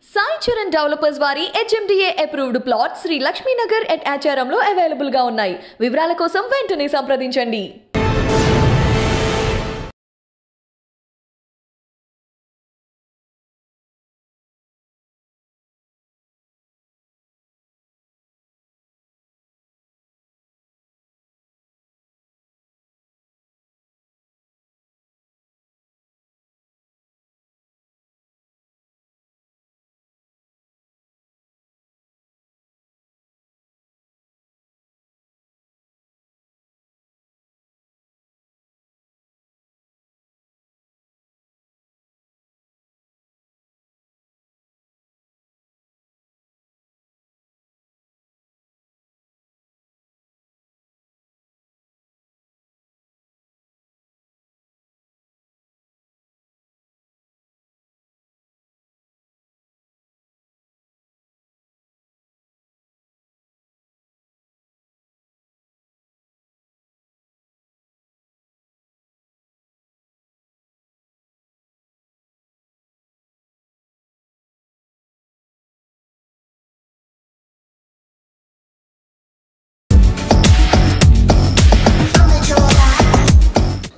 Sai Charan Developers వారి HMDA approved plot Sri Lakshmi Nagar at ఆచారంలో available గా ఉన్నాయి. వివరాల కోసం వెంటనే సంప్రదించండి.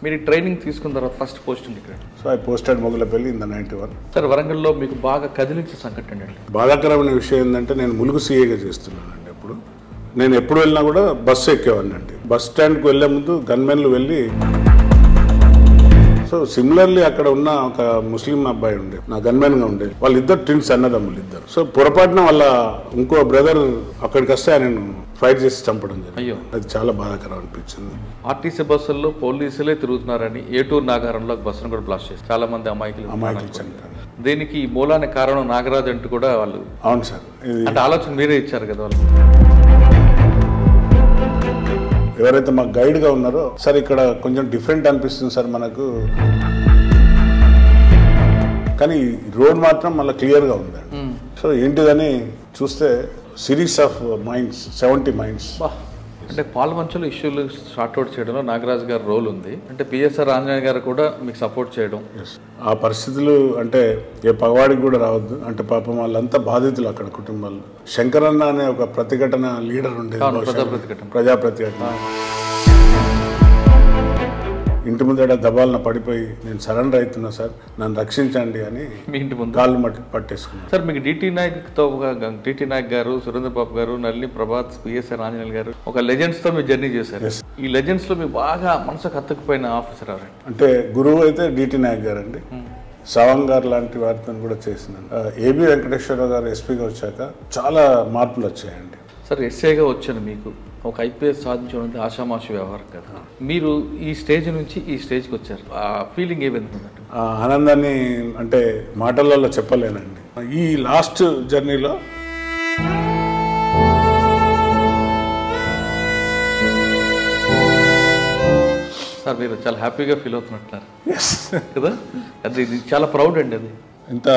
మీరు ట్రైనింగ్ తీసుకున్న తర్వాత ఫస్ట్ పోస్టింగ్ ఇక్కడ. So I posted Mogalapalli in the 91. Sir వరంగల్లో మీకు బాగా కదిలించే సంఘటన అండి. బాధాకరమైన విషయం ఏంటంటే నేను ములుగు సీఏగా చేస్తున్నానండి. అప్పుడు నేను ఎప్పుడు వెళ్ళినా కూడా బస్సు ఎక్కేవాడిని అండి. బస్ స్టాండ్కి వెళ్ళే ముందు గన్మెన్లు వెళ్ళి సో సిమిలర్లీ అక్కడ ఉన్న ఒక ముస్లిం అబ్బాయి ఉండే నా గన్మెన్గా ఉండే వాళ్ళిద్దరు ట్విన్స్ అన్నదమ్ములు ఇద్దరు. సో పొరపాటున వాళ్ళ ఇంకో బ్రదర్ అక్కడికి వస్తే ఆయన ఫైట్ చేసి చంపడం జరిగింది. అయ్యో, అది చాలా బాధాకరం అనిపించింది. ఆర్టీసీ బస్సుల్లో పోలీసులే తిరుగుతున్నారని ఏటూరు నాగారంలో బస్సును కూడా బ్లాస్ట్ చేసి చాలా మంది అమాయకులు చంపారు. దీనికి మూలానికి కారణం నాగరాజ్ అంటూ కూడా వాళ్ళు. అవును సార్, అంటే ఆలోచన మీరే ఇచ్చారు కదా వాళ్ళు. ఎవరైతే మాకు గైడ్గా ఉన్నారో సార్ ఇక్కడ కొంచెం డిఫరెంట్ అనిపిస్తుంది సార్ మనకు, కానీ రోడ్ మాత్రం మళ్ళీ క్లియర్గా ఉందండి. సో ఏంటిదని చూస్తే సిరీస్ ఆఫ్ మైండ్స్, 70 మైండ్స్. అంటే పాల్వంచలో ఇష్యూలు షార్ట్అవుట్ చేయడంలో నాగరాజు గారి రోల్ ఉంది. అంటే పిఎస్ఆర్ ఆంజనేయ గారు కూడా మీకు సపోర్ట్ చేయడం. ఆ పరిస్థితులు అంటే ఏ పగవాడికి కూడా రావద్దు. అంటే పాపం వాళ్ళంతా బాధితులు అక్కడ కుటుంబాలు. శంకరన్న అనే ఒక ప్రతిఘటన లీడర్ ఉండేది, ప్రజా ప్రతిఘటన. ఇంటి ముందర దబాలన పడిపోయి నేను సరెండర్ అవుతున్నా సార్, నన్ను రక్షించండి అని మీ ఇంటి ముందు కాళ్ళు మట్టి పట్టేసుకున్నాను సార్. మీకు డిటి నాయక్ గారు, సురేంద్ర బాబు గారు, నల్లి ప్రభాత్, పిఎస్ఆర్ ఆంజనేయులు గారు ఒక లెజెండ్స్ తో మీరు జర్నీ చేశారు. ఈ లెజెండ్స్ లో మీకు బాగా మనసుకు హత్తుకుపోయిన ఆఫీసర్ ఎవరండి? అంటే గురువు అయితే డిటి నాయక్ గారు అండి. సవాంగ్ గారు లాంటి వారితో కూడా చేసినాను. ఏబి వెంకటేశ్వరరావు గారు ఎస్పీగా వచ్చాక చాలా మార్పులు వచ్చాయండి. సార్ ఎస్ఏగా వచ్చాను, మీకు ఒక ఐపీఎస్ సాధించడం ఆషామాషి వ్యవహారం కదా. మీరు ఈ స్టేజ్ నుంచి ఈ స్టేజ్కి వచ్చారు, ఆ ఫీలింగ్ ఏ విధంగా ఉందండి? ఆనందాన్ని అంటే మాటలలో చెప్పలేనండి. ఈ లాస్ట్ జర్నీలో సార్ మీరు చాలా హ్యాపీగా ఫీల్ అవుతున్నట్టున్నారు కదా. అది చాలా ప్రౌడ్ అండి. అది ఇంత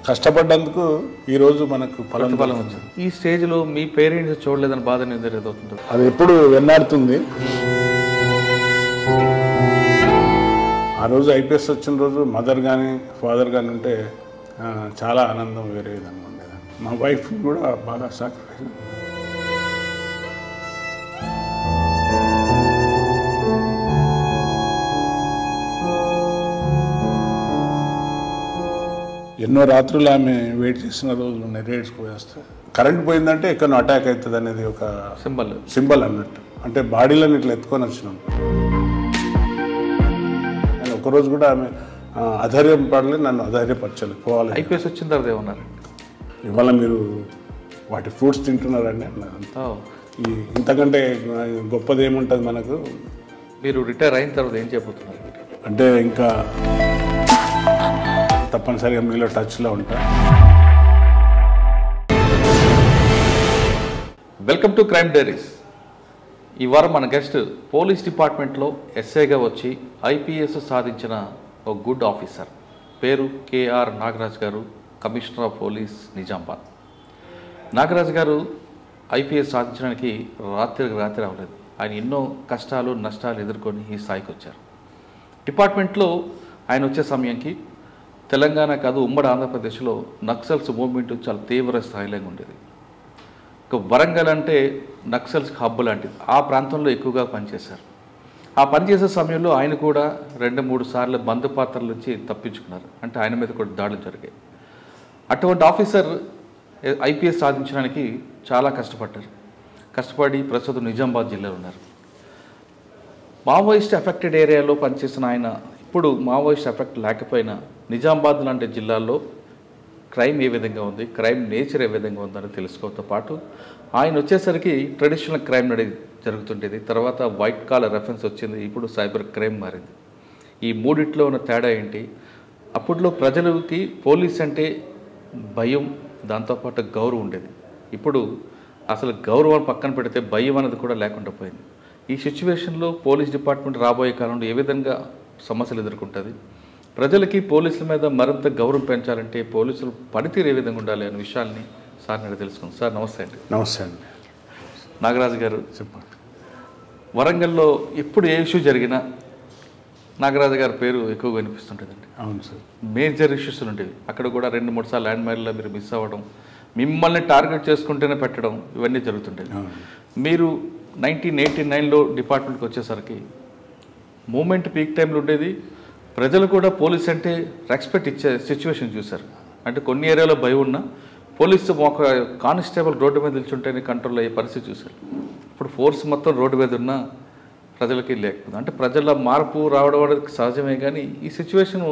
కష్టపడ్డందుకు ఈరోజు మనకు ఫలం వచ్చింది. ఈ స్టేజ్లో మీ పేరెంట్స్ చూడలేదని బాధ ఎదురవుతుంటుంది. అది ఎప్పుడు వెన్నాడుతుంది. ఆ రోజు ఐపీఎస్ వచ్చిన రోజు మదర్ కానీ ఫాదర్ కానీ ఉంటే చాలా ఆనందం వేరే విధంగా ఉండేది. మా వైఫ్ కూడా బాగా సాక్రిఫైస్. ఎన్నో రాత్రులు ఆమె వెయిట్ చేసిన రోజులు ఉన్నాయి. రేట్స్ పోయేస్తే కరెంట్ పోయిందంటే ఎక్కడో అటాక్ అవుతుంది అనేది ఒక సింబల్ అన్నట్టు. అంటే బాడీలను ఇట్లా ఎత్తుకొని వచ్చినాం. నేను ఒకరోజు కూడా ఆమె అధైర్యం పడలేదు, నన్ను అధైర్యపరచలేదు. పోవాలి. ఐపీఎస్ వచ్చిన తర్వాత ఏమన్నారు? ఇవాళ మీరు వాటి ఫ్రూట్స్ తింటున్నారండి అన్నారు. ఇంతకంటే గొప్పది ఏముంటుంది మనకు? మీరు రిటైర్ అయిన తర్వాత ఏం చెప్పబోతున్నారు? అంటే ఇంకా తప్పనిసరిగా మీలో టచ్లో ఉంటా. Welcome to crime diaries. ఈ వారం మన గెస్ట్ పోలీస్ డిపార్ట్మెంట్లో ఎస్ఐగా వచ్చి ఐపీఎస్ సాధించిన ఒక గుడ్ ఆఫీసర్. పేరు కేఆర్ నాగరాజ్ గారు, commissioner of police Nizamabad. Nagaraj గారు ఐపీఎస్ సాధించడానికి రాత్రి అవ్వలేదు. ఆయన ఎన్నో కష్టాలు నష్టాలు ఎదుర్కొని ఈ స్థాయికి వచ్చారు. డిపార్ట్మెంట్లో ఆయన వచ్చే సమయానికి తెలంగాణ కాదు ఉమ్మడి ఆంధ్రప్రదేశ్లో నక్సల్స్ మూవ్మెంట్ చాలా తీవ్ర స్థాయిలో ఉండేది. ఇక వరంగల్ అంటే నక్సల్స్ హబ్ లాంటిది. ఆ ప్రాంతంలో ఎక్కువగా పనిచేశారు. ఆ పనిచేసే సమయంలో ఆయన కూడా 2-3 సార్లు బంధుపాత్రల నుంచి తప్పించుకున్నారు. అంటే ఆయన మీద కూడా దాడులు జరిగాయి. అటువంటి ఆఫీసర్ ఐపీఎస్ సాధించడానికి చాలా కష్టపడి ప్రస్తుతం నిజామాబాద్ జిల్లాలో ఉన్నారు. మావోయిస్ట్ ఎఫెక్టెడ్ ఏరియాలో పనిచేసిన ఆయన ఇప్పుడు మావోయిస్ట్ ఎఫెక్ట్ లేకపోయినా నిజామాబాద్ లాంటి జిల్లాల్లో క్రైమ్ ఏ విధంగా ఉంది, క్రైమ్ నేచర్ ఏ విధంగా ఉందని తెలుసుకోవడంతో పాటు ఆయన వచ్చేసరికి ట్రెడిషనల్ క్రైమ్ జరుగుతుండేది. తర్వాత వైట్ కాలర్ రెఫరెన్స్ వచ్చింది. ఇప్పుడు సైబర్ క్రైమ్ మారింది. ఈ మూడిట్లో ఉన్న తేడా ఏంటి? అప్పట్లో ప్రజలకి పోలీస్ అంటే భయం, దాంతోపాటు గౌరవం ఉండేది. ఇప్పుడు అసలు గౌరవం పక్కన పెడితే భయం అనేది కూడా లేకుండా పోయింది. ఈ సిచ్యువేషన్లో పోలీస్ డిపార్ట్మెంట్ రాబోయే కాలంలో ఏ విధంగా సమస్యలు ఎదుర్కొంటుంది? ప్రజలకి పోలీసుల మీద మరింత గౌరవం పెంచాలంటే పోలీసులు పనితీరు ఏ విధంగా ఉండాలి అనే విషయాల్ని సార్ నేను తెలుసుకుందాం. సార్ నమస్తే అండి. నమస్తే అండి. నాగరాజు గారు చెప్పండి. వరంగల్లో ఎప్పుడు ఏ ఇష్యూ జరిగినా నాగరాజు గారి పేరు ఎక్కువగా వినిపిస్తుంటుందండి. అవును సార్. మేజర్ ఇష్యూస్ ఉండేవి. అక్కడ కూడా 2-3 సార్లు ల్యాండ్ మైన్లో మీరు మిస్ అవ్వడం, మిమ్మల్ని టార్గెట్ చేసుకుంటేనే పెట్టడం, ఇవన్నీ జరుగుతుండేవి. మీరు 1989లో డిపార్ట్మెంట్కి వచ్చేసరికి మూమెంట్ పీక్ టైంలో ఉండేది. ప్రజలు కూడా పోలీస్ అంటే రెస్పెక్ట్ ఇచ్చే సిచ్యువేషన్ చూశారు. అంటే కొన్ని ఏరియాలో భయం ఉన్నా పోలీసు ఒక కానిస్టేబుల్ రోడ్డు మీద నిల్చుంటేనే కంట్రోల్ అయ్యే పరిస్థితి చూశారు. ఇప్పుడు ఫోర్స్ మొత్తం రోడ్డు మీద ఉన్నా ప్రజలకి లేకపోతే అంటే ప్రజల మార్పు రావడం అనేది సహజమే. కానీ ఈ సిచ్యువేషన్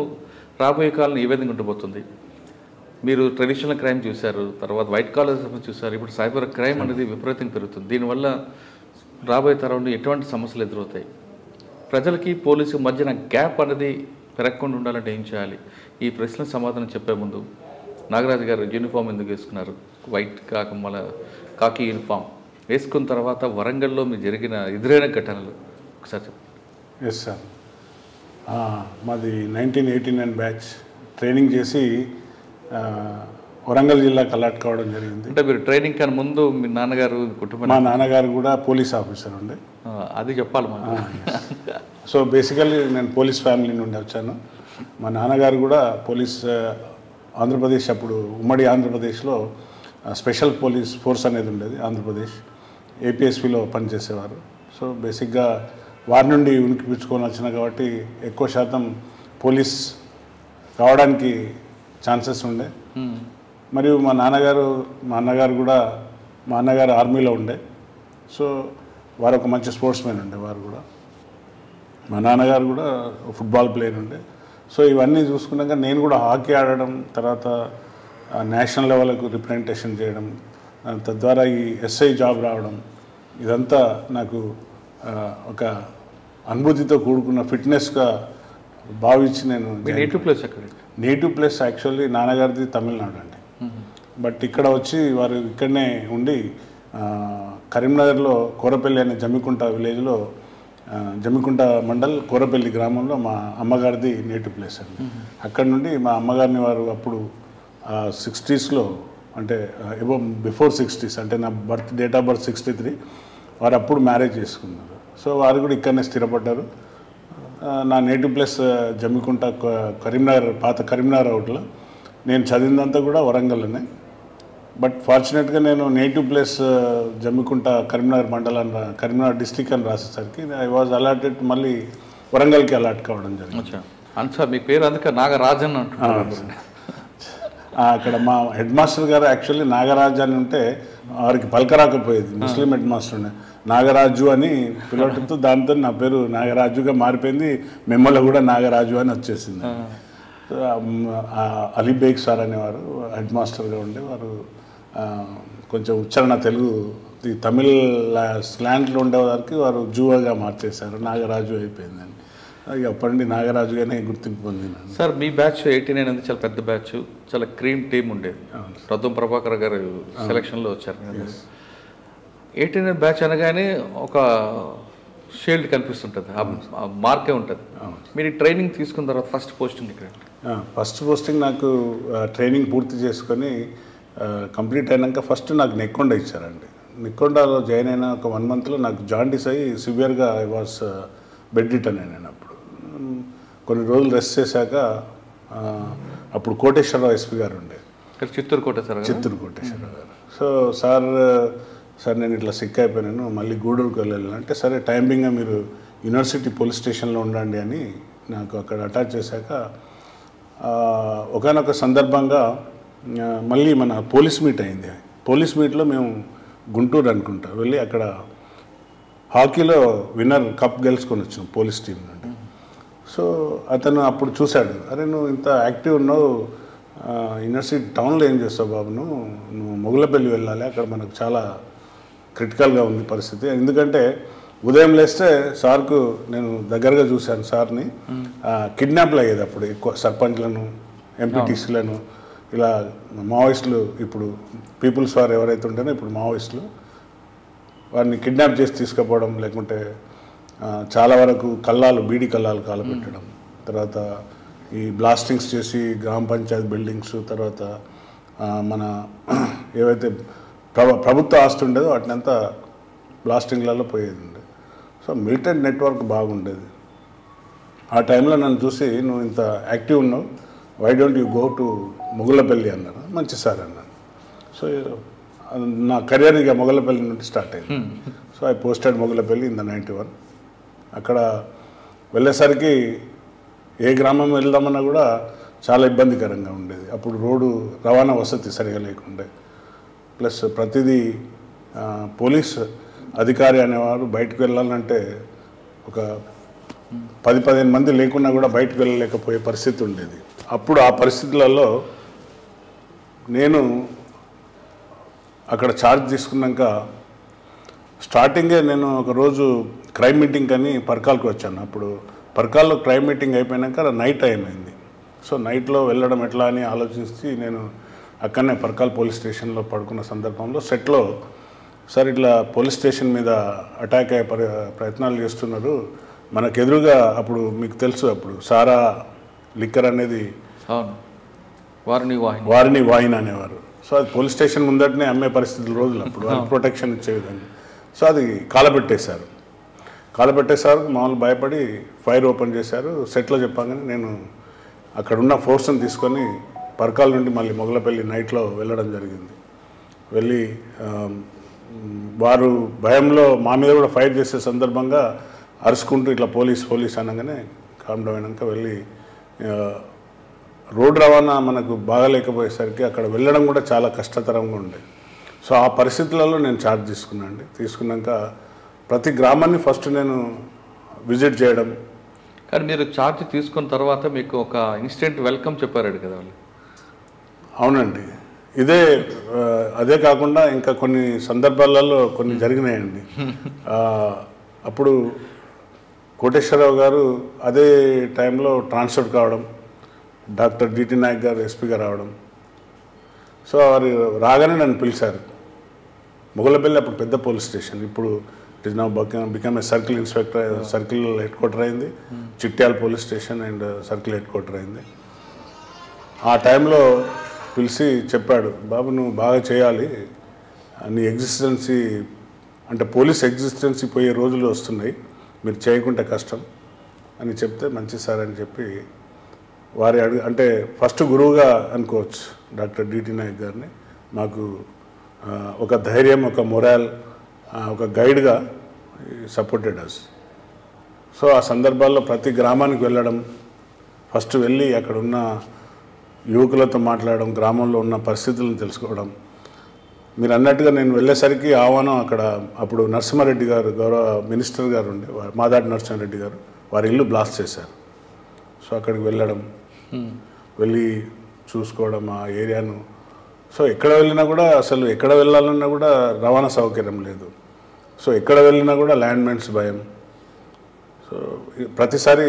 రాబోయే కాలం ఏ విధంగా ఉండబోతుంది? మీరు ట్రెడిషనల్ క్రైమ్ చూశారు, తర్వాత వైట్ కాలర్ చూశారు, ఇప్పుడు సైబర్ క్రైమ్ అనేది విపరీతంగా పెరుగుతుంది. దీనివల్ల రాబోయే తరంలో ఎటువంటి సమస్యలు ఎదురవుతాయి? ప్రజలకి పోలీసు మధ్యన గ్యాప్ అనేది పెరగకుండా ఉండాలంటే ఏం చేయాలి? ఈ ప్రశ్నలకు సమాధానం చెప్పే ముందు నాగరాజు గారు యూనిఫామ్ ఎందుకు వేసుకున్నారు? వైట్ కాకి యూనిఫామ్ వేసుకున్న తర్వాత వరంగల్లో మీరు ఎదురైన ఘటనలు ఒకసారి చెప్పండి. Yes sir. మాది 1989 బ్యాచ్. ట్రైనింగ్ చేసి వరంగల్ జిల్లాకు అలాట్ కావడం జరిగింది. అంటే మీరు ట్రైనింగ్ కన్నా ముందు మీ నాన్నగారు కుటుంబం? మా నాన్నగారు కూడా పోలీస్ ఆఫీసర్ ఉండే. అది చెప్పాలి మనం. సో బేసికల్లీ నేను పోలీస్ ఫ్యామిలీ నుండి వచ్చాను. మా నాన్నగారు కూడా పోలీస్ ఆంధ్రప్రదేశ్, అప్పుడు ఉమ్మడి ఆంధ్రప్రదేశ్లో స్పెషల్ పోలీస్ ఫోర్స్ అనేది ఉండేది ఆంధ్రప్రదేశ్, ఏపీఎస్పీలో పనిచేసేవారు. సో బేసిక్గా వారి నుండి ఉనికిపించుకొని వచ్చిన కాబట్టి ఎక్కువ శాతం పోలీస్ కావడానికి ఛాన్సెస్ ఉండే. మరియు మా అన్నగారు కూడా మా అన్నగారు ఆర్మీలో ఉండే. సో వారు ఒక మంచి స్పోర్ట్స్ మ్యాన్ ఉండే. వారు కూడా మా నాన్నగారు కూడా ఫుట్బాల్ ప్లేయర్ ఉండే. సో ఇవన్నీ చూసుకున్నాక నేను కూడా హాకీ ఆడడం, తర్వాత నేషనల్ లెవెల్కు రిప్రజెంటేషన్ చేయడం, తద్వారా ఈ ఎస్ఐ జాబ్ రావడం, ఇదంతా నాకు ఒక అనుభూతితో కూడుకున్న ఫిట్నెస్గా భావించి నేను. నేటివ్ ప్లేస్ యాక్చువల్లీ నాన్నగారిది తమిళనాడు అండి. బట్ ఇక్కడ వచ్చి వారు ఇక్కడనే ఉండి కరీంనగర్లో కోరపల్లి అనే జమ్మికుంట విలేజ్లో, జమ్మికుంట మండల్ కోరపల్లి గ్రామంలో మా అమ్మగారిది నేటివ్ ప్లేస్ అండి. అక్కడ నుండి మా అమ్మగారిని వారు అప్పుడు 60స్లో, అంటే బిఫోర్ 60s, అంటే నా డేట్ ఆఫ్ బర్త్ 63, వారు అప్పుడు మ్యారేజ్ చేసుకున్నారు. సో వారు కూడా ఇక్కడనే స్థిరపడ్డారు. నా నేటివ్ ప్లేస్ జమ్మికుంట కరీంనగర్, పాత కరీంనగర్ అవుట్లో. నేను చదివిందంతా కూడా వరంగల్లోనే. బట్ ఫార్చునేట్గా నేను నేటివ్ ప్లేస్ జమ్మికుంట కరీంనగర్ మండలం, కరీంనగర్ డిస్టిక్ అని రాసేసరికి ఐ వాజ్ అలాటెడ్, మళ్ళీ వరంగల్కి అలాట్ కావడం జరిగింది. అంతా మీ పేరు అందుకే నాగరాజన్ అంటున్నారు. అక్కడ మా హెడ్ మాస్టర్ గారు యాక్చువల్లీ నాగరాజు అని ఉంటే వారికి పలకరాకపోయేది. ముస్లిం హెడ్ మాస్టర్ ఉండే, నాగరాజు అని పిలవటంతో దాంతో నా పేరు నాగరాజుగా మారిపోయింది. మెమ్మలో కూడా నాగరాజు అని వచ్చేసింది. అలీబేగ్ సార్ అనేవారు హెడ్ మాస్టర్గా ఉండేవారు. కొంచెం ఉచ్చారణ తెలుగు, తమిళ్ స్లాంట్లో ఉండేవారికి వారు జూవగా మార్చేశారు, నాగరాజు అయిపోయిందని. అప్పటి నుండి నాగరాజుగానే గుర్తింపు పొందినాను. సార్ మీ బ్యాచ్ 89 అనేది చాలా పెద్ద బ్యాచ్, చాలా క్రీమ్ టీమ్ ఉండేది. రద్దం ప్రభాకర్ గారు సెలక్షన్లో వచ్చారు. 89 బ్యాచ్ అనగానే ఒక షీల్డ్ కనిపిస్తుంటుంది, ఆ మార్కే ఉంటుంది. మీరు ట్రైనింగ్ తీసుకున్న తర్వాత ఫస్ట్ పోస్టింగ్ ఇక్కడ? ఫస్ట్ పోస్టింగ్ నాకు ట్రైనింగ్ పూర్తి చేసుకొని కంప్లీట్ అయినాక ఫస్ట్ నాకు నెక్కొండ ఇచ్చారండి. నెక్కొండలో జాయిన్ అయిన ఒక 1 మంత్లో నాకు జాండీస్ అయ్యి సివియర్గా ఐ వాస్ బెడ్ రిటర్న్ అయినాను. అప్పుడు కొన్ని రోజులు రెస్ట్ చేశాక అప్పుడు కోటేశ్వరరావు ఎస్పీ గారు ఉండే, చిత్తూరు కోటేశ్వరరావు కోటేశ్వరరావు గారు. సో సార్ నేను ఇట్లా సిక్ అయిపోయాను, మళ్ళీ గూడూరుకు వెళ్ళాను అంటే, సరే టైమింగ్గా మీరు యూనివర్సిటీ పోలీస్ స్టేషన్లో ఉండండి అని నాకు అక్కడ అటాచ్ చేశాక ఒకానొక సందర్భంగా మళ్ళీ మన పోలీస్ మీట్ అయింది. పోలీస్ మీట్లో మేము గుంటూరు అనుకుంటా వెళ్ళి అక్కడ హాకీలో విన్నర్ కప్ గెలుచుకొని వచ్చినాం పోలీస్ టీం నుండి. సో అతను అప్పుడు చూశాడు, అరే నువ్వు ఇంత యాక్టివ్ ఉన్నావు, యూనివర్సిటీ టౌన్లో ఏం చేస్తావు బాబు, నువ్వు మొగులపల్లి వెళ్ళాలి, అక్కడ మనకు చాలా క్రిటికల్గా ఉంది పరిస్థితి. ఎందుకంటే ఉదయం లేస్తే సార్కు నేను దగ్గరగా చూశాను సార్ని, కిడ్నాప్లు అయ్యేది అప్పుడు ఎక్కువ సర్పంచ్లను ఎంపీటీసీలను ఇలా మావోయిస్టులు, ఇప్పుడు పీపుల్స్ వారు ఎవరైతే ఉంటేనో ఇప్పుడు మావోయిస్టులు వారిని కిడ్నాప్ చేసి తీసుకుపోవడం, లేకుంటే చాలా వరకు బీడీ కల్లాలు కాలపెట్టడం, తర్వాత ఈ బ్లాస్టింగ్స్ చేసి గ్రామ పంచాయతీ బిల్డింగ్స్, తర్వాత మన ఏవైతే ప్రభుత్వ ఆస్తి ఉండేదో వాటినంతా బ్లాస్టింగ్లలో పోయేది ఉండే. సో మిలిటెంట్ నెట్వర్క్ బాగుండేది. ఆ టైంలో నన్ను చూసి, నువ్వు ఇంత యాక్టివ్ ఉన్నావు, why don't you go to Mogulapalli అన్నారు. మంచి సార్ అన్నాను. సో నా కెరియర్ ఇక మొగులపల్లి నుండి స్టార్ట్ అయింది. So I posted Mogulapalli in the 91. అక్కడ వెళ్ళేసరికి ఏ గ్రామం వెళ్దామన్నా కూడా చాలా ఇబ్బందికరంగా ఉండేది. అప్పుడు రోడ్డు రవాణా వసతి సరిగా లేకుండే, ప్లస్ ప్రతిదీ పోలీస్ అధికారి అనేవారు బయటకు వెళ్ళాలంటే ఒక 10-15 మంది లేకున్నా కూడా బయటకు వెళ్ళలేకపోయే పరిస్థితి ఉండేది. అప్పుడు ఆ పరిస్థితులలో నేను అక్కడ ఛార్జ్ తీసుకున్నాక స్టార్టింగే నేను ఒకరోజు క్రైమ్ మీటింగ్ అని పర్కాల్కి వచ్చాను. అప్పుడు పర్కాల్లో క్రైమ్ మీటింగ్ అయిపోయాక నైట్ టైం అయింది. సో నైట్లో వెళ్ళడం ఎట్లా అని ఆలోచించి నేను అక్కడనే పర్కాల్ పోలీస్ స్టేషన్లో పడుకున్న సందర్భంలో సెట్లో, సార్ ఇట్లా పోలీస్ స్టేషన్ మీద అటాక్ అయ్యే ప్రయత్నాలు చేస్తున్నారు, మనకు ఎదురుగా అప్పుడు మీకు తెలుసు అప్పుడు సారా లిక్కర్ అనేది వారిని వాయిన్ అనేవారు. సో అది పోలీస్ స్టేషన్ ముందటనే అమ్మే పరిస్థితులు రోజులు అప్పుడు, వాళ్ళకి ప్రొటెక్షన్ ఇచ్చే విధంగా. సో అది కాలబెట్టేశారు. మామూలు భయపడి ఫైర్ ఓపెన్ చేశారు. సెట్లో చెప్పగానే నేను అక్కడున్న ఫోర్స్ని తీసుకొని పర్కాల నుండి మళ్ళీ మొగలపల్లి నైట్లో వెళ్ళడం జరిగింది. వెళ్ళి వారు భయంలో మా మీద కూడా ఫైర్ చేసే సందర్భంగా అరుచుకుంటూ ఇట్లా పోలీస్ అనగానే కామ్ డౌన్ అయినాక వెళ్ళి రోడ్ రవాణా మనకు బాగాలేకపోయేసరికి అక్కడ వెళ్ళడం కూడా చాలా కష్టతరంగా ఉండేది. సో ఆ పరిస్థితులలో నేను ఛార్జ్ తీసుకున్నాను. తీసుకున్నాక ప్రతి గ్రామాన్ని ఫస్ట్ నేను విజిట్ చేయడం. కానీ మీరు ఛార్జ్ తీసుకున్న తర్వాత మీకు ఒక ఇన్స్టెంట్ వెల్కమ్ చెప్పారు కదా వాళ్ళు? అవునండి, అదే కాకుండా ఇంకా కొన్ని సందర్భాలలో కొన్ని జరిగినాయండి. అప్పుడు కోటేశ్వరరావు గారు అదే టైంలో ట్రాన్స్ఫర్ కావడం, డాక్టర్ డిటి నాయక్ గారు ఎస్పీగా రావడం. సో వారు రాగానే నన్ను పిలిచారు. మొగలపల్లి అప్పుడు పెద్ద పోలీస్ స్టేషన్, ఇప్పుడు it is now become a circle inspector, circle head quarter అయింది. Chityala police station and circle head quarter అయింది. ఆ టైంలో పిలిచి చెప్పాడు, బాబు నువ్వు బాగా చేయాలి, నీ ఎగ్జిస్టెన్సీ అంటే పోలీస్ ఎగ్జిస్టెన్సీ పోయే రోజులు వస్తున్నాయి, మీరు చేయకుంటే కష్టం అని చెప్తే, మంచి సార్ అని చెప్పి వారి అంటే ఫస్ట్ గురువుగా అనుకోవచ్చు డాక్టర్ డిటి నాయక్ గారిని. మాకు ఒక ధైర్యం, ఒక మొరాల్, ఒక గైడ్గా సపోర్టెడ్ అస్. సో ఆ సందర్భాల్లో ప్రతి గ్రామానికి వెళ్ళడం, ఫస్ట్ వెళ్ళి అక్కడ ఉన్న యువకులతో మాట్లాడడం, గ్రామంలో ఉన్న పరిస్థితులను తెలుసుకోవడం. మీరు అన్నట్టుగా నేను వెళ్ళేసరికి ఆహ్వానం అక్కడ అప్పుడు నరసింహారెడ్డి గారు, గౌరవ మినిస్టర్ గారు ఉండే, మాదాటి నరసింహారెడ్డి గారు, వారి ఇల్లు బ్లాస్ట్ చేశారు. సో అక్కడికి వెళ్ళడం, వెళ్ళి చూసుకోవడం ఆ ఏరియాను. సో ఎక్కడ వెళ్ళినా కూడా అసలు ఎక్కడ వెళ్ళాలన్నా కూడా రవాణా సౌకర్యం లేదు. సో ఎక్కడ వెళ్ళినా కూడా ల్యాండ్ మైన్స్ భయం. సో ప్రతిసారి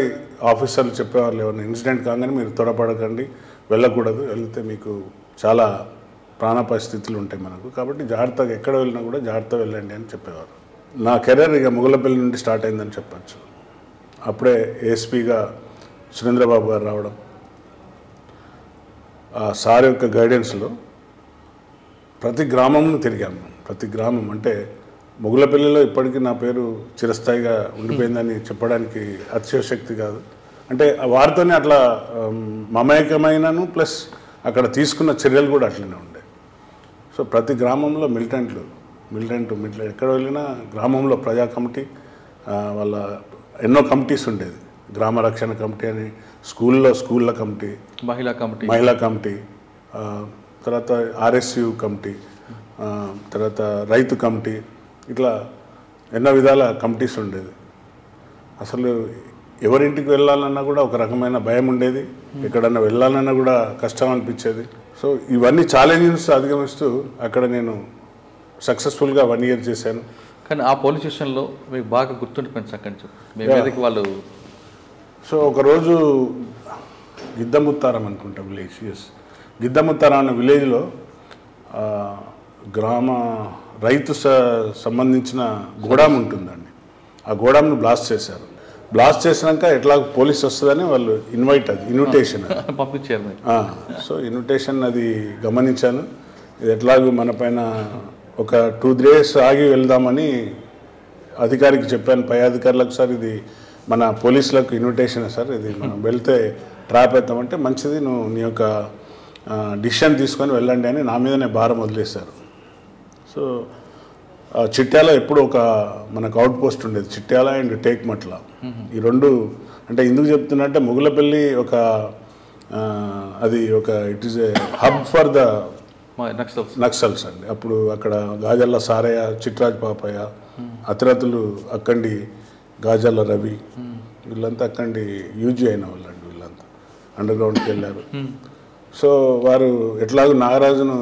ఆఫీసర్లు చెప్పేవాళ్ళు, ఎవరైనా ఇన్సిడెంట్ కాగానే మీరు త్వరపడకండి, వెళ్ళకూడదు, వెళ్తే మీకు చాలా ప్రాణాపాయ స్థితులు ఉంటాయి మనకు, కాబట్టి జాగ్రత్తగా ఎక్కడ వెళ్ళినా కూడా జాగ్రత్తగా వెళ్ళండి అని చెప్పేవారు. నా కెరీర్ ఇక మొగలపల్లి నుండి స్టార్ట్ అయిందని చెప్పచ్చు. అప్పుడే ఏఎస్పీగా సురేంద్రబాబు గారు రావడం, ఆ సార్ యొక్క గైడెన్స్లో ప్రతి గ్రామంను తిరిగాను. ప్రతి గ్రామం అంటే మొగలపల్లిలో ఇప్పటికీ నా పేరు చిరస్థాయిగా ఉండిపోయిందని చెప్పడానికి అతిశయోక్తి కాదు. అంటే వారితోనే అట్లా మమేకమైనను ప్లస్ అక్కడ తీసుకున్న చర్యలు కూడా అట్లనే ఉండే. సో ప్రతి గ్రామంలో మిలిటెంట్ ఎక్కడ వెళ్ళినా గ్రామంలో ప్రజా కమిటీ వాళ్ళ ఎన్నో కమిటీస్ ఉండేది. గ్రామ రక్షణ కమిటీ అని, స్కూళ్ళ కమిటీ, మహిళా కమిటీ, తర్వాత ఆర్ఎస్యు కమిటీ, తర్వాత రైతు కమిటీ, ఇట్లా ఎన్నో విధాల కమిటీస్ ఉండేది. అసలు ఎవరింటికి వెళ్ళాలన్నా కూడా ఒక రకమైన భయం ఉండేది, ఎక్కడన్నా వెళ్ళాలన్నా కూడా కష్టం అనిపించేది. సో ఇవన్నీ ఛాలెంజెస్ అధిగమిస్తూ అక్కడ నేను సక్సెస్ఫుల్గా 1 year చేశాను. కానీ ఆ పోలీస్ స్టేషన్లో మీకు బాగా గుర్తుండిపోయింది సంకంచు మీ మీదకి వాళ్ళు. సో ఒకరోజు గిద్దముత్తారం అనుకుంటా విలేజ్, గిద్దముత్తారం అనే విలేజ్లో గ్రామ రైతు సంబంధించిన గోడాం ఉంటుందండి. ఆ గోడాంను బ్లాస్ట్ చేశారు. బ్లాస్ట్ చేసినాక ఎట్లా పోలీస్ వస్తుందని వాళ్ళు ఇన్విటేషన్ పంపించారు. సో ఇన్విటేషన్ అది గమనించాను. ఇది ఎట్లాగూ మన పైన ఒక 2 days ఆగి వెళ్దామని అధికారికి చెప్పాను, పై అధికారులకు. సార్ ఇది మన పోలీసులకు ఇన్విటేషన్ సార్, ఇది మనం వెళ్తే ట్రాప్ అవుతామంటే మంచిది, నువ్వు నీ యొక్క డిసిషన్ తీసుకొని వెళ్ళండి అని నా మీదనే భారం వదిలేశారు. సో చిట్యాల ఎప్పుడు ఒక మనకు అవుట్ పోస్ట్ ఉండేది, చిట్యాల అండ్ టేక్మట్ల. ఈ రెండు అంటే ఎందుకు చెప్తున్నా, ముగులపల్లి ఒక అది ఒక it is A hub for the Naxals అండి. అప్పుడు అక్కడ గాజల్ల సారయ్య, చిట్రాజ్ పాపయ్య, అతిరథులు అక్కండి గాజల్ల రవి, వీళ్ళంతా అక్కండి యూజీ అయిన వాళ్ళండి. వీళ్ళంతా అండర్ గ్రౌండ్కి వెళ్ళారు. సో వారు ఎట్లాగో నాగరాజును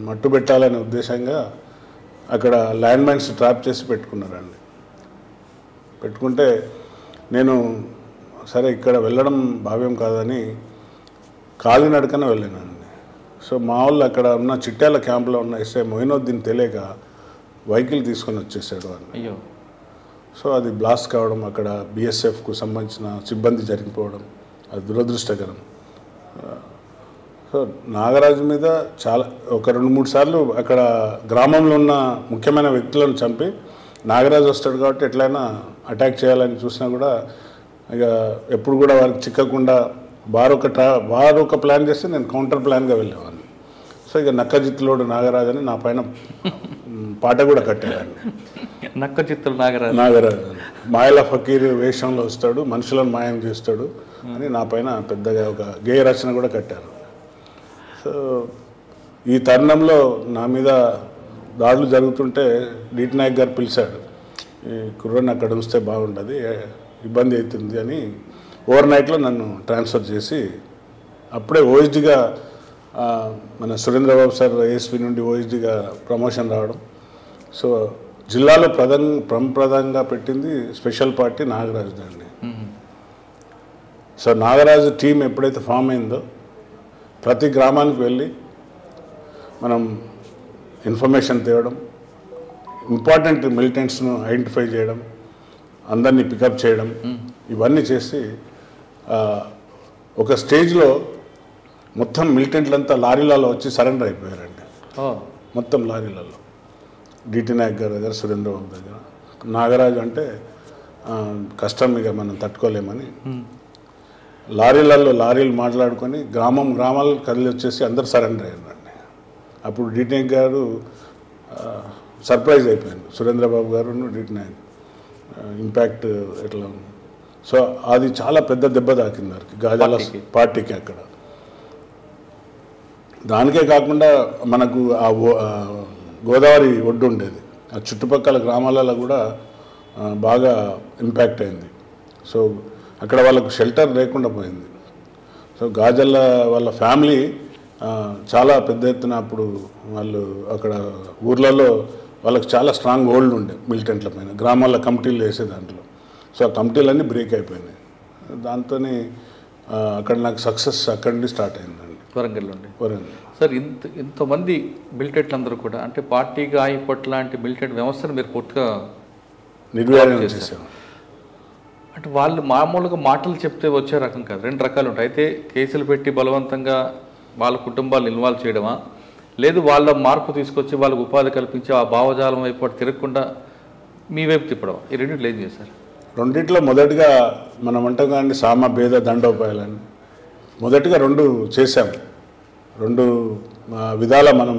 మట్టు పెట్టాలనే ఉద్దేశంగా అక్కడ ల్యాండ్ మైన్స్ ట్రాప్ చేసి పెట్టుకున్నారండి. పెట్టుకుంటే నేను సరే ఇక్కడ వెళ్ళడం భావ్యం కాదని కాలినడకన వెళ్ళానండి. సో మా వాళ్ళు అక్కడ ఉన్న చిట్యాల క్యాంప్లో ఉన్న ఎస్ఐ మొయినుద్దీన్ తెలియక వెహికల్ తీసుకొని వచ్చేసాడు అని. అయ్యో. సో అది బ్లాస్ట్ కావడం, అక్కడ బిఎస్ఎఫ్కు సంబంధించిన సిబ్బంది జరిగిపోవడం, అది దురదృష్టకరం. సో నాగరాజు మీద చాలా ఒక 2-3 సార్లు అక్కడ గ్రామంలో ఉన్న ముఖ్యమైన వ్యక్తులను చంపి నాగరాజు వస్తాడు కాబట్టి ఎట్లయినా అటాక్ చేయాలని చూసినా కూడా ఇక ఎప్పుడు కూడా వారికి చిక్కకుండా వారు ఒక ప్లాన్ చేస్తే నేను కౌంటర్ ప్లాన్గా వెళ్ళేవాడిని. సో ఇక నక్కజిత్తులోడు నాగరాజు అని నా పైన పాట కూడా కట్టారండి. నక్కజిత్తులు నాగరాజు మాయల ఫకీర్ వేషంలో వస్తాడు, మనుషులను మాయం చేస్తాడు అని నా పైన పెద్దగా ఒక గేయ రచన కూడా కట్టారు. సో ఈ తరుణంలో నా మీద దాడులు జరుగుతుంటే డీటీ నాయక్ గారు పిలిచాడు, ఈ కుర్రని అక్కడ ఉంచితే బాగుంటుంది, ఇబ్బంది అవుతుంది అని. ఓవర్ నైట్లో నన్ను ట్రాన్స్ఫర్ చేసి అప్పుడే ఓఎస్డీగా మన సురేంద్రబాబు సార్ ఏఎస్పీ నుండి ఓఎస్డీగా ప్రమోషన్ రావడం. సో జిల్లాలో ప్రప్రదంగా పెట్టింది స్పెషల్ పార్టీ నాగరాజు అండి. సో నాగరాజు టీం ఎప్పుడైతే ఫామ్ అయిందో ప్రతి గ్రామానికి వెళ్ళి మనం ఇన్ఫర్మేషన్ తేవడం, ఇంపార్టెంట్ మిలిటెంట్స్ను ఐడెంటిఫై చేయడం, అందరినీ పికప్ చేయడం, ఇవన్నీ చేసి ఒక స్టేజ్లో మొత్తం మిలిటెంట్లంతా లారీలలో వచ్చి సరెండర్ అయిపోయారండి. మొత్తం లారీలలో డీటీ నాయక్ గారి దగ్గర, సురేంద్రబాబు దగ్గర. నాగరాజు అంటే కష్టం, ఇక మనం తట్టుకోలేమని లారీలు మాట్లాడుకొని గ్రామాలు కదిలి వచ్చేసి అందరు సరెండర్ అయ్యారండి. అప్పుడు డీటీ నాయక్ గారు సర్ప్రైజ్ అయిపోయారు, సురేంద్రబాబు గారు డీటీ నాయక్ ఇంపాక్ట్ ఎట్లా ఉంది. సో అది చాలా పెద్ద దెబ్బ తాకింది వారికి, గాజాల పార్టీకి. అక్కడ దానికే కాకుండా మనకు ఆ గోదావరి ఒడ్డు ఉండేది, ఆ చుట్టుపక్కల గ్రామాలలో కూడా బాగా ఇంపాక్ట్ అయింది. సో అక్కడ వాళ్ళకు షెల్టర్ లేకుండా పోయింది. సో గాజల్ల వాళ్ళ ఫ్యామిలీ చాలా పెద్ద ఎత్తున అప్పుడు వాళ్ళు అక్కడ ఊర్లలో వాళ్ళకి చాలా స్ట్రాంగ్ హోల్డ్ ఉండే మిలిటెంట్ల పైన, గ్రామాల కమిటీలు వేసే దాంట్లో. సో ఆ కమిటీలన్నీ బ్రేక్ అయిపోయినాయి. దాంతో అక్కడ నాకు సక్సెస్ అక్కడి నుండి స్టార్ట్ అయిందండి, వరంగల్. సార్ ఇంతమంది మిలిటెంట్లు అందరూ కూడా అంటే పార్టీగా ఆయిపట్ లాంటి మిలిటెంట్ వ్యవస్థను మీరు పూర్తిగా నిర్వీర్యం చేశారు. అంటే వాళ్ళు మామూలుగా మాటలు చెప్తే వచ్చే రకం కాదు, 2 రకాలు ఉంటాయి. అయితే కేసులు పెట్టి బలవంతంగా వాళ్ళ కుటుంబాలను ఇన్వాల్వ్ చేయడమా, లేదు వాళ్ళ మార్పు తీసుకొచ్చి వాళ్ళకు ఉపాధి కల్పించి ఆ భావజాలం వైపు తిరగకుండా మీ వైపు తిప్పడం, ఈ రెండింటిలో ఏం చేశారు? రెండిట్లో మొదటిగా మనం అంటాం కానీ సామ భేద దండోపాయాలని మొదటిగా 2 చేశాం. 2 విధాల మనం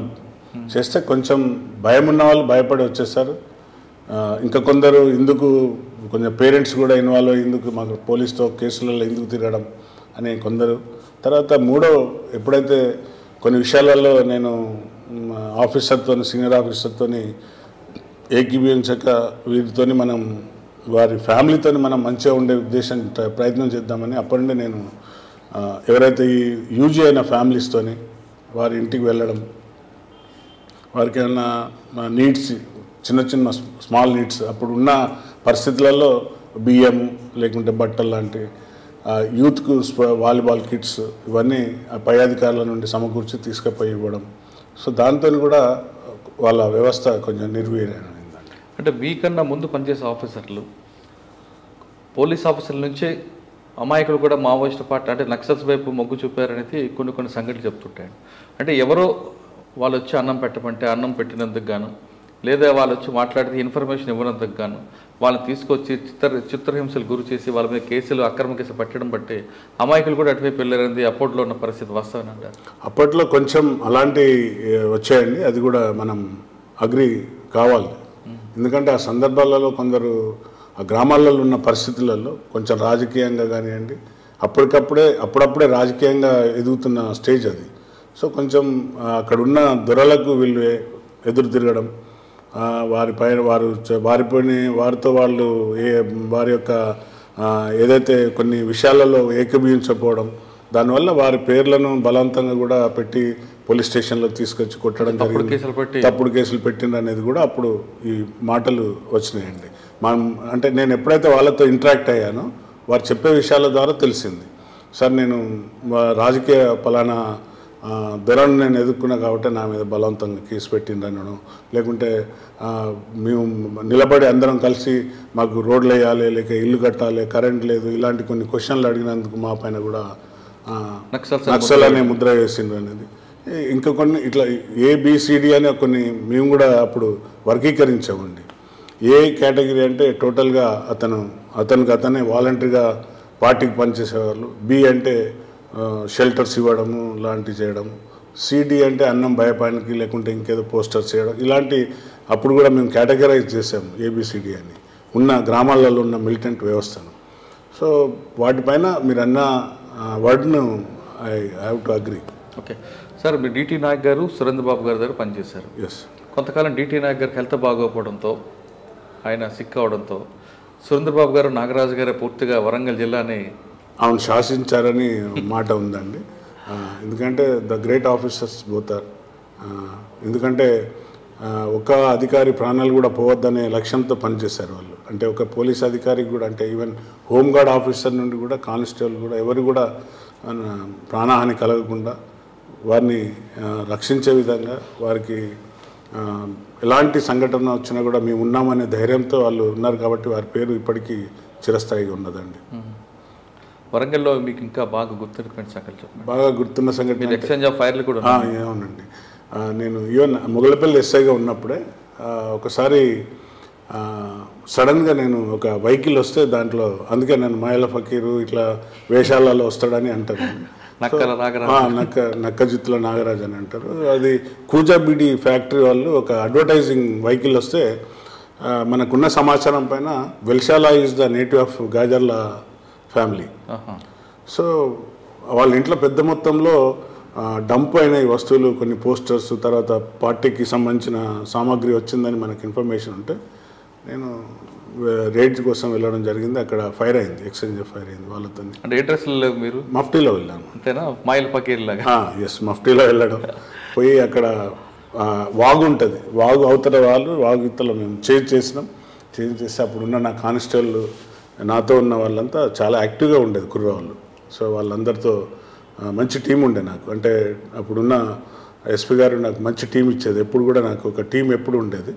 చేస్తే కొంచెం భయం ఉన్న వాళ్ళు భయపడి వచ్చేస్తారు. ఇంకా కొందరు ఇందుకు కొంచెం పేరెంట్స్ కూడా ఇన్వాల్వ్ అయ్యి ఇందుకు మాకు పోలీస్తో కేసులలో ఎందుకు తిరగడం అని కొందరు. తర్వాత 3వ ఎప్పుడైతే కొన్ని విషయాలలో నేను ఆఫీసర్తో సీనియర్ ఆఫీసర్తో ఏకీభవించక వీరితో మనం వారి ఫ్యామిలీతో మనం మంచిగా ఉండే ఉద్దేశం ప్రయత్నం చేద్దామని అప్పటి నుండి నేను ఎవరైతే ఈ యూజీ అయిన ఫ్యామిలీస్తోని వారి ఇంటికి వెళ్ళడం, వారికి ఏమైనా నీడ్స్ చిన్న స్మాల్ నీడ్స్ అప్పుడు ఉన్న పరిస్థితులలో బియ్యం లేకుంటే బట్టలు లాంటి యూత్కు వాలీబాల్ కిట్స్ ఇవన్నీ పై అధికారుల నుండి సమకూర్చి తీసుకుపోయి ఇవ్వడం. సో దాంతో కూడా వాళ్ళ వ్యవస్థ కొంచెం నిర్వీర్యమైందండి. అంటే మీకన్నా ముందు పనిచేసే ఆఫీసర్లు పోలీస్ ఆఫీసర్ల నుంచే అమాయకులు కూడా మావోయిస్ట్ పార్టీ అంటే నక్సల్స్ వైపు మొగ్గు చూపారనేది కొన్ని సంఘటనలు చెప్తుంటాయి. అంటే ఎవరో వాళ్ళు వచ్చి అన్నం పెట్టమంటే అన్నం పెట్టినందుకు గాను, లేదా వాళ్ళు వచ్చి మాట్లాడితే ఇన్ఫర్మేషన్ ఇవ్వనందుకు గాను వాళ్ళని తీసుకొచ్చి చిత్రహింసలు గురి చేసి వాళ్ళ మీద కేసులు అక్రమ కేసులు పెట్టడం బట్టి అమాయకులు కూడా అటువైపు వెళ్ళారనేది అప్పట్లో ఉన్న పరిస్థితి వాస్తవం అంటారు. అప్పట్లో కొంచెం అలాంటి వచ్చాయండి. అది కూడా మనం అగ్రి కావాలి. ఎందుకంటే ఆ సందర్భాలలో కొందరు ఆ గ్రామాలలో ఉన్న పరిస్థితులలో కొంచెం రాజకీయంగా కానివ్వండి అప్పుడప్పుడే రాజకీయంగా ఎదుగుతున్న స్టేజ్ అది. సో కొంచెం అక్కడున్న దొరలకు వీళ్ళు ఎదురు తిరగడం, వారితో వాళ్ళు వారి యొక్క ఏదైతే కొన్ని విషయాలలో ఏకీభవించకపోవడం, దానివల్ల వారి పేర్లను బలవంతంగా కూడా పెట్టి పోలీస్ స్టేషన్లో తీసుకొచ్చి కొట్టడం జరిగింది. తప్పుడు కేసులు పెట్టిండ్రు అనేది కూడా అప్పుడు ఈ మాటలు వచ్చినాయండి. అంటే నేను ఎప్పుడైతే వాళ్ళతో ఇంటరాక్ట్ అయ్యానో వారు చెప్పే విషయాల ద్వారా తెలిసింది. సార్ నేను రాజకీయ పలానా దొరను నేను ఎదుర్కొన్నా కాబట్టి నా మీద బలవంతంగా కేసు పెట్టిండ్రనను, లేకుంటే మేము నిలబడి అందరం కలిసి మాకు రోడ్లు వేయాలి, లేక ఇల్లు కట్టాలి, కరెంట్ లేదు, ఇలాంటి కొన్ని క్వశ్చన్లు అడిగినందుకు మా పైన కూడా నక్సల్ అనే ముద్ర వేసిండ్రు అనేది. ఇంకా కొన్ని ఇట్లా ABCD అనే కొన్ని మేము కూడా అప్పుడు వర్గీకరించామండి. ఏ కేటగిరీ అంటే టోటల్గా అతనే వాలంటరీగా పార్టీకి పనిచేసేవాళ్ళు, B అంటే షెల్టర్స్ ఇవ్వడము లాంటివి చేయడము, CD అంటే అన్నం భయపానికి లేకుంటే ఇంకేదో పోస్టర్స్ చేయడం, ఇలాంటి అప్పుడు కూడా మేము కేటగరైజ్ చేసాము ABCD అని ఉన్న గ్రామాలలో ఉన్న మిలిటెంట్ వ్యవస్థను. సో వాటిపైన మీరు అన్న వర్డ్ను I have to agree. Okay sir, మీరు DT నాయక్ గారు సురేంద్ర బాబు గారి దగ్గర పనిచేశారు. ఎస్. కొంతకాలం DT నాయక్ గారికి హెల్త్ బాగోకపోవడంతో ఆయన సిక్ అవడంతో సురేంద్ర బాబు గారు నాగరాజు గారే పూర్తిగా వరంగల్ జిల్లాని శాసించారని మాట ఉందండి. ఎందుకంటే ద గ్రేట్ ఆఫీసర్స్ పోతారు. ఎందుకంటే ఒక అధికారి ప్రాణాలు కూడా పోవద్దనే లక్ష్యంతో పనిచేశారు వాళ్ళు. అంటే ఒక పోలీస్ అధికారికి కూడా, అంటే ఈవెన్ హోంగార్డ్ ఆఫీసర్ నుండి కూడా కానిస్టేబుల్ కూడా ఎవరు కూడా ప్రాణహాని కలగకుండా వారిని రక్షించే విధంగా వారికి ఎలాంటి సంఘటన వచ్చినా కూడా మేము ఉన్నామనే ధైర్యంతో వాళ్ళు ఉన్నారు కాబట్టి వారి పేరు ఇప్పటికీ చిరస్థాయిగా ఉన్నదండి. వరంగల్లో మీకు ఇంకా బాగా గుర్తున్న సంఘటన చెప్పండి. బాగా గుర్తున్న సంఘటన ఎక్స్చేంజ్ ఆఫ్ ఫైర్లు కూడా అవునండి. నేను ఈవెన్ మొగలపల్లి ఎస్ఐగా ఉన్నప్పుడే ఒకసారి సడన్గా నేను ఒక వెహికల్ వస్తే దాంట్లో, అందుకే నేను మాయల ఫకీరు ఇట్లా వేషాలలో వస్తాడని అంటారు. నక్కజిత్తుల నాగరాజ్ అని అంటారు. అది కూజాబీడి ఫ్యాక్టరీ వాళ్ళు ఒక అడ్వర్టైజింగ్ వెహికల్ వస్తే మనకున్న సమాచారం పైన Velshala is the native of Gajarla family. So వాళ్ళ ఇంట్లో పెద్ద మొత్తంలో డంప్ అయిన ఈ వస్తువులు, కొన్ని పోస్టర్స్, తర్వాత పార్టీకి సంబంధించిన సామాగ్రి వచ్చిందని మనకు ఇన్ఫర్మేషన్ ఉంటే నేను రేడ్ కోసం వెళ్ళడం జరిగింది. అక్కడ ఫైర్ అయింది, ఎక్స్చేంజ్ ఫైర్ అయింది వాళ్ళతో. అంటే ఏ డ్రెస్లో మీరు? మఫ్టీలో వెళ్ళాను. అంతేనా? మాయిల్ పకీర్ లాగా? ఎస్, మఫ్టీలో వెళ్ళడం. పోయి అక్కడ వాగు ఉంటుంది, వాగు అవతల వాగు ఇతలో మేము చేంజ్ చేసి అప్పుడున్న నా కానిస్టేబుల్ నాతో ఉన్న వాళ్ళంతా చాలా యాక్టివ్గా ఉండేది కుర్రవాళ్ళు. సో వాళ్ళందరితో మంచి టీం ఉండే నాకు. అంటే అప్పుడున్న ఎస్పీ గారు నాకు మంచి టీం ఇచ్చేది, ఎప్పుడు కూడా నాకు ఒక టీం ఎప్పుడు ఉండేది.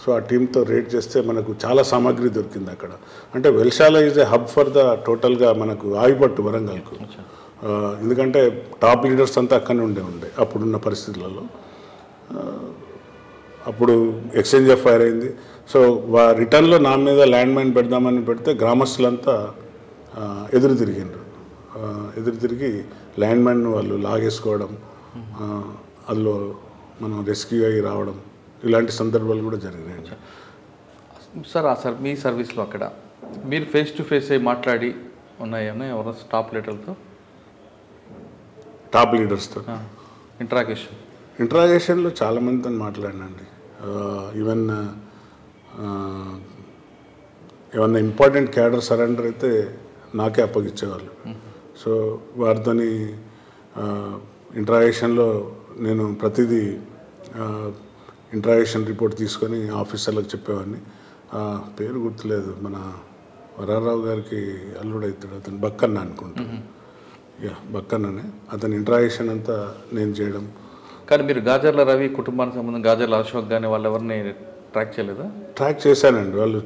సో ఆ టీంతో రేట్ చేస్తే మనకు చాలా సామాగ్రి దొరికింది అక్కడ. అంటే Velshala is a hub for the టోటల్గా మనకు ఆగిపట్టు వరంగల్కు. ఎందుకంటే టాప్ లీడర్స్ అంతా అక్కడనే ఉండే అప్పుడున్న పరిస్థితులలో. అప్పుడు ఎక్స్చేంజ్ ఆఫ్ ఫైర్ అయింది. సో రిటర్న్లో నా మీద ల్యాండ్ మైన్ పెడదామని పెడితే గ్రామస్తులంతా ఎదురు తిరిగిండ్రు. ఎదురు తిరిగి ల్యాండ్ మైన్ వాళ్ళు లాగేసుకోవడం, అందులో మనం రెస్క్యూ అయ్యి రావడం, ఇలాంటి సందర్భాలు కూడా జరిగినాయి. సార్ మీ సర్వీస్లో అక్కడ మీరు ఫేస్ టు ఫేస్ అయ్యి మాట్లాడి ఉన్నాయన్నా ఎవరైనా టాప్ లీడర్తో, టాప్ లీడర్స్తో ఇంట్రాగేషన్లో చాలామందితో మాట్లాడినండి. ఈవెన్ ఏమన్నా ఇంపార్టెంట్ క్యాడర్ సరెండర్ అయితే నాకే అప్పగించేవాళ్ళు. సో వారితో ఇంట్రాగేషన్లో నేను ప్రతిదీ ఇంట్రాగేషన్ రిపోర్ట్ తీసుకొని ఆఫీసర్లకు చెప్పేవాడిని. పేరు గుర్తులేదు, మన వరారావు గారికి అల్లుడవుతాడు, అతను బక్కన్న అనుకుంటాను. బక్కన్ననే. అతని ఇంట్రాగేషన్ అంతా నేను చేయడం. కానీ మీరు గాజర్ల రవి కుటుంబానికి సంబంధం గాజర్ల అశోక్ కానీ వాళ్ళు ఎవరిని ట్రాక్ చేయలేదా? ట్రాక్ చేశానండి. వాళ్ళు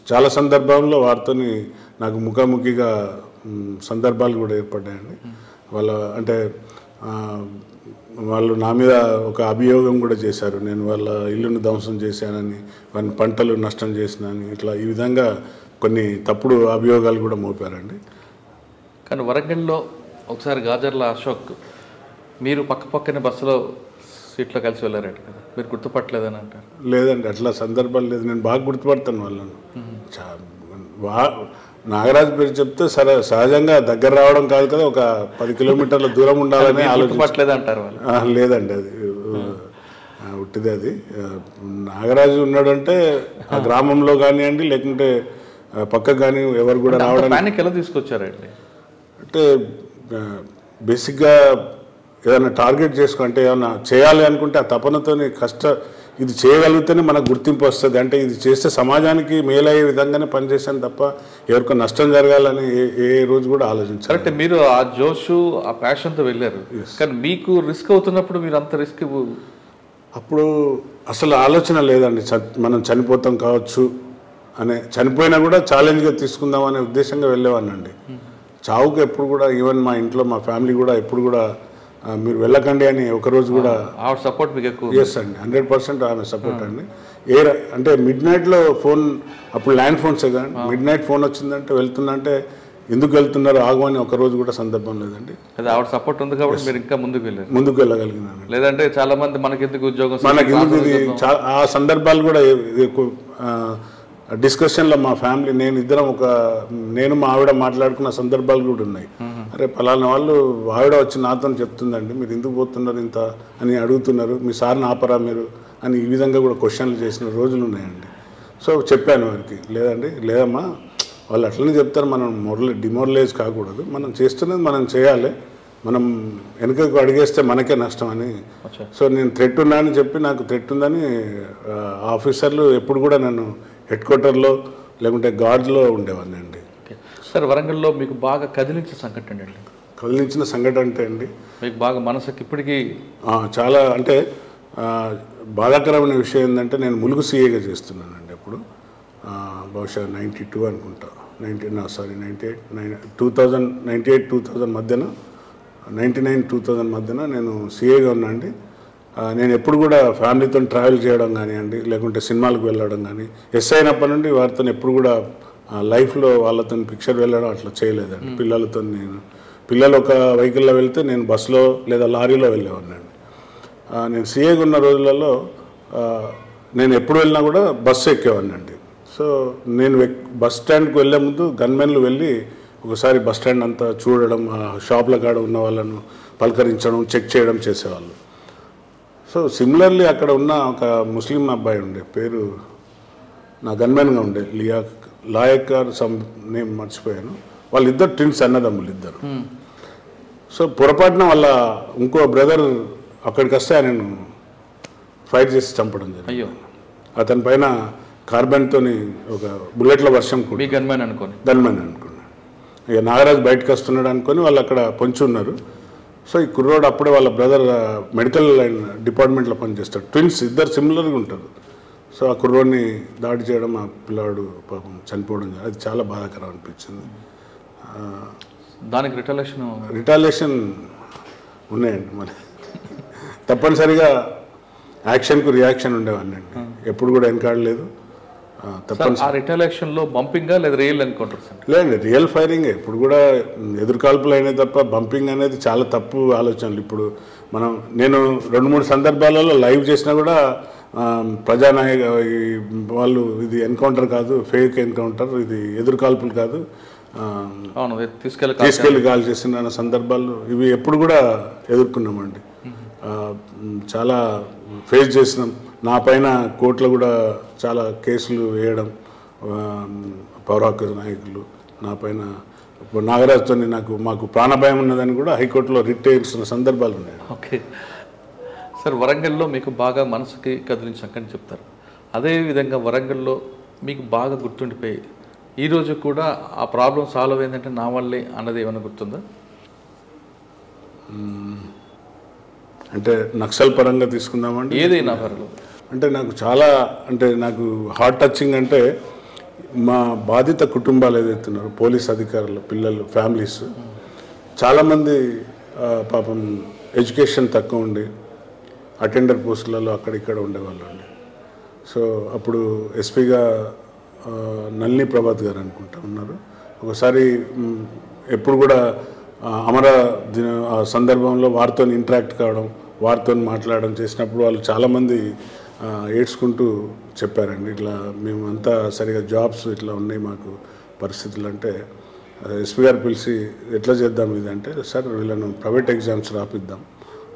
చాలా సందర్భాల్లో వారితో నాకు ముఖాముఖిగా సందర్భాలు కూడా ఏర్పడ్డాయండి. అంటే వాళ్ళు నా మీద ఒక అభియోగం కూడా చేశారు, నేను వాళ్ళ ఇల్లును ధ్వంసం చేశానని, వాళ్ళ పంటలు నష్టం చేసినానని, ఇట్లా ఈ విధంగా కొన్ని తప్పుడు అభియోగాలు కూడా మోపారండి. కానీ వరంగల్లో ఒకసారి గాజర్ల అశోక్ మీరు పక్కనే బస్సులో సీట్లో కలిసి వెళ్ళారట కదా, మీరు గుర్తుపట్టలేదని అంటారు? లేదండి, అట్లా సందర్భాలు లేదు. నేను బాగా గుర్తుపడతాను వాళ్ళను. నాగరాజు పేరు చెప్తే సహజంగా దగ్గర రావడం కాదు కదా, ఒక 10 కిలోమీటర్ల దూరం ఉండాలని ఆలోచించట్లేదు అంటారు వాళ్ళు. లేదండి, అది ఉట్టిదే. అది నాగరాజు ఉన్నాడంటే ఆ గ్రామంలో కానివ్వండి, లేకుంటే పక్కకు కానీ ఎవరు కూడా రావడానికి ఎలా తీసుకొచ్చారండి? అంటే బేసిక్గా ఏదైనా టార్గెట్ చేసుకుంటే ఏమైనా చేయాలి అనుకుంటే ఆ తపనతోని ఇది చేయగలిగితేనే మనకు గుర్తింపు వస్తుంది. అంటే ఇది చేస్తే సమాజానికి మేలయ్యే విధంగానే పనిచేసాను తప్ప ఎవరికో నష్టం జరగాలని ఏ రోజు కూడా ఆలోచించారు. కరెక్ట్, మీరు ఆ జోషు ఆ ప్యాషన్తో వెళ్ళారు. కానీ మీకు రిస్క్ అవుతున్నప్పుడు మీరు అంత రిస్క్ అప్పుడు అసలు ఆలోచన లేదండి. మనం చనిపోతాం కావచ్చు చనిపోయినా కూడా ఛాలెంజ్గా తీసుకుందాం అనే ఉద్దేశంగా వెళ్ళేవాడినండి. చావుకు ఎప్పుడు కూడా ఈవెన్ మా ఇంట్లో మా ఫ్యామిలీ కూడా ఎప్పుడు కూడా మీరు వెళ్ళకండి అని ఒకరోజు కూడా సపోర్ట్ మీకు ఎక్కువ. ఎస్ అండి, 100% ఆమె సపోర్ట్ అండి. అంటే మిడ్ నైట్లో ఫోన్, అప్పుడు ల్యాండ్ ఫోన్సే కానీ, మిడ్ నైట్ ఫోన్ వచ్చిందంటే వెళ్తున్నా అంటే ఎందుకు వెళ్తున్నారు ఆగమని ఒకరోజు కూడా సందర్భం లేదండి. ఆవిడ సపోర్ట్ ఉంది కాబట్టి మీరు ఇంకా ముందుకు వెళ్ళగలిగినాను. లేదంటే చాలా మంది మనకెందుకు ఉద్యోగం, ఆ సందర్భాలు కూడా డిస్కషన్లో మా ఫ్యామిలీ నేను మా ఆవిడ మాట్లాడుకున్న సందర్భాలు కూడా ఉన్నాయి. అరే పలానా వాళ్ళు ఆవిడ వచ్చి నాతో చెప్తుందండి, మీరు ఎందుకు పోతున్నారు ఇంత అని అడుగుతున్నారు, మీ సార్ని ఆపరా మీరు అని ఈ విధంగా కూడా క్వశ్చన్లు చేసిన రోజులు ఉన్నాయండి. సో చెప్పాను వారికి, లేదమ్మా వాళ్ళు అట్లనే చెప్తారు, మనం డిమోరలైజ్ కాకూడదు, మనం చేస్తున్నది మనం చేయాలి, మనం వెనుకకు అడిగేస్తే మనకే నష్టం అని. సో నేను థ్రెట్ ఉన్నా అని చెప్పి నాకు థ్రెట్ ఉందని ఆఫీసర్లు ఎప్పుడు కూడా నన్ను హెడ్ క్వార్టర్లో లేకుంటే గార్డ్లో ఉండేవాడిని అండి. సార్ వరంగల్లో మీకు బాగా కదిలించిన సంఘటన అండి? కదిలించిన సంఘటన అంటే అండి మీకు బాగా మనసుకి ఇప్పటికీ చాలా అంటే బాధాకరమైన విషయం ఏంటంటే నేను ములుగు సీఏగా చేస్తున్నానండి. అప్పుడు బహుశా 92 అనుకుంటా, 2000 మధ్యన 99-2000 మధ్యన నేను సీఏగా ఉన్నా అండి. నేను ఎప్పుడు కూడా ఫ్యామిలీతో ట్రావెల్ చేయడం కానివ్వండి, లేకుంటే సినిమాలకు వెళ్ళడం కానీ, ఎస్ఐ అయినప్పటి నుండి వారితో ఎప్పుడు కూడా లైఫ్లో వాళ్ళతో పిక్చర్ వెళ్ళడం అట్లా చేయలేదండి. పిల్లలు ఒక వెహికల్లో వెళ్తే నేను బస్సులో లేదా లారీలో వెళ్ళేవాడినండి. నేను సీఏగా ఉన్న రోజులలో నేను ఎప్పుడు వెళ్ళినా కూడా బస్సు ఎక్కేవాడినండి. సో నేను బస్ స్టాండ్కి వెళ్ళే ముందు గన్మెన్లు వెళ్ళి ఒకసారి బస్ స్టాండ్ అంతా చూడడం, షాప్ల కాడ ఉన్న వాళ్ళను పలకరించడం, చెక్ చేయడం చేసేవాళ్ళు. సో సిమిలర్లీ అక్కడ ఉన్న ఒక ముస్లిం అబ్బాయి ఉండే, పేరు నా గన్మెన్గా ఉండే లాయక్ గారు నేమ్ మర్చిపోయాను. వాళ్ళిద్దరు ట్విన్స్, అన్నదమ్ములు ఇద్దరు. సో పొరపాటున వాళ్ళ ఇంకో బ్రదర్ అక్కడికి వస్తే ఆయనను ఫైట్ చేసి చంపడం జరిగింది. అతని పైన కార్బన్తో ఒక బుల్లెట్ల వర్షం కూడా. గన్మెన్ అనుకున్నాను. ఇక నాగరాజు బయటకు వస్తున్నాడు అనుకొని వాళ్ళు అక్కడ పొంచి ఉన్నారు. సో ఈ కుర్రోడు అప్పుడే వాళ్ళ బ్రదర్ మెడికల్ డిపార్ట్మెంట్లో పనిచేస్తాడు. ట్విన్స్ ఇద్దరు సిమిలర్గా ఉంటారు. సో ఆ కుర్రోడిని దాడి చేయడం, ఆ పిల్లాడు పాపం చనిపోవడం, అది చాలా బాధాకరం అనిపించింది. దానికి రిటాలియేషన్ ఉన్నాయండి. మరి తప్పనిసరిగా యాక్షన్కు రియాక్షన్ ఉండేవాడిని అండి, ఎప్పుడు కూడా వెనకాడలేదు. ఆ రిటాలియేషన్లో బంపింగా లేదా రియల్ ఎన్కౌంటర్స్ అండి? లేదండి, రియల్ ఫైరింగే. ఇప్పుడు కూడా ఎదురుకాల్పులు అయినాయి తప్ప బంపింగ్ అనేది చాలా తప్పు ఆలోచనలు. ఇప్పుడు నేను 2-3 సందర్భాలలో లైవ్ చేసినా కూడా ప్రజానాయక వాళ్ళు ఇది ఎన్కౌంటర్ కాదు, ఫేక్ ఎన్కౌంటర్, ఇది ఎదురుకాల్పులు కాదు, తీసుకెళ్ళి కాల్ చేసిన సందర్భాలు ఇవి ఎప్పుడు కూడా ఎదుర్కొన్నామండి. చాలా ఫేస్ చేసినాం. నా పైన కోర్టులో కూడా చాలా కేసులు వేయడం, పౌరాక నాయకులు నా పైన. ఇప్పుడు నాగరాజ్తో మాకు ప్రాణభయం ఉన్నదని కూడా హైకోర్టులో రిట్ వేసిన సందర్భాలు ఉన్నాయి. ఓకే సార్, వరంగల్లో మీకు బాగా మనసుకి కదిలించాకని చెప్తారు. అదేవిధంగా వరంగల్లో మీకు బాగా గుర్తుండిపోయి ఈరోజు కూడా ఆ ప్రాబ్లం సాల్వ్ అయిందంటే నా వల్లే అన్నది ఏమైనా గుర్తుందా? అంటే నక్సల్ పరంగా తీసుకుందామండి, ఏదైనా పర్లేదు. అంటే నాకు హార్ట్ టచింగ్ అంటే మా బాధిత కుటుంబాలు ఏదైతున్నారో పోలీస్ అధికారులు, పిల్లలు, ఫ్యామిలీస్ చాలామంది పాపం ఎడ్యుకేషన్ తక్కువ ఉండి అటెండర్ పోస్టులలో అక్కడిక్కడ ఉండేవాళ్ళు అండి. సో అప్పుడు ఎస్పీగా నల్ని ప్రభాత్ గారు అనుకుంటా ఉన్నారు. ఒకసారి ఎప్పుడు కూడా అమర దిన సందర్భంలో వారితో ఇంటరాక్ట్ కావడం, వారితో మాట్లాడడం చేసినప్పుడు వాళ్ళు చాలామంది ఏడ్చుకుంటూ చెప్పారండి, ఇట్లా మేము అంతా సరిగా జాబ్స్ ఇట్లా ఉన్నాయి మాకు పరిస్థితులు. అంటే ఎస్పీ గారు పిలిచి ఎట్లా చేద్దాం ఇది అంటే, సార్ వీళ్ళను ప్రైవేట్ ఎగ్జామ్స్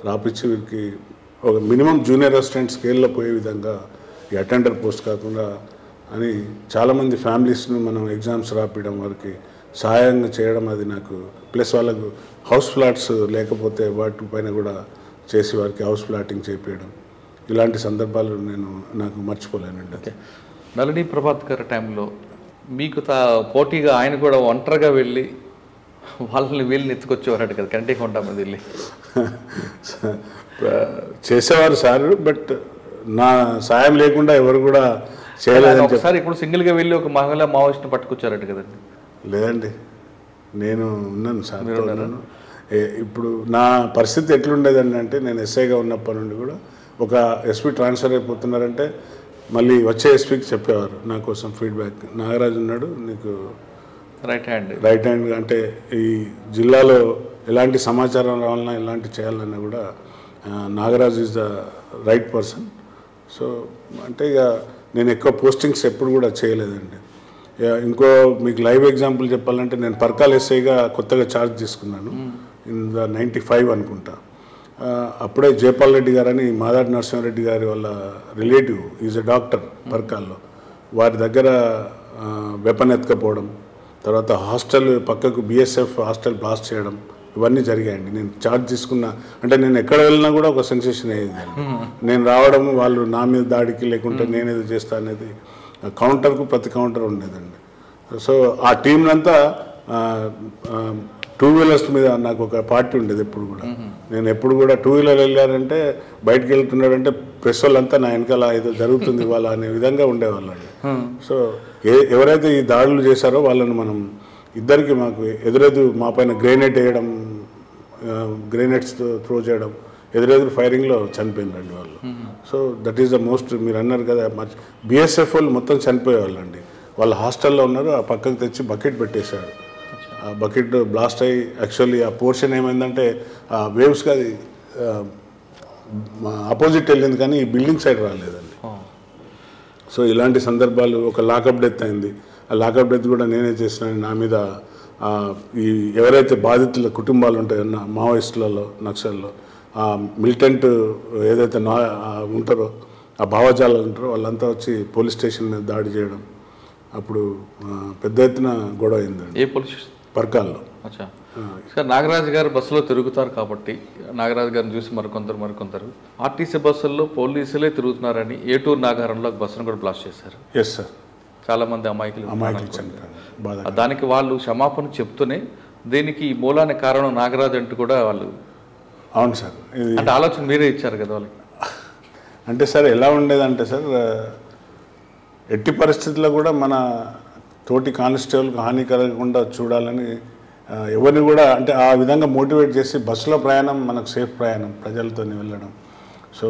రాపించి వీరికి ఒక మినిమం జూనియర్ అసిస్టెంట్ స్కేల్లో పోయే విధంగా ఈ అటెండర్ పోస్ట్ కాకుండా అని చాలామంది ఫ్యామిలీస్ను మనం ఎగ్జామ్స్ రాపించడం, వారికి సహాయంగా చేయడం, అది నాకు ప్లస్ వాళ్ళకు హౌస్ ఫ్లాట్స్ లేకపోతే వాటి పైన కూడా చేసి వారికి హౌస్ ఫ్లాటింగ్ చేపించడం, ఇలాంటి సందర్భాలు నాకు మర్చిపోలేనండి. ఓకే, నళిని ప్రభాత్ గారి టైంలో మీకు పోటీగా ఆయన కూడా ఒంటరిగా వెళ్ళి వాళ్ళని వీళ్ళని ఎత్తుకొచ్చేవారు కదా, కంటికి ఉంటామని వెళ్ళి చేసేవారు సార్. బట్ నా సాయం లేకుండా ఎవరు కూడా చేయలేదు. ఒకసారి ఇప్పుడు సింగిల్గా వెళ్ళి ఒక మహిళా మావోయిస్ట్ని పట్టుకొచ్చారట కదండి? లేదండి, నేను ఉన్నాను సార్. ఇప్పుడు నా పరిస్థితి ఎట్లుండేదండి అంటే, నేను ఎస్ఐగా ఉన్నప్పటి నుండి కూడా ఒక ఎస్పీ ట్రాన్స్ఫర్ అయిపోతున్నారంటే మళ్ళీ వచ్చే ఎస్పీకి చెప్పేవారు నా కోసం ఫీడ్బ్యాక్, నాగరాజు ఉన్నాడు నీకు రైట్ హ్యాండ్, అంటే ఈ జిల్లాలో ఎలాంటి సమాచారం రావాలన్నా ఎలాంటి చేయాలన్నా కూడా Nagaraju is the right person. So అంటే ఇక నేను ఎక్కువ పోస్టింగ్స్ ఎప్పుడు కూడా చేయలేదండి. ఇంకో మీకు లైవ్ ఎగ్జాంపుల్ చెప్పాలంటే, నేను పర్కాల్ ఎస్ఐగా కొత్తగా ఛార్జ్ తీసుకున్నాను ఇన్ ద 95 అనుకుంటా. అప్పుడే జయపాల్ రెడ్డి గారని మాదాడి నరసింహారెడ్డి గారి వాళ్ళ రిలేటివ్ ఈజ్ ఎ డాక్టర్ పర్కాల్లో, వారి దగ్గర వెపన్ ఎత్తుకపోవడం, తర్వాత హాస్టల్ పక్కకు బిఎస్ఎఫ్ హాస్టల్ బ్లాస్ట్ చేయడం, ఇవన్నీ జరిగాయండి. నేను ఛార్జ్ తీసుకున్న అంటే నేను ఎక్కడ వెళ్ళినా కూడా ఒక సెన్సేషన్ అయ్యేది. నేను రావడం, వాళ్ళు నా మీద దాడికి లేకుంటే నేనేదో చేస్తా అనేది కౌంటర్కు ప్రతి కౌంటర్ ఉండేదండి. సో ఆ టీంనంతా 2 వీలర్స్ మీద నాకు ఒక పార్టీ ఉండేది ఎప్పుడు కూడా. నేను ఎప్పుడు కూడా 2 వీలర్ వెళ్ళారంటే బయటకు వెళ్తున్నాడంటే ప్రెస్ వాళ్ళంతా నా వెనకాల ఏదో జరుగుతుంది ఇవాళ అనే విధంగా ఉండేవాళ్ళండి. సో ఎవరైతే ఈ దాడులు చేశారో వాళ్ళని మనం ఇద్దరికి మాకు మా పైన గ్రెనేడ్ వేయడం, గ్రెనేడ్స్ త్రో చేయడం, ఎదురెదురు ఫైరింగ్లో చనిపోయిందండి వాళ్ళు. So that is the most, మీరు అన్నారు కదా బిఎస్ఎఫ్ వాళ్ళు మొత్తం చనిపోయేవాళ్ళండి. వాళ్ళు హాస్టల్లో ఉన్నారు, ఆ పక్కకు తెచ్చి బకెట్ పెట్టేశాడు. ఆ బకెట్ బ్లాస్ట్ అయ్యి యాక్చువల్లీ ఆ పోర్షన్ ఏమైందంటే ఆ వేవ్స్కి అది ఆపోజిట్ వెళ్ళింది కానీ ఈ బిల్డింగ్ సైడ్ రాలేదండి. సో ఇలాంటి సందర్భాలు, ఒక లాకప్ డెత్ అయింది. ఆ లాకప్ డెత్ కూడా నేనే చేసినాను. నా మీద ఈ ఎవరైతే బాధితుల కుటుంబాలు ఉంటాయో మావోయిస్టులలో, నక్సల్లో, ఆ మిలిటెంట్ ఏదైతే ఉంటారో, ఆ భావజాలాలు ఉంటారో వాళ్ళంతా వచ్చి పోలీస్ స్టేషన్ మీద దాడి చేయడం, అప్పుడు పెద్ద ఎత్తున గొడవ అయిందండి. ఏ పోలీస్ స్టేషన్? పర్కాల్లో. సార్, నాగరాజు గారు బస్సులో తిరుగుతారు కాబట్టి నాగరాజు గారిని చూసి మరికొందరు ఆర్టీసీ బస్సుల్లో పోలీసులే తిరుగుతున్నారని ఏటూరు నాగారంలో బస్సును కూడా బ్లాస్ట్ చేశారు. ఎస్ సార్, చాలామంది అమాయకులు. దానికి వాళ్ళు క్షమాపణ చెప్తూనే దీనికి మూలానికి కారణం నాగరాజు అంటూ కూడా వాళ్ళు. అవును సార్, అంటే ఆలోచన మీరే ఇచ్చారు కదా వాళ్ళకి. అంటే సార్ ఎలా ఉండేదంటే సార్, ఎట్టి పరిస్థితుల్లో కూడా మన తోటి కానిస్టేబుల్కి హాని కలగకుండా చూడాలని ఎవరిని కూడా అంటే ఆ విధంగా మోటివేట్ చేసి బస్సులో ప్రయాణం మనకు సేఫ్ ప్రయాణం, ప్రజలతో వెళ్ళడం. సో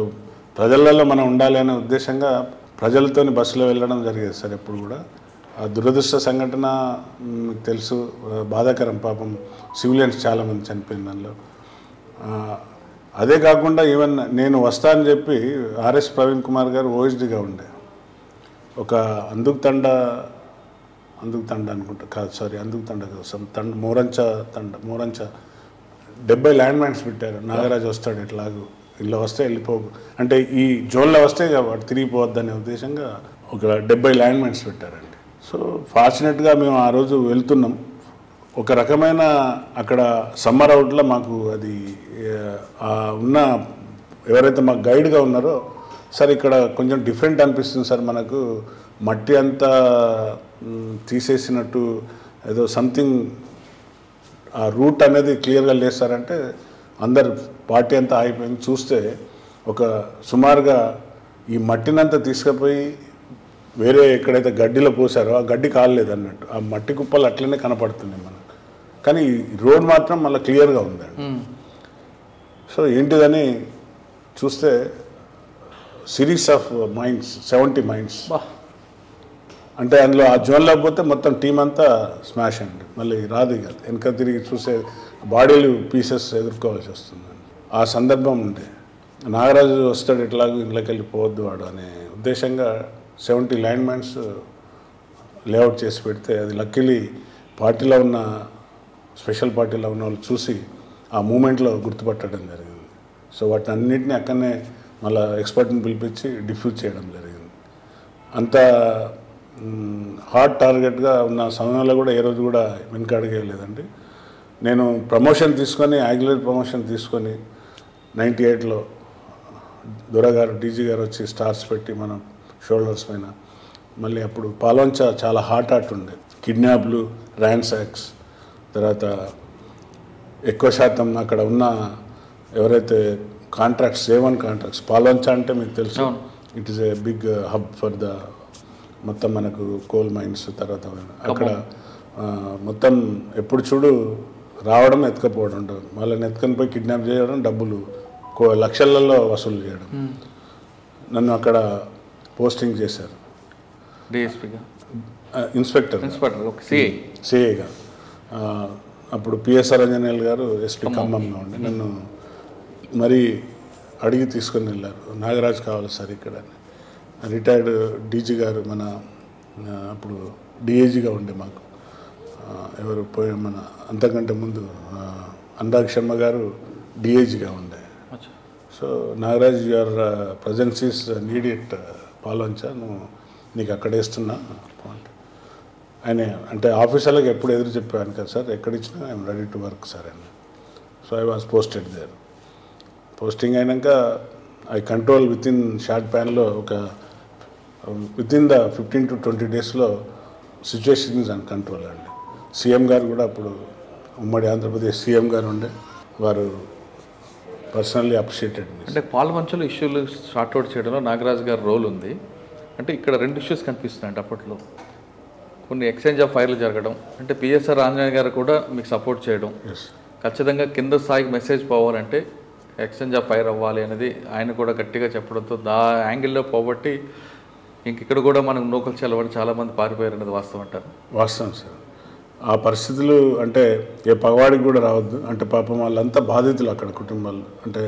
ప్రజలలో మనం ఉండాలి అనే ఉద్దేశంగా ప్రజలతోని బస్సులో వెళ్ళడం జరిగేది సార్ ఎప్పుడు కూడా. ఆ దురదృష్ట సంఘటన మీకు తెలుసు, బాధాకరం. పాపం సివిలియన్స్ చాలామంది చనిపోయిన దానిలో. అదే కాకుండా ఈవెన్ నేను వస్తా అని చెప్పి ఆర్ఎస్ ప్రవీణ్ కుమార్ గారు ఓఎస్డీగా ఉండే ఒక అందుకు తండ అనుకుంటా కాదు, సారీ అందుకు తండ కోసం మోరంచ 70 ల్యాండ్ మైన్స్ పెట్టారు. నాగరాజు వస్తాడు ఎట్లాగూ, ఇలా వస్తే వెళ్ళిపోకు అంటే ఈ జోన్లో వస్తే వాడు తిరిగిపోవద్దనే ఉద్దేశంగా ఒక 70 ల్యాండ్ మైన్స్ పెట్టారండి. సో ఫార్చునేట్గా మేము ఆ రోజు వెళ్తున్నాం. ఒక రకమైన అక్కడ సమ్మర్ అవుట్లో మాకు అది ఉన్న ఎవరైతే మాకు గైడ్గా ఉన్నారో, సార్ ఇక్కడ కొంచెం డిఫరెంట్ అనిపిస్తుంది సార్, మనకు మట్టి అంతా తీసేసినట్టు ఏదో సంథింగ్ ఆ రూట్ అనేది క్లియర్గా లేదు సార్ అంటే అందరు పార్టీ అంతా ఆగిపోయింది. చూస్తే ఒక సుమారుగా ఈ మట్టినంతా తీసుకుపోయి వేరే ఎక్కడైతే గడ్డిలో పోసారో ఆ గడ్డి కాలేదు అన్నట్టు, ఆ మట్టి కుప్పలు అట్లనే కనపడుతున్నాయి మనకు. కానీ రోడ్ మాత్రం మళ్ళీ క్లియర్గా ఉందండి. సో ఏంటిదని చూస్తే సిరీస్ ఆఫ్ మైన్స్, 70 మైన్స్. అంటే అందులో ఆ జోన్లో పోతే మొత్తం టీం అంతా స్మాష్ అండి. మళ్ళీ రాదు ఇక వెనక తిరిగి చూసే బాడీలు పీసెస్ ఎదుర్కోవాల్సి వస్తుందండి. ఆ సందర్భం ఉంటే నాగరాజు వస్తాడు ఎట్లాగో ఇంట్లోకి వెళ్ళిపోవద్దు వాడు అనే ఉద్దేశంగా 70 ల్యాండ్ మైన్స్ లేఅవుట్ చేసి పెడితే అది లక్కీలీ పార్టీలో ఉన్న స్పెషల్ పార్టీలో ఉన్న వాళ్ళు చూసి ఆ మూమెంట్లో గుర్తుపట్టడం జరిగింది. సో వాటిని అన్నింటినీ అక్కడనే మళ్ళీ ఎక్స్పర్ట్ని పిలిపించి డిఫ్యూజ్ చేయడం జరిగింది. అంత హార్డ్ టార్గెట్గా ఉన్న సమయంలో కూడా ఏ రోజు కూడా వెనకడిగేయలేదండి. నేను ప్రమోషన్ తీసుకొని యాక్యులర్ ప్రమోషన్ తీసుకొని 98లో దొరగారు డీజీ గారు వచ్చి స్టార్స్ పెట్టి మన షోల్డర్స్ పైన మళ్ళీ అప్పుడు పాల్వంచ చాలా హాట్ ఉండే, కిడ్నాప్లు, ర్యాన్సాక్స్, తర్వాత ఎక్కువ శాతం అక్కడ ఉన్న ఎవరైతే కాంట్రాక్ట్స్, A1 కాంట్రాక్ట్స్. పాల్వంచ అంటే మీకు తెలుసు, it is a big hub for the మొత్తం మనకు కోల్ మైన్స్. తర్వాత అక్కడ మొత్తం ఎప్పుడు చూడు రావడం ఎత్తుకపోవడం ఉంటుంది, వాళ్ళని ఎత్తుకొని పోయి కిడ్నాప్ చేయడం, డబ్బులు లక్షలలో వసూలు చేయడం. నన్ను అక్కడ పోస్టింగ్ చేశారు ఇన్స్పెక్టర్ సిఐగా. అప్పుడు పిఎస్ఆర్ అంజనేయులు గారు ఎస్పీ ఖమ్మంలో ఉండి నన్ను మరీ అడిగి తీసుకొని వెళ్ళారు. నాగరాజు కావాలి సార్ ఇక్కడ అని. రిటైర్డ్ డీజీ గారు మన అప్పుడు డిఐజీగా ఉండే మాకు ఎవరు పోయి మన అంతకంటే ముందు అనురాగ్ శర్మ గారు డిఐజీగా ఉండే. So Nagaraj your presence is needed Palvancha, నువ్వు నీకు అక్కడ వేస్తున్నా ఆయన అంటే ఆఫీసర్లకు ఎప్పుడు ఎదురు చెప్పాను కదా సార్, ఎక్కడిచ్చినా I'm ready to work sir అని. So I was posted there. Posting అయినాక I control with in short ప్యాన్లో విత్ ఇన్ ద 15 to 20 డేస్లో సిచ్యువేషన్ ఈజ్ అన్ కంట్రోల్ అండి. సీఎం గారు కూడా అప్పుడు ఉమ్మడి ఆంధ్రప్రదేశ్ సీఎం గారు ఉండే, వారు పర్సనల్లీ అప్రిషియేటెడ్. అంటే పాల్వంచలో ఇష్యూలు సార్ట్అవుట్ చేయడంలో నాగరాజు గారి రోల్ ఉంది. అంటే ఇక్కడ 2 ఇష్యూస్ కనిపిస్తున్నాయండి అప్పట్లో. కొన్ని ఎక్స్చేంజ్ ఆఫ్ ఫైర్లు జరగడం, అంటే పిఎస్ఆర్ ఆంజనేయ గారు కూడా మీకు సపోర్ట్ చేయడం, ఖచ్చితంగా కింద స్థాయికి మెసేజ్ పోవాలంటే ఎక్స్చేంజ్ ఆఫ్ ఫైర్ అవ్వాలి అనేది ఆయన కూడా గట్టిగా చెప్పడంతో ఆ యాంగిల్లో పోబట్టి ఇక్కడ కూడా మనం నూకలు చల్లబడి చాలామంది పారిపోయారు అనేది వాస్తవం అంటారు. వాస్తవం సార్. ఆ పరిస్థితులు అంటే ఏ పగవాడికి కూడా రావద్దు. అంటే పాపం వాళ్ళంతా బాధితులు అక్కడ కుటుంబాలు, అంటే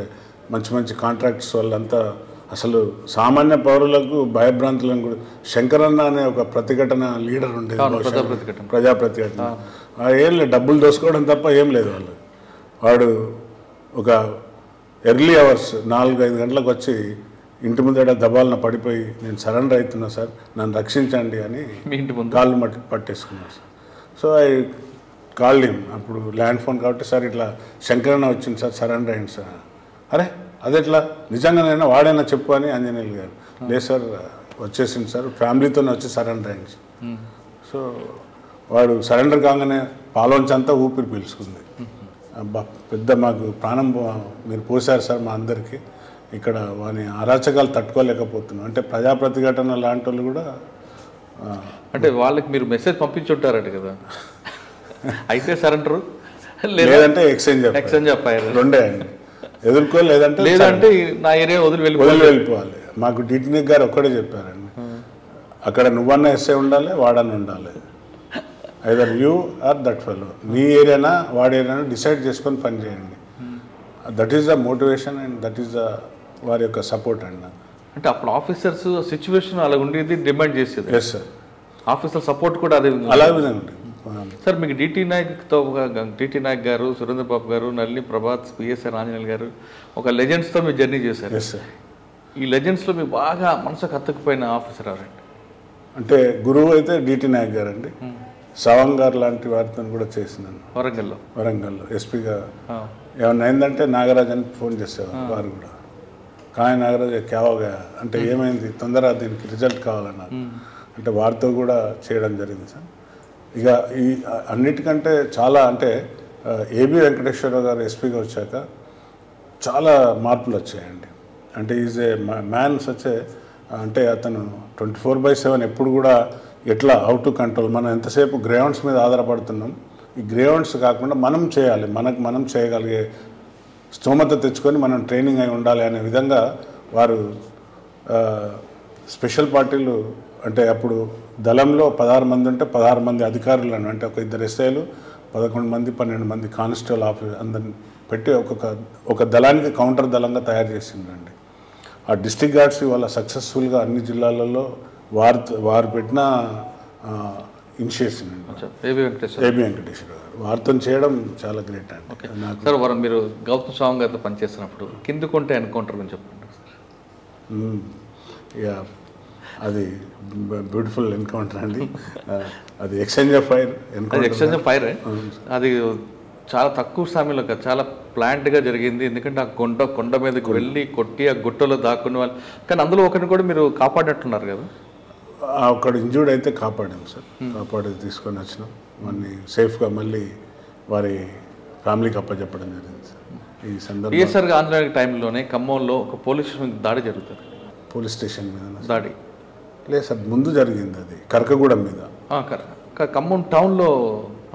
మంచి మంచి కాంట్రాక్ట్స్ వాళ్ళంతా అసలు సామాన్య పౌరులకు భయభ్రాంతులను కూడా. శంకరన్న అనే ఒక ప్రతిఘటన లీడర్ ఉండేది, ప్రజా ప్రతిఘటన. ఏం లేదు, డబ్బులు దోసుకోవడం తప్ప ఏం లేదు వాళ్ళు. వాడు ఒక ఎర్లీ అవర్స్ 4-5 గంటలకు వచ్చి ఇంటి ముందర దబాలన పడిపోయి నేను సరెండర్ అవుతున్నా సార్, నన్ను రక్షించండి అని కాళ్ళు పట్టేసుకున్నాను sir. So I called him. అప్పుడు ల్యాండ్ ఫోన్ కాబట్టి సార్ ఇట్లా శంకరన్న వచ్చింది సార్, సరెండర్ అయింది సార్. అరే అదెట్లా, నిజంగానైనా వాడైనా చెప్పు అని ఆంజనేయులు గారు. లేదు సార్ వచ్చేసింది సార్, ఫ్యామిలీతోనే వచ్చి సరెండర్ అయింది సార్. సో వాడు సరెండర్ కాగానే పాల్వంచంతా ఊపిరి పీల్చుకుంది. పెద్ద మాకు ప్రాణం మీరు పోసారు సార్ మా అందరికీ, ఇక్కడ వాని అరాచకాలు తట్టుకోలేకపోతున్నాం. అంటే ప్రజా ప్రతిఘటన లాంటి వాళ్ళు కూడా అంటే వాళ్ళకి మీరు మెసేజ్ పంపించుంటారట కదా, అయితే సరెండరు లేదంటే ఎక్స్చేంజ్ ఆఫ్ ఫైర్ 2 అండి. లేదంటే నా ఏరియా వదిలి వెళ్ళిపోవాలి. మాకు డిటినిక్ గారు ఒక్కడే చెప్పారండి, అక్కడ నువ్వన్నా ఎస్ఐ ఉండాలి, వాడన్నా ఉండాలి. Either you are that fellow, నీ ఏరియానా వాడి ఏరియానా డిసైడ్ చేసుకొని పని చేయండి. That is the motivation and that is the వారి యొక్క సపోర్ట్ అండి. అంటే అప్పుడు ఆఫీసర్స్ సిచ్యువేషన్ అలా ఉండేది, డిమాండ్ చేసేది. ఎస్ సార్, ఆఫీసర్ సపోర్ట్ కూడా అదే అలాగే సార్. మీకు డిటి నాయక్ గారు, సురేంద్ర బాబు గారు, నల్లి ప్రభాత్, పిఎస్ఆర్ ఆంజనేయులు గారు ఒక లెజెండ్స్తో మీరు జర్నీ చేశారు. Yes sir. ఈ లెజెండ్స్లో మీకు బాగా మనసుకు హత్తుకుపోయిన ఆఫీసర్ ఎవరండి? అంటే గురువు అయితే డిటి నాయక్ గారు అండి. సవాంగ్ గారు లాంటి వారితో కూడా చేసినాను వరంగల్లో ఎస్పీగా. ఏమన్నా అయిందంటే నాగరాజ్ అని ఫోన్ చేసేవారు వారు కూడా. కానీ నాగరాజ్ క్యావగా అంటే ఏమైంది, తొందరగా దీనికి రిజల్ట్ కావాలన్నా అంటే వారితో కూడా చేయడం జరిగింది సార్. ఇక ఈ అన్నిటికంటే చాలా అంటే ఏబి వెంకటేశ్వరరావు గారు ఎస్పీగా వచ్చాక చాలా మార్పులు వచ్చాయండి. అంటే ఈజ్ ఏ మ్యాన్ సచ్ అంటే అతను 24/7 ఎప్పుడు కూడా ఎట్లా హౌ టు కంట్రోల్. మనం ఎంతసేపు గ్రౌండ్స్ మీద ఆధారపడుతున్నాం, ఈ గ్రౌండ్స్ కాకుండా మనం చేయాలి, మనం చేయగలిగే స్తోమత తెచ్చుకొని మనం ట్రైనింగ్ అయి ఉండాలి అనే విధంగా వారు స్పెషల్ పార్టీలు అంటే అప్పుడు దళంలో 16 మంది ఉంటే 16 మంది అధికారులను అంటే ఒక 2 ఎస్ఐలు 11 మంది 12 మంది కానిస్టేబుల్ ఆఫీసర్ అందరిని పెట్టి ఒక దళానికి కౌంటర్ దళంగా తయారు చేసిందండి. ఆ డిస్ట్రిక్ట్ గార్డ్స్ ఇవాళ సక్సెస్ఫుల్గా అన్ని జిల్లాలలో వారు పెట్టిన ఇనిషియేషన్ అండి. ఏబి వెంకటేశ్వర గారు వారితో చేయడం చాలా గ్రేట్ అండి. సార్ మీరు గౌతమ్ స్వామి గారితో పనిచేస్తున్నప్పుడు కింద కొంటే ఎన్కౌంటర్ గురించి చెప్పండి. అది బ్యూటిఫుల్ ఎన్కౌంటర్ అండి. అది ఎక్స్చేంజ్ ఆఫ్ ఫైర్ అది చాలా తక్కువ సమయంలో చాలా ప్లాంట్గా జరిగింది. ఎందుకంటే ఆ కొండ మీదకి వెళ్ళి కొట్టి ఆ గుట్టలో దాక్కునే వాళ్ళు, కానీ అందులో ఒకరిని కూడా మీరు కాపాడినట్టున్నారు కదా? అక్కడ ఇంజూర్డ్ అయితే కాపాడాం సార్, కాపాడి తీసుకొని వచ్చినాం. మళ్ళీ సేఫ్గా మళ్ళీ వారి ఫ్యామిలీకి అప్పచెప్పడం జరిగింది సార్. ఈ సందర్భంగా పిఎస్ఆర్ ఆంధ్ర టైంలోనే ఖమ్మంలో ఒక పోలీస్ స్టేషన్ దాడి జరుగుతుంది. పోలీస్ స్టేషన్ మీద దాడి లేదు సార్, ముందు జరిగింది అది కరకగూడెం మీద. ఖమ్మం టౌన్లో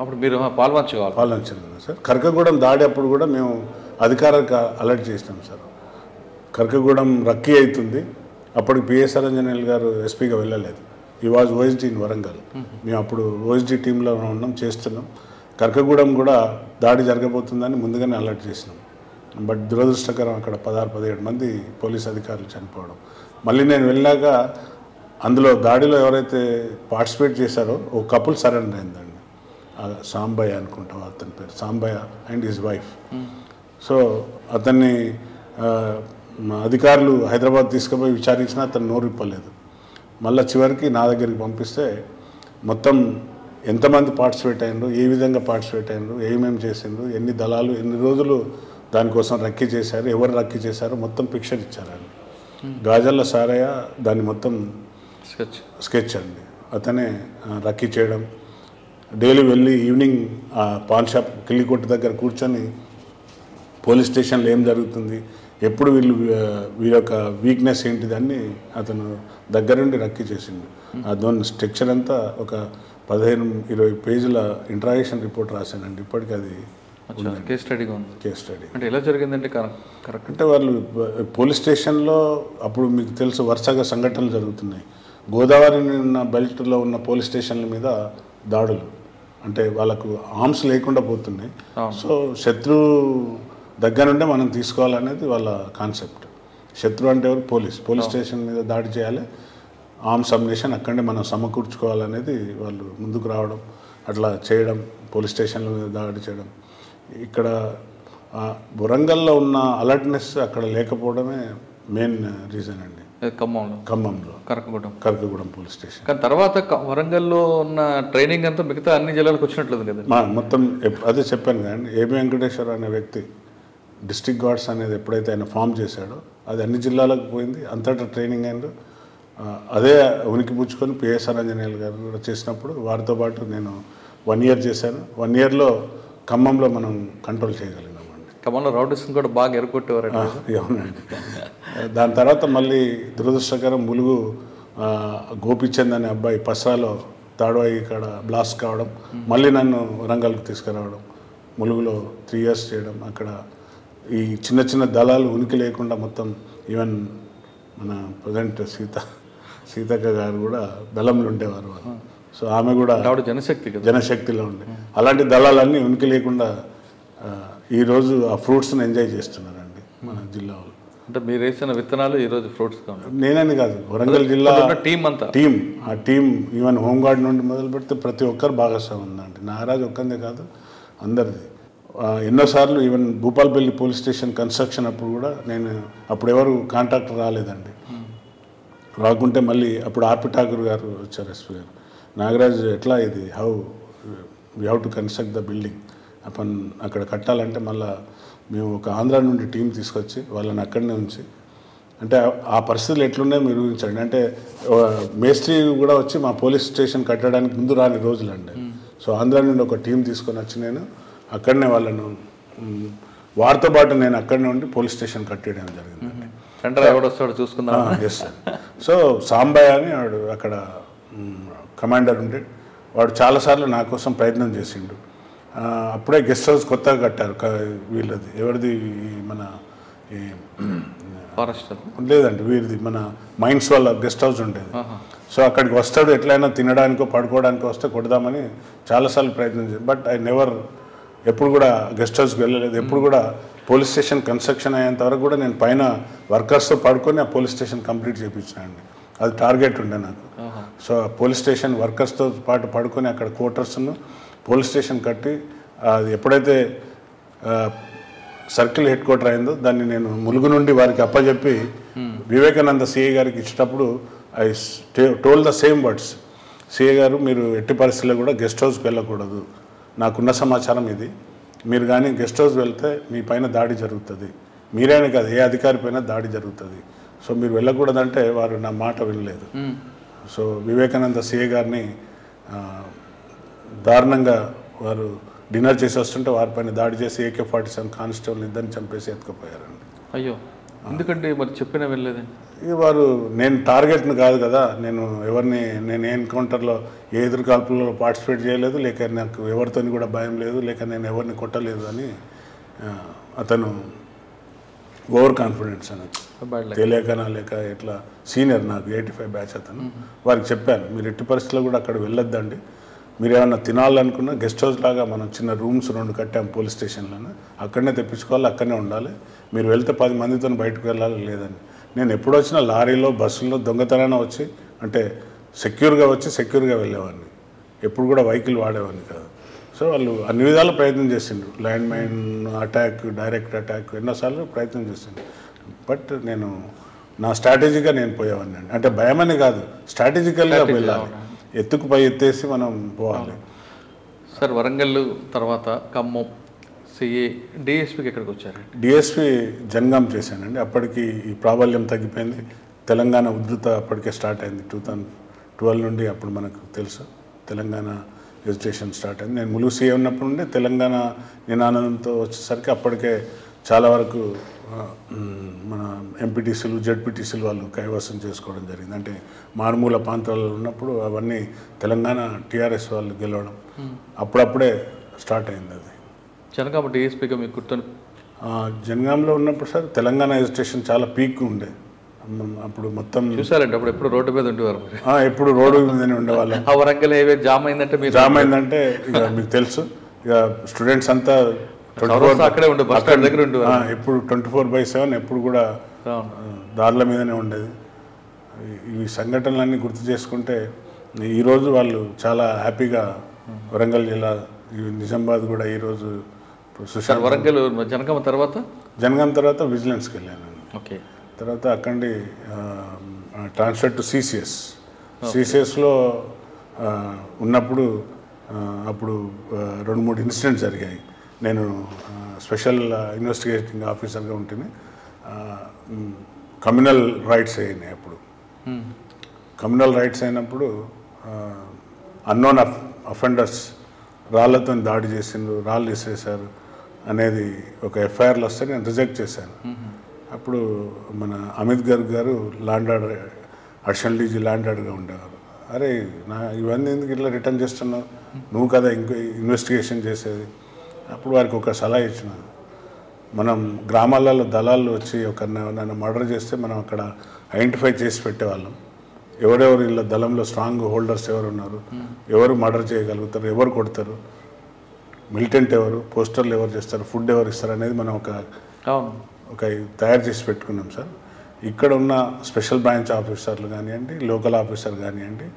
అప్పుడు మీరు పాల్వంచాలి సార్. కరకగూడెం దాడి అప్పుడు కూడా మేము అధికారులకు అలర్ట్ చేసినాం సార్. కరకగూడెం రక్కీ అవుతుంది, అప్పటికి పిఎస్ఆర్ ఆంజనేయులు గారు ఎస్పీగా వెళ్ళలేదు. ఈ వాజ్ ఓఎస్డీ ఇన్ వరంగల్. మేము అప్పుడు ఓఎస్డీ టీంలో ఉన్నాం, చేస్తున్నాం. కరకగూడెం కూడా దాడి జరగబోతుందని ముందుగానే అలర్ట్ చేసినాం. బట్ దురదృష్టకరం అక్కడ 16-17 మంది పోలీస్ అధికారులు చనిపోవడం. మళ్ళీ నేను వెళ్ళాక అందులో దాడిలో ఎవరైతే పార్టిసిపేట్ చేశారో ఒక కపుల్ సరెండర్ అయిందండి. సాంబయ్య అనుకుంటాం అతని పేరు, Sambaiah and his wife. So అతన్ని అధికారులు హైదరాబాద్ తీసుకుపోయి విచారించినా అతను నోరు ఇప్పలేదు. మళ్ళీ చివరికి నా దగ్గరికి పంపిస్తే మొత్తం ఎంతమంది పార్టిసిపేట్ అయ్యారు, ఏ విధంగా పార్టిసిపేట్ అయ్యారు, ఏమేమి చేసిండ్రు, ఎన్ని దళాలు ఎన్ని రోజులు దానికోసం రక్కీ చేశారు, ఎవరు రక్కీ చేశారో మొత్తం పిక్చర్ ఇచ్చారండి. గాజల్ల సారయ్య దాన్ని మొత్తం స్కెచ్ అండి. అతనే రక్కీ చేయడం, డైలీ వెళ్ళి ఈవినింగ్ ఆ పాన్ షాప్ కిల్లికొట్టు దగ్గర కూర్చొని పోలీస్ స్టేషన్లో ఏం జరుగుతుంది, ఎప్పుడు వీళ్ళ యొక్క వీక్నెస్ ఏంటిదని అతను దగ్గరుండి రక్కీ చేసిండు. దాని స్ట్రక్చర్ అంతా ఒక 15-20 పేజీల ఇంట్రాగేషన్ రిపోర్ట్ రాశానండి. ఇప్పటికీ అది కేస్ స్టడీగా ఉంది. కేస్ స్టడీ అంటే ఎలా జరిగిందంటే కరెక్ట్ అంటే వాళ్ళు పోలీస్ స్టేషన్లో అప్పుడు మీకు తెలుసు వరుసగా సంఘటనలు జరుగుతున్నాయి. గోదావరి ఉన్న బెల్ట్లో ఉన్న పోలీస్ స్టేషన్ల మీద దాడులు, అంటే వాళ్ళకు ఆర్మ్స్ లేకుండా పోతున్నాయి. సో శత్రు దగ్గర నుండే మనం తీసుకోవాలనేది వాళ్ళ కాన్సెప్ట్. శత్రు అంటే ఎవరు? పోలీస్ స్టేషన్ మీద దాడి చేయాలి, ఆర్మ్స్ అమ్యునిషన్ అక్కడే మనం సమకూర్చుకోవాలనేది వాళ్ళు ముందుకు రావడం, అట్లా చేయడం, పోలీస్ స్టేషన్ల మీద దాడి చేయడం. ఇక్కడ వరంగల్లో ఉన్న అలర్ట్నెస్ అక్కడ లేకపోవడమే మెయిన్ రీజన్ అండి. ఖమ్మంలో కరకగూడెం పోలీస్ స్టేషన్. కానీ తర్వాత వరంగల్లో ఉన్న ట్రైనింగ్ అంతా మిగతా అన్ని జిల్లాలకు వచ్చినట్లేదు కదా? మొత్తం అదే చెప్పాను కదండి. ఏబి వెంకటేశ్వర అనే వ్యక్తి డిస్ట్రిక్ట్ గార్డ్స్ అనేది ఎప్పుడైతే ఆయన ఫామ్ చేశాడో అది అన్ని జిల్లాలకు పోయింది, అంతటా ట్రైనింగ్ అయింది. అదే ఉనికి పుచ్చుకొని పిఎస్ఆర్ ఆంజనేయులు గారు కూడా చేసినప్పుడు వారితో పాటు నేను 1 year చేశాను. 1 yearలో ఖమ్మంలో మనం కంట్రోల్ చేయగలిగినామండి. ఖమ్మంలో రౌడీస్ని కూడా బాగా ఎరుకొట్టేవారు. అవునండి. దాని తర్వాత మళ్ళీ దురదృష్టకరం ములుగు గోపిచంద్ అనే అబ్బాయి పస్రాలో తాడవాయి ఇక్కడ బ్లాస్ట్ కావడం, మళ్ళీ నన్ను వరంగల్కి తీసుకురావడం, ములుగులో 3 years చేయడం, అక్కడ ఈ చిన్న చిన్న దళాలు ఉనికి లేకుండా మొత్తం ఈవెన్ మన ప్రజెంట్ సీతక్క గారు కూడా బెల్లంలో ఉండేవారు వాళ్ళు. సో ఆమె కూడా జనశక్తిలో ఉండే అలాంటి దళాలన్నీ ఉనికి లేకుండా ఈరోజు ఆ ఫ్రూట్స్ని ఎంజాయ్ చేస్తున్నారండి మన జిల్లా వాళ్ళు. అంటే మీరు వేసిన విత్తనాలు ఈరోజు ఫ్రూట్స్ నేనని కాదు, వరంగల్ జిల్లా టీం ఆ టీం ఈవెన్ హోంగార్డ్ నుండి మొదలు పెడితే ప్రతి ఒక్కరు భాగస్వామ్యం ఉందండి. నాగరాజు ఒక్కందే కాదు, అందరిది. ఎన్నోసార్లు even Bhupalpalli police station construction అప్పుడు కూడా నేను అప్పుడు ఎవరు కాంట్రాక్టర్ రాలేదండి. రాకుంటే మళ్ళీ అప్పుడు ఆర్పి ఠాకూర్ గారు వచ్చారు, ఎస్పీ గారు. నాగరాజ్ ఎట్లా ఇది we have to construct the building అక్కడ కట్టాలంటే మళ్ళీ మేము ఒక ఆంధ్ర నుండి టీం తీసుకొచ్చి వాళ్ళని అక్కడనే ఉంచి, అంటే ఆ పరిస్థితులు ఎట్లున్నాయో మీరు ఊహించండి. అంటే మేస్త్రి కూడా వచ్చి మా పోలీస్ స్టేషన్ కట్టడానికి ముందు రాని రోజులండి. సో ఆంధ్ర నుండి ఒక టీం తీసుకొని వచ్చి నేను అక్కడనే వాళ్ళను వారితో పాటు నేను అక్కడనే ఉండి పోలీస్ స్టేషన్ కట్టేయడం జరిగిందండి. Yes sir. సో సాంబయ్య అని వాడు అక్కడ కమాండర్ ఉంటే వాడు చాలాసార్లు నా కోసం ప్రయత్నం చేసిండు. అప్పుడే గెస్ట్ హౌస్ కొత్తగా కట్టారు వీళ్ళది, ఎవరిది మన ఫారెస్ట్ లేదండి వీరిది, మన మైన్స్ వాళ్ళ గెస్ట్ హౌస్ ఉండేది. సో అక్కడికి వస్తాడు, ఎట్లయినా తినడానికో పడుకోవడానికో వస్తే కొడదామని చాలాసార్లు ప్రయత్నం చేశాను. బట్ ఐ నెవర్ ఎప్పుడు కూడా గెస్ట్ హౌస్కి వెళ్ళలేదు. ఎప్పుడు కూడా పోలీస్ స్టేషన్ కన్స్ట్రక్షన్ అయ్యేంత వరకు కూడా నేను పైన వర్కర్స్తో పడుకొని ఆ పోలీస్ స్టేషన్ కంప్లీట్ చేయించానండి. అది టార్గెట్ ఉండే నాకు. సో పోలీస్ స్టేషన్ వర్కర్స్తో పాటు పడుకొని అక్కడ క్వార్టర్స్ను పోలీస్ స్టేషన్ కట్టి అది ఎప్పుడైతే సర్కిల్ హెడ్ క్వార్టర్ అయిందో దాన్ని నేను ములుగు నుండి వారికి అప్పచెప్పి వివేకానంద సిఐ గారికి ఇచ్చేటప్పుడు I told the same words. CI గారు మీరు ఎట్టి పరిస్థితుల్లో కూడా గెస్ట్ హౌస్కి వెళ్ళకూడదు, నాకున్న సమాచారం ఇది, మీరు కానీ గెస్ట్ హౌస్ వెళ్తే మీ పైన దాడి జరుగుతుంది, మీరైనా కాదు ఏ అధికారి పైన దాడి జరుగుతుంది, సో మీరు వెళ్ళకూడదంటే వారు నా మాట వినలేదు. సో వివేకానంద సిఐ గారిని దారుణంగా వారు డిన్నర్ చేసి వస్తుంటే వారిపైన దాడి చేసి AK-47 కానిస్టేబుల్ ఇద్దరిని చంపేసి ఎత్తుకుపోయారండి. అయ్యో, ఎందుకంటే మరి చెప్పినా వెళ్ళలేదండి. వారు నేను టార్గెట్ని కాదు కదా, నేను ఎన్కౌంటర్లో ఏ ఎదురుకాల్పుల్లో పార్టిసిపేట్ చేయలేదు, లేక నాకు ఎవరితో కూడా భయం లేదు, లేక నేను ఎవరిని కొట్టలేదు అని అతను ఓవర్ కాన్ఫిడెన్స్ అనొచ్చు, తెలియకనా లేక ఎట్లా సీనియర్ నాకు 85 బ్యాచ్ అతను. వారికి చెప్పాను మీరు ఎట్టి పరిస్థితుల్లో కూడా అక్కడ వెళ్ళొద్దండి, మీరు ఏమన్నా తినాలనుకున్నా గెస్ట్ హౌస్ లాగా మనం చిన్న రూమ్స్ 2 కట్టాము పోలీస్ స్టేషన్లోనే, అక్కడనే తెప్పించుకోవాలి, అక్కడనే ఉండాలి, మీరు వెళ్తే 10 మందితో బయటకు వెళ్ళాలి లేదని. నేను ఎప్పుడు వచ్చినా లారీలో బస్సుల్లో దొంగతనాన వచ్చి అంటే సెక్యూర్గా వచ్చి సెక్యూర్గా వెళ్ళేవాడిని, ఎప్పుడు కూడా వెహికల్ వాడేవాడిని కాదు. సో వాళ్ళు అన్ని విధాలు ప్రయత్నం చేసిండు, land mine attack, direct attack ఎన్నోసార్లు ప్రయత్నం చేసిండు. బట్ నేను నా స్ట్రాటజీగా నేను పోయేవాడిని అండి. అంటే భయమని కాదు, స్ట్రాటజికల్గా వెళ్ళాలి, ఎత్తుకుపై ఎత్తేసి మనం పోవాలి. సార్ వరంగల్ తర్వాత ఖమ్మం సిఏ డిఎస్పీకి ఎక్కడికి వచ్చారు? డిఎస్పీ జనగాం చేశానండి. అప్పటికి ఈ ప్రాబల్యం తగ్గిపోయింది, తెలంగాణ ఉధృత అప్పటికే స్టార్ట్ అయింది 2012 నుండి. అప్పుడు మనకు తెలుసు తెలంగాణ ఎడ్యుకేషన్ స్టార్ట్ అయింది. నేను ములుగు సీఏ ఉన్నప్పుడు నుండి తెలంగాణ నినాదంతో వచ్చేసరికి అప్పటికే చాలా వరకు మన ఎంపీటీసీలు జెడ్పీటీసీలు వాళ్ళు కైవసం చేసుకోవడం జరిగింది. అంటే మారుమూల ప్రాంతాలలో ఉన్నప్పుడు అవన్నీ తెలంగాణ టీఆర్ఎస్ వాళ్ళు గెలవడం అప్పుడప్పుడే స్టార్ట్ అయింది. అది జనగాం డిఎస్పీగా మీకు గుర్తు? జనగాంలో ఉన్నప్పుడు సార్ తెలంగాణ ఎడ్యుకేషన్ చాలా పీక్ ఉండే. అప్పుడు మొత్తం చూసారంటే అప్పుడు ఎప్పుడు రోడ్డు మీద ఉండేవారు, ఎప్పుడు రోడ్డు మీదనే ఉండేవాళ్ళం. ఆ వరంగల్ హైవే జామ్ అయిందంటే ఇక మీకు తెలుసు, ఇక స్టూడెంట్స్ అంతా అక్కడే ఉండే బస్ స్టాండ్ దగ్గర ఉండే, ఎప్పుడు 24/7 ఎప్పుడు కూడా దారుల మీదనే ఉండేది. ఈ సంఘటనలన్నీ గుర్తు చేసుకుంటే ఈరోజు వాళ్ళు చాలా హ్యాపీగా వరంగల్ జిల్లా, నిజామాబాద్ కూడా ఈరోజు వరంగల్ జనగాం తర్వాత విజిలెన్స్కి వెళ్ళాను. ఓకే, తర్వాత అక్కడి ట్రాన్స్ఫర్ టు సిసిఎస్లో ఉన్నప్పుడు అప్పుడు 2-3 ఇన్సిడెంట్స్ జరిగాయి. నేను స్పెషల్ ఇన్వెస్టిగేటింగ్ ఆఫీసర్గా ఉంటేనే కమ్యూనల్ రైట్స్ అయినాయి. అప్పుడు కమ్యూనల్ రైట్స్ అయినప్పుడు అన్నోన్ అఫెండర్స్ రాళ్లతో దాడి చేసిండ్రు, రాళ్ళు వేసేసారు అనేది ఒక ఎఫ్ఐఆర్లు వస్తే నేను రిజెక్ట్ చేశాను. అప్పుడు మన అమిత్ గర్గ్ గారు law and order additional DG law and ఆర్డర్గా ఉండేవారు. అరే ఇవన్నీ ఎందుకు ఇట్లా రిటర్న్ చేస్తున్నావు, నువ్వు కదా ఇంకో ఇన్వెస్టిగేషన్ చేసేది. అప్పుడు వారికి ఒక సలహా ఇచ్చిన, మనం గ్రామాలలో దళాలు వచ్చి నన్ను మర్డర్ చేస్తే మనం అక్కడ ఐడెంటిఫై చేసి పెట్టేవాళ్ళం. ఎవరెవరు ఇలా దళంలో స్ట్రాంగ్ హోల్డర్స్ ఎవరు ఉన్నారు, ఎవరు మర్డర్ చేయగలుగుతారు, ఎవరు కొడతారు, మిలిటెంట్ ఎవరు, పోస్టర్లు ఎవరు చేస్తారు, ఫుడ్ ఎవరు ఇస్తారు అనేది మనం ఒక తయారు చేసి పెట్టుకున్నాం సార్. ఇక్కడ ఉన్న స్పెషల్ బ్రాంచ్ ఆఫీసర్లు కానివ్వండి, లోకల్ ఆఫీసర్ కానివ్వండి,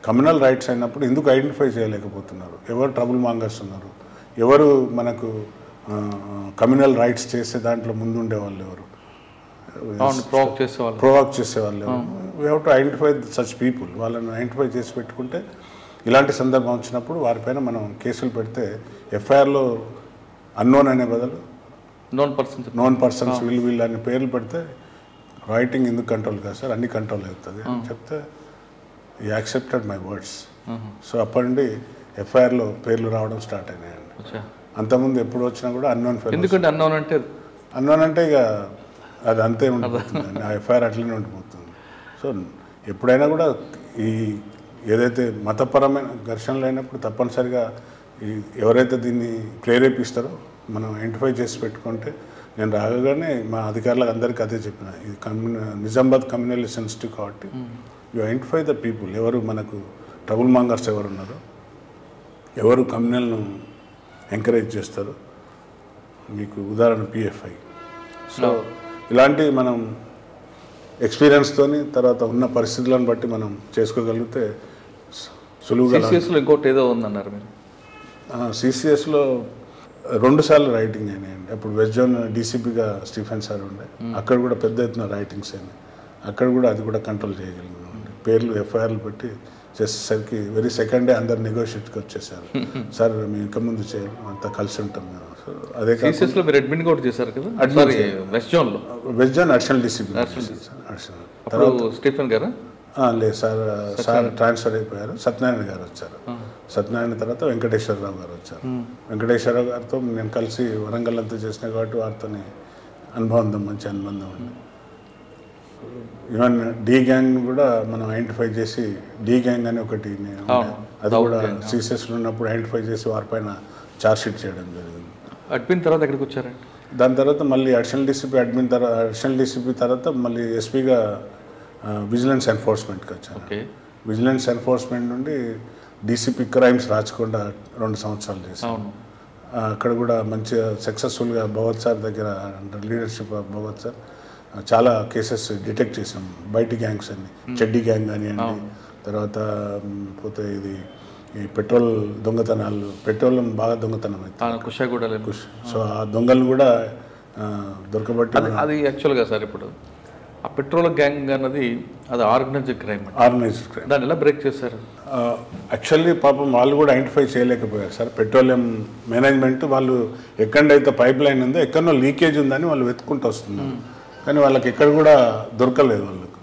కమ్యూనల్ రైట్స్ అయినప్పుడు ఎందుకు ఐడెంటిఫై చేయలేకపోతున్నారు, ఎవరు ట్రబుల్ మాంగర్స్ ఉన్నారు, ఎవరు మనకు కమ్యూనల్ రైట్స్ చేసే దాంట్లో ముందుండే వాళ్ళు ఎవరు, ప్రోవాక్ చేసేవాళ్ళు ఎవరు. We have to identify such people. వాళ్ళని ఐడెంటిఫై చేసి పెట్టుకుంటే ఇలాంటి సందర్భం వచ్చినప్పుడు వారిపైన మనం కేసులు పెడితే ఎఫ్ఐఆర్లో అన్నోన్ అనే బదులు నోన్ పర్సన్స్ వీళ్ళు అనే పేర్లు పెడితే రైటింగ్ ఎందుకు కంట్రోల్ కాదు సార్, అన్ని కంట్రోల్ అవుతుంది అని చెప్తే ఈ యాక్సెప్టెడ్ మై వర్డ్స్. సో అప్పటి నుండి ఎఫ్ఐఆర్లో పేర్లు రావడం స్టార్ట్ అయినాయండి. అంతకుముందు ఎప్పుడు వచ్చినా కూడా అన్నోన్ అంటే ఇక అది అంతే ఉండిపోతుంది, ఆ ఎఫ్ఐఆర్ అట్లనే ఉండిపోతుంది. సో ఎప్పుడైనా కూడా ఈ ఏదైతే మతపరమైన ఘర్షణలు అయినప్పుడు తప్పనిసరిగా ఎవరైతే దీన్ని ప్రేరేపిస్తారో మనం ఐడెంటిఫై చేసి పెట్టుకుంటే, నేను రాగానే మా అధికారులకు అందరికీ అదే చెప్పిన, ఇది నిజామాబాద్ కమ్యూనల్లీ సెన్సిటివ్ కాబట్టి యూ ఐడెంటిఫై ద పీపుల్, ఎవరు మనకు ట్రబుల్ మాంగర్స్ ఎవరు ఉన్నారో, ఎవరు కమ్యూనల్ను ఎంకరేజ్ చేస్తారు. మీకు ఉదాహరణ పిఎఫ్ఐ. సో ఇలాంటి మనం ఎక్స్పీరియన్స్తోని తర్వాత ఉన్న పరిస్థితులను బట్టి మనం చేసుకోగలిగితే సులువుగా. ఇంకోటి ఏదో ఉందన్నారు మీరు. సిసిఎస్లో 2 సార్లు రైటింగ్ అయినాయండి. అప్పుడు వెస్ట్ జోన్ డీసీపీగా స్టీఫెన్ సార్ ఉండే, అక్కడ కూడా పెద్ద ఎత్తున రైటింగ్స్ అయినాయి. అక్కడ కూడా అది కూడా కంట్రోల్ చేయగలిగినామండి. పేర్లు ఎఫ్ఐఆర్లు పెట్టి చేసేసరికి వెరీ సెకండ్ డే అందరు నెగోషియేట్కి వచ్చేసారు. సార్ మేము ఇంకా ముందు చేయాలి, అంతా కలిసి ఉంటాం మేము. సో అదే కాదు మీరు అడ్మిన్ కూడా చేశారు కదా వెస్ట్ జోన్లో. West zone additional DCP Stephen గారు లేదు సార్ ట్రాన్స్ఫర్ అయిపోయారు. సత్యనారాయణ గారు వచ్చారు. సత్యనారాయణ తర్వాత వెంకటేశ్వరరావు గారు వచ్చారు. వెంకటేశ్వరరావు గారితో నేను కలిసి వరంగల్ అంతా చేసిన కాబట్టి వారితో అనుబంధం, మంచి అనుబంధం ఉంది. ఈవెన్ డి గ్యాంగ్ కూడా మనం ఐడెంటిఫై చేసి, డి గ్యాంగ్ అని ఒకటి అది కూడా సిసిఎస్లో ఉన్నప్పుడు ఐడెంటిఫై చేసి వారిపైన ఛార్జ్షీట్ చేయడం జరిగింది. అడ్మిన్ తర్వాత ఎక్కడికి వచ్చారండి? దాని తర్వాత మళ్ళీ అడిషనల్ డీసీపీ తర్వాత మళ్ళీ ఎస్పీగా విజిలెన్స్ ఎన్ఫోర్స్మెంట్కి వచ్చాను. విజిలెన్స్ ఎన్ఫోర్స్మెంట్ నుండి డీసీపీ క్రైమ్స్ రాచకొండ 2 సంవత్సరాలు చేశాను. అక్కడ కూడా మంచిగా సక్సెస్ఫుల్గా భగవత్ సార్ దగ్గర లీడర్షిప్ ఆఫ్ భగవత్ సార్ చాలా కేసెస్ డిటెక్ట్ చేసాం. బయటి గ్యాంగ్స్ అన్ని, చెడ్డీ గ్యాంగ్ కానివ్వండి, తర్వాత పోతే ఇది ఈ పెట్రోల్ దొంగతనాలు, పెట్రోల్ బాగా దొంగతనం అవుతుంది. సో ఆ దొంగలను కూడా దొరకబట్టి అది యాక్చువల్గా సార్ ఇప్పుడు ఆ పెట్రోల్ గ్యాంగ్ అన్నది అది ఆర్గనైజ్డ్ క్రైమ్. దాన్ని ఎలా బ్రేక్ చేశారు? యాక్చువల్లీ పాపం వాళ్ళు కూడా ఐడెంటిఫై చేయలేకపోయారు సార్. పెట్రోలియం మేనేజ్మెంట్ వాళ్ళు ఎక్కడైతే పైప్ లైన్ ఉందో ఎక్కడో లీకేజ్ ఉందని వాళ్ళు వెతుక్కుంటూ వస్తున్నారు, కానీ వాళ్ళకి ఎక్కడ కూడా దొరకలేదు వాళ్ళకు.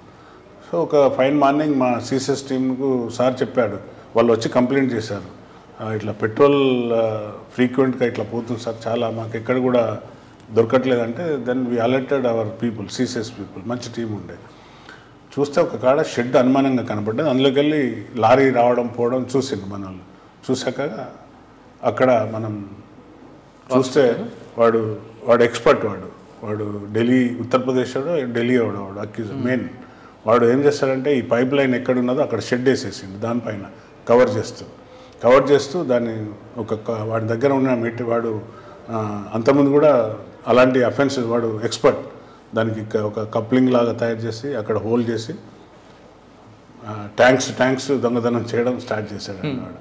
సో ఒక ఫైన్ మార్నింగ్ మా సిసిఎస్ టీంకు సార్ చెప్పాడు, వాళ్ళు వచ్చి కంప్లైంట్ చేశారు, ఇట్లా పెట్రోల్ ఫ్రీక్వెంట్గా ఇట్లా పోతుంది సార్, చాలా మాకు ఎక్కడ కూడా దొరకట్లేదంటే then we alerted our people, CCS people, మంచి టీం ఉండే. చూస్తే ఒక కాడ షెడ్ అనుమానంగా కనపడ్డది. అందులోకి వెళ్ళి లారీ రావడం పోవడం చూసిండు మన వాళ్ళు. చూసాక అక్కడ మనం చూస్తే వాడు ఎక్స్పర్ట్, వాడు ఢిల్లీ, ఉత్తరప్రదేశ్ ఢిల్లీ వాడు అక్యూజ్ మెయిన్. వాడు ఏం చేస్తాడంటే ఈ పైప్ లైన్ ఎక్కడున్నదో అక్కడ షెడ్ వేసేసిండు, దానిపైన కవర్ చేస్తూ దాన్ని వాడి దగ్గర ఉన్న వాడు అంతకుముందు కూడా అలాంటి అఫెన్స్, వాడు ఎక్స్పర్ట్, దానికి ఒక కప్లింగ్ లాగా తయారు చేసి అక్కడ హోల్ చేసి ట్యాంక్స్ దొంగతనం చేయడం స్టార్ట్ చేశాడు వాడు.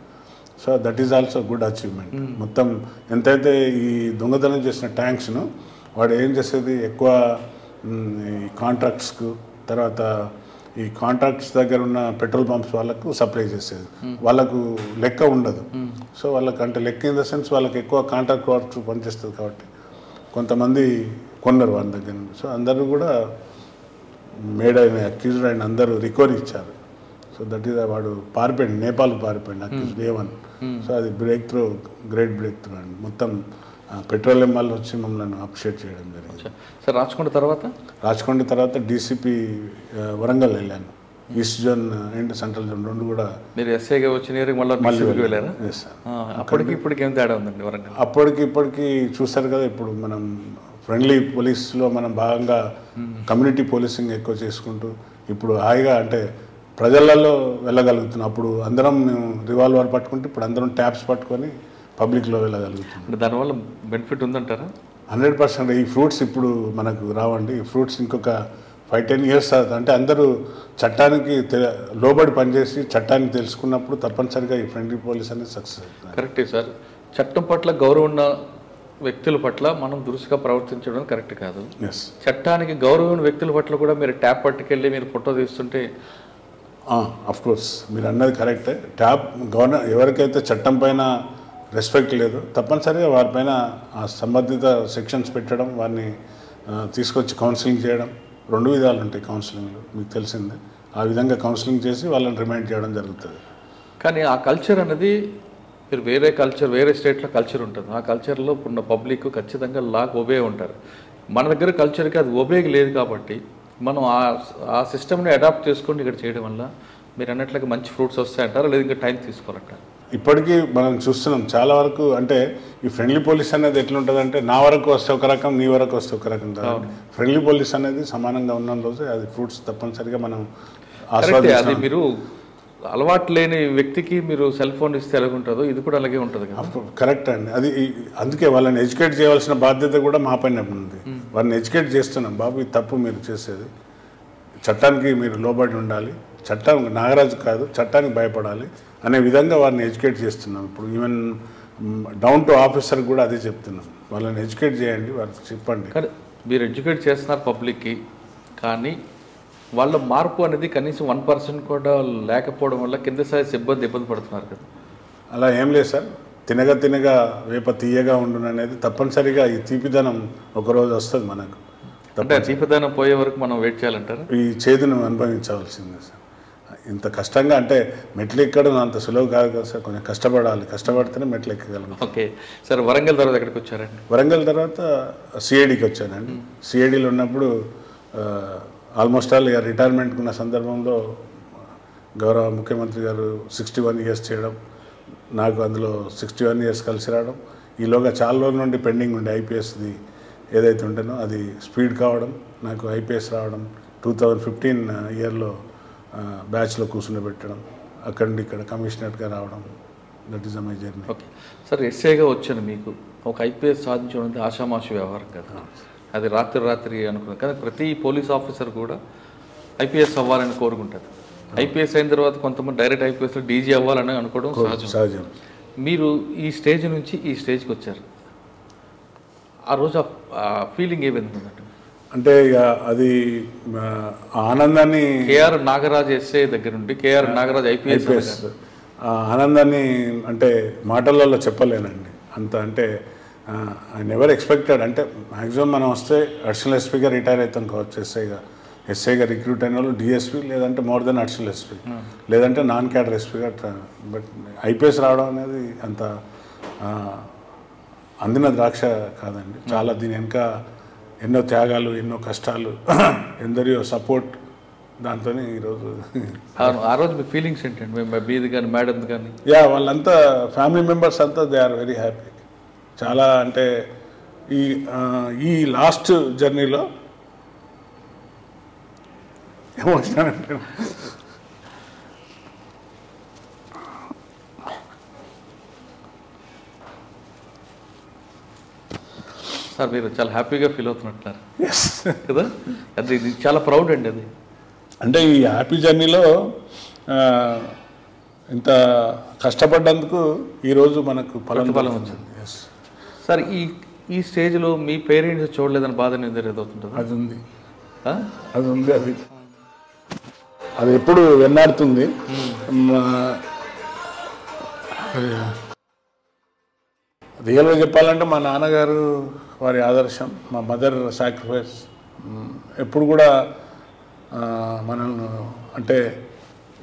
So that is also good achievement. మొత్తం ఎంతైతే ఈ దొంగతనం చేసిన ట్యాంక్స్ను వాడు ఏం చేసేది ఎక్కువ ఈ కాంట్రాక్ట్స్కు, తర్వాత ఈ కాంట్రాక్ట్స్ దగ్గర ఉన్న పెట్రోల్ పంప్స్ వాళ్ళకు సప్లై చేసేది. వాళ్ళకు లెక్క ఉండదు. సో వాళ్ళకి అంటే లెక్క ఇన్ ద సెన్స్ వాళ్ళకి ఎక్కువ కాంట్రాక్ట్ వర్క్స్ పనిచేస్తుంది కాబట్టి కొంతమంది కొన్నారు వాళ్ళ దగ్గర నుండి. సో అందరూ కూడా అక్యూజ్డ్ అయిన అందరూ రికవరీ ఇచ్చారు. సో దట్ ఈస్ వాడు పారిపోయింది, నేపాల్కి పారిపోయింది అక్యూజ్డ్ A1. సో అది గ్రేట్ బ్రేక్ త్రూ అండి. మొత్తం పెట్రోలియం వాళ్ళు వచ్చి మమ్మల్ని అప్రిషియేట్ చేయడం జరిగింది. సార్ రాచకొండ తర్వాత డీసీపీ వరంగల్ వెళ్ళాను. East zone and central zone 2 కూడా. మీరు ఎస్ఐగా వచ్చిన మళ్ళీ వెళ్ళారా? అప్పటికి ఇప్పటికి ఏం తేడా ఉందండి వరంగల్? అప్పటికి ఇప్పటికి చూస్తారు కదా, ఇప్పుడు మనం ఫ్రెండ్లీ పోలీస్లో మనం భాగంగా కమ్యూనిటీ పోలీసింగ్ ఎక్కువ చేసుకుంటూ ఇప్పుడు హాయిగా అంటే ప్రజలలో వెళ్ళగలుగుతున్నాం. అప్పుడు అందరం మేము రివాల్వర్ పట్టుకుంటే ఇప్పుడు అందరం ట్యాబ్స్ పట్టుకొని పబ్లిక్లో వెళ్ళగలుగుతున్నాం. అంటే దానివల్ల బెనిఫిట్ ఉందంటారా? 100%. ఈ ఫ్రూట్స్ ఇప్పుడు మనకు రావండి. ఈ ఫ్రూట్స్ ఇంకొక 5-10 years అవుతుంది. అంటే అందరూ చట్టానికి లోబడి పనిచేసి చట్టానికి తెలుసుకున్నప్పుడు తప్పనిసరిగా ఈ ఫ్రెండ్లీ పోలీస్ అనేది సక్సెస్ అవుతుంది. కరెక్టే సార్. చట్టం పట్ల గౌరవం ఉన్న వ్యక్తుల పట్ల మనం దురుసుగా ప్రవర్తించడం కరెక్ట్ కాదు. చట్టానికి గౌరవం వ్యక్తుల పట్ల కూడా మీరు ట్యాబ్ పట్టుకెళ్ళి మీరు ఫోటో తీస్తుంటే అఫ్ కోర్స్ మీరు అన్నది కరెక్టే. ట్యాబ్ ఎవరికైతే చట్టం పైన రెస్పెక్ట్ లేదు తప్పనిసరిగా వారిపైన ఆ సంబంధిత సెక్షన్స్ పెట్టడం, వారిని తీసుకొచ్చి కౌన్సిలింగ్ చేయడం, 2 విధాలు ఉంటాయి కౌన్సిలింగ్లో, మీకు తెలిసిందే. ఆ విధంగా కౌన్సిలింగ్ చేసి వాళ్ళని రిమైండ్ చేయడం జరుగుతుంది. కానీ ఆ కల్చర్ అనేది మీరు వేరే కల్చర్, వేరే స్టేట్లో కల్చర్ ఉంటుంది. ఆ కల్చర్లో ఉన్న పబ్లిక్ ఖచ్చితంగా లాకు ఒబే ఉంటారు. మన దగ్గర కల్చర్కి అది ఒబేకి లేదు కాబట్టి మనం ఆ సిస్టమ్ని అడాప్ట్ చేసుకొని ఇక్కడ చేయడం వల్ల మీరు అన్నట్లుగా మంచి ఫ్రూట్స్ వస్తాయంటారా, లేదా ఇంకా టైం తీసుకోవాలంటారు? ఇప్పటికీ మనం చూస్తున్నాం చాలా వరకు. అంటే ఈ ఫ్రెండ్లీ పోలీస్ అనేది ఎట్లుంటుందంటే నా వరకు వస్తే ఒక రకం, నీ వరకు వస్తే ఒక రకం. ఫ్రెండ్లీ పోలీస్ అనేది సమానంగా ఉన్న రోజు అది ఫ్రూట్స్ తప్పనిసరిగా మనం అది మీరు అలవాటు లేని వ్యక్తికి మీరు సెల్ ఫోన్ ఇస్తే ఎలాగుంటుందో ఇది కూడా అలాగే ఉంటుంది కదా. కరెక్ట్ అండి. అది అందుకే వాళ్ళని ఎడ్యుకేట్ చేయవలసిన బాధ్యత కూడా మా పైన ఉంది. వాళ్ళని ఎడ్యుకేట్ చేస్తున్నాం. బాబు ఇది తప్పు మీరు చేసేది, చట్టానికి మీరు లోబడి ఉండాలి, చట్టం నాగరాజు కాదు చట్టానికి భయపడాలి అనే విధంగా వారిని ఎడ్యుకేట్ చేస్తున్నాం. ఇప్పుడు ఈవెన్ డౌన్ టు ఆఫీసర్ కూడా అదే చెప్తున్నాం. వాళ్ళని ఎడ్యుకేట్ చేయండి, వాళ్ళకి చెప్పండి. కానీ మీరు ఎడ్యుకేట్ చేస్తున్నారు పబ్లిక్కి, కానీ వాళ్ళ మార్పు అనేది కనీసం 1% కూడా లేకపోవడం వల్ల కింద స్థాయి సిబ్బంది ఇబ్బంది పడుతున్నారు కదా. అలా ఏం లేదు సార్. తినగా వేప తీయగా ఉండును అనేది తప్పనిసరిగా ఈ తీపిదనం ఒకరోజు వస్తుంది మనకు. అంటే తీపిదనం పోయే వరకు మనం వెయిట్ చేయాలంటారు. ఈ చేదును అనుభవించవలసిందే సార్. ఇంత కష్టంగా అంటే మెట్లు ఎక్కడం అంత సులువు కాదు కదా సార్. కొంచెం కష్టపడాలి, కష్టపడితేనే మెట్లు ఎక్కగలం. Okay sir. వరంగల్ తర్వాత ఎక్కడికి వచ్చారండి? వరంగల్ తర్వాత సిఐడికి వచ్చానండి. సిఐడిలో ఉన్నప్పుడు ఆల్మోస్ట్ ఆల్ ఇక రిటైర్మెంట్కి ఉన్న సందర్భంలో గౌరవ ముఖ్యమంత్రి గారు 61 years చేయడం, నాకు అందులో 61 years కలిసి రావడం, ఈలోగా చాలా రోజుల నుండి పెండింగ్ ఉండే ఐపీఎస్ది ఏదైతే ఉంటేనో అది స్పీడ్ కావడం, నాకు ఐపీఎస్ రావడం, 2015 yearలో బ్యాచ్లో కూర్చుని పెట్టడం, అక్కడి నుండి ఇక్కడ కమిషనర్గా రావడం. That is my journey. Okay sir. ఎస్ఐగా వచ్చాను, మీకు ఒక ఐపీఎస్ సాధించడం అంటే ఆషామాషి వ్యవహారం కదా. అది రాత్రి అనుకున్నాను. కానీ ప్రతి పోలీస్ ఆఫీసర్ కూడా ఐపీఎస్ అవ్వాలని కోరుకుంటారు. ఐపీఎస్ అయిన తర్వాత కొంతమంది డైరెక్ట్ ఐపీఎస్లో డీజీ అవ్వాలని అనుకోవడం సహజం. మీరు ఈ స్టేజ్ నుంచి ఈ స్టేజ్కి వచ్చారు. ఆ రోజు ఆ ఫీలింగ్ ఏ విధంగా ఉందంటే? అంటే ఇక అది ఆనందాన్ని కేఆర్ నాగరాజ్ ఎస్ఐ దగ్గర నుండి కేఆర్ నాగరాజ్ ఐపీఎస్ ఆనందాన్ని అంటే మాటలలో చెప్పలేనండి. అంత అంటే ఐ నెవర్ ఎక్స్పెక్టెడ్. అంటే మ్యాక్సిమం మనం వస్తే అడిషనల్ ఎస్పీగా రిటైర్ అవుతాం కావచ్చు, ఎస్ఐగా రిక్రూట్ అయిన వాళ్ళు డిఎస్పీ, లేదంటే మోర్ దెన్ అడిషనల్ ఎస్పీ, లేదంటే నాన్ క్యాడర్ ఎస్పీగా. బట్ ఐపీఎస్ రావడం అనేది అంత అందిన ద్రాక్ష కాదండి. చాలా దీని వెనుక ఎన్నో త్యాగాలు, ఎన్నో కష్టాలు, ఎందరియో సపోర్ట్, దాంతో ఈరోజు. ఆ రోజు మీ ఫీలింగ్స్ ఏంటండి? మీది కానీ మేడం కానీ? వాళ్ళంతా ఫ్యామిలీ మెంబర్స్ అంతా దే ఆర్ వెరీ హ్యాపీ. చాలా అంటే ఈ లాస్ట్ జర్నీలో ఎమోషనల్ అంటే సార్ మీరు చాలా హ్యాపీగా ఫీల్ అవుతున్నట్టున్నారు కదా. అది చాలా ప్రౌడ్ అండి. అది అంటే ఈ హ్యాపీ జర్నీలో ఇంత కష్టపడ్డందుకు ఈరోజు మనకు ఫలం వచ్చింది. సార్ ఈ స్టేజ్లో మీ పేరెంట్స్ చూడలేదని బాధ ఎదురవుతుంటుంది? అది ఉంది. అది ఎప్పుడు వెన్నాడుతుంది. రియల్గా చెప్పాలంటే మా నాన్నగారు వారి ఆదర్శం, మా మదర్ సాక్రిఫైస్ ఎప్పుడు కూడా మనల్ని అంటే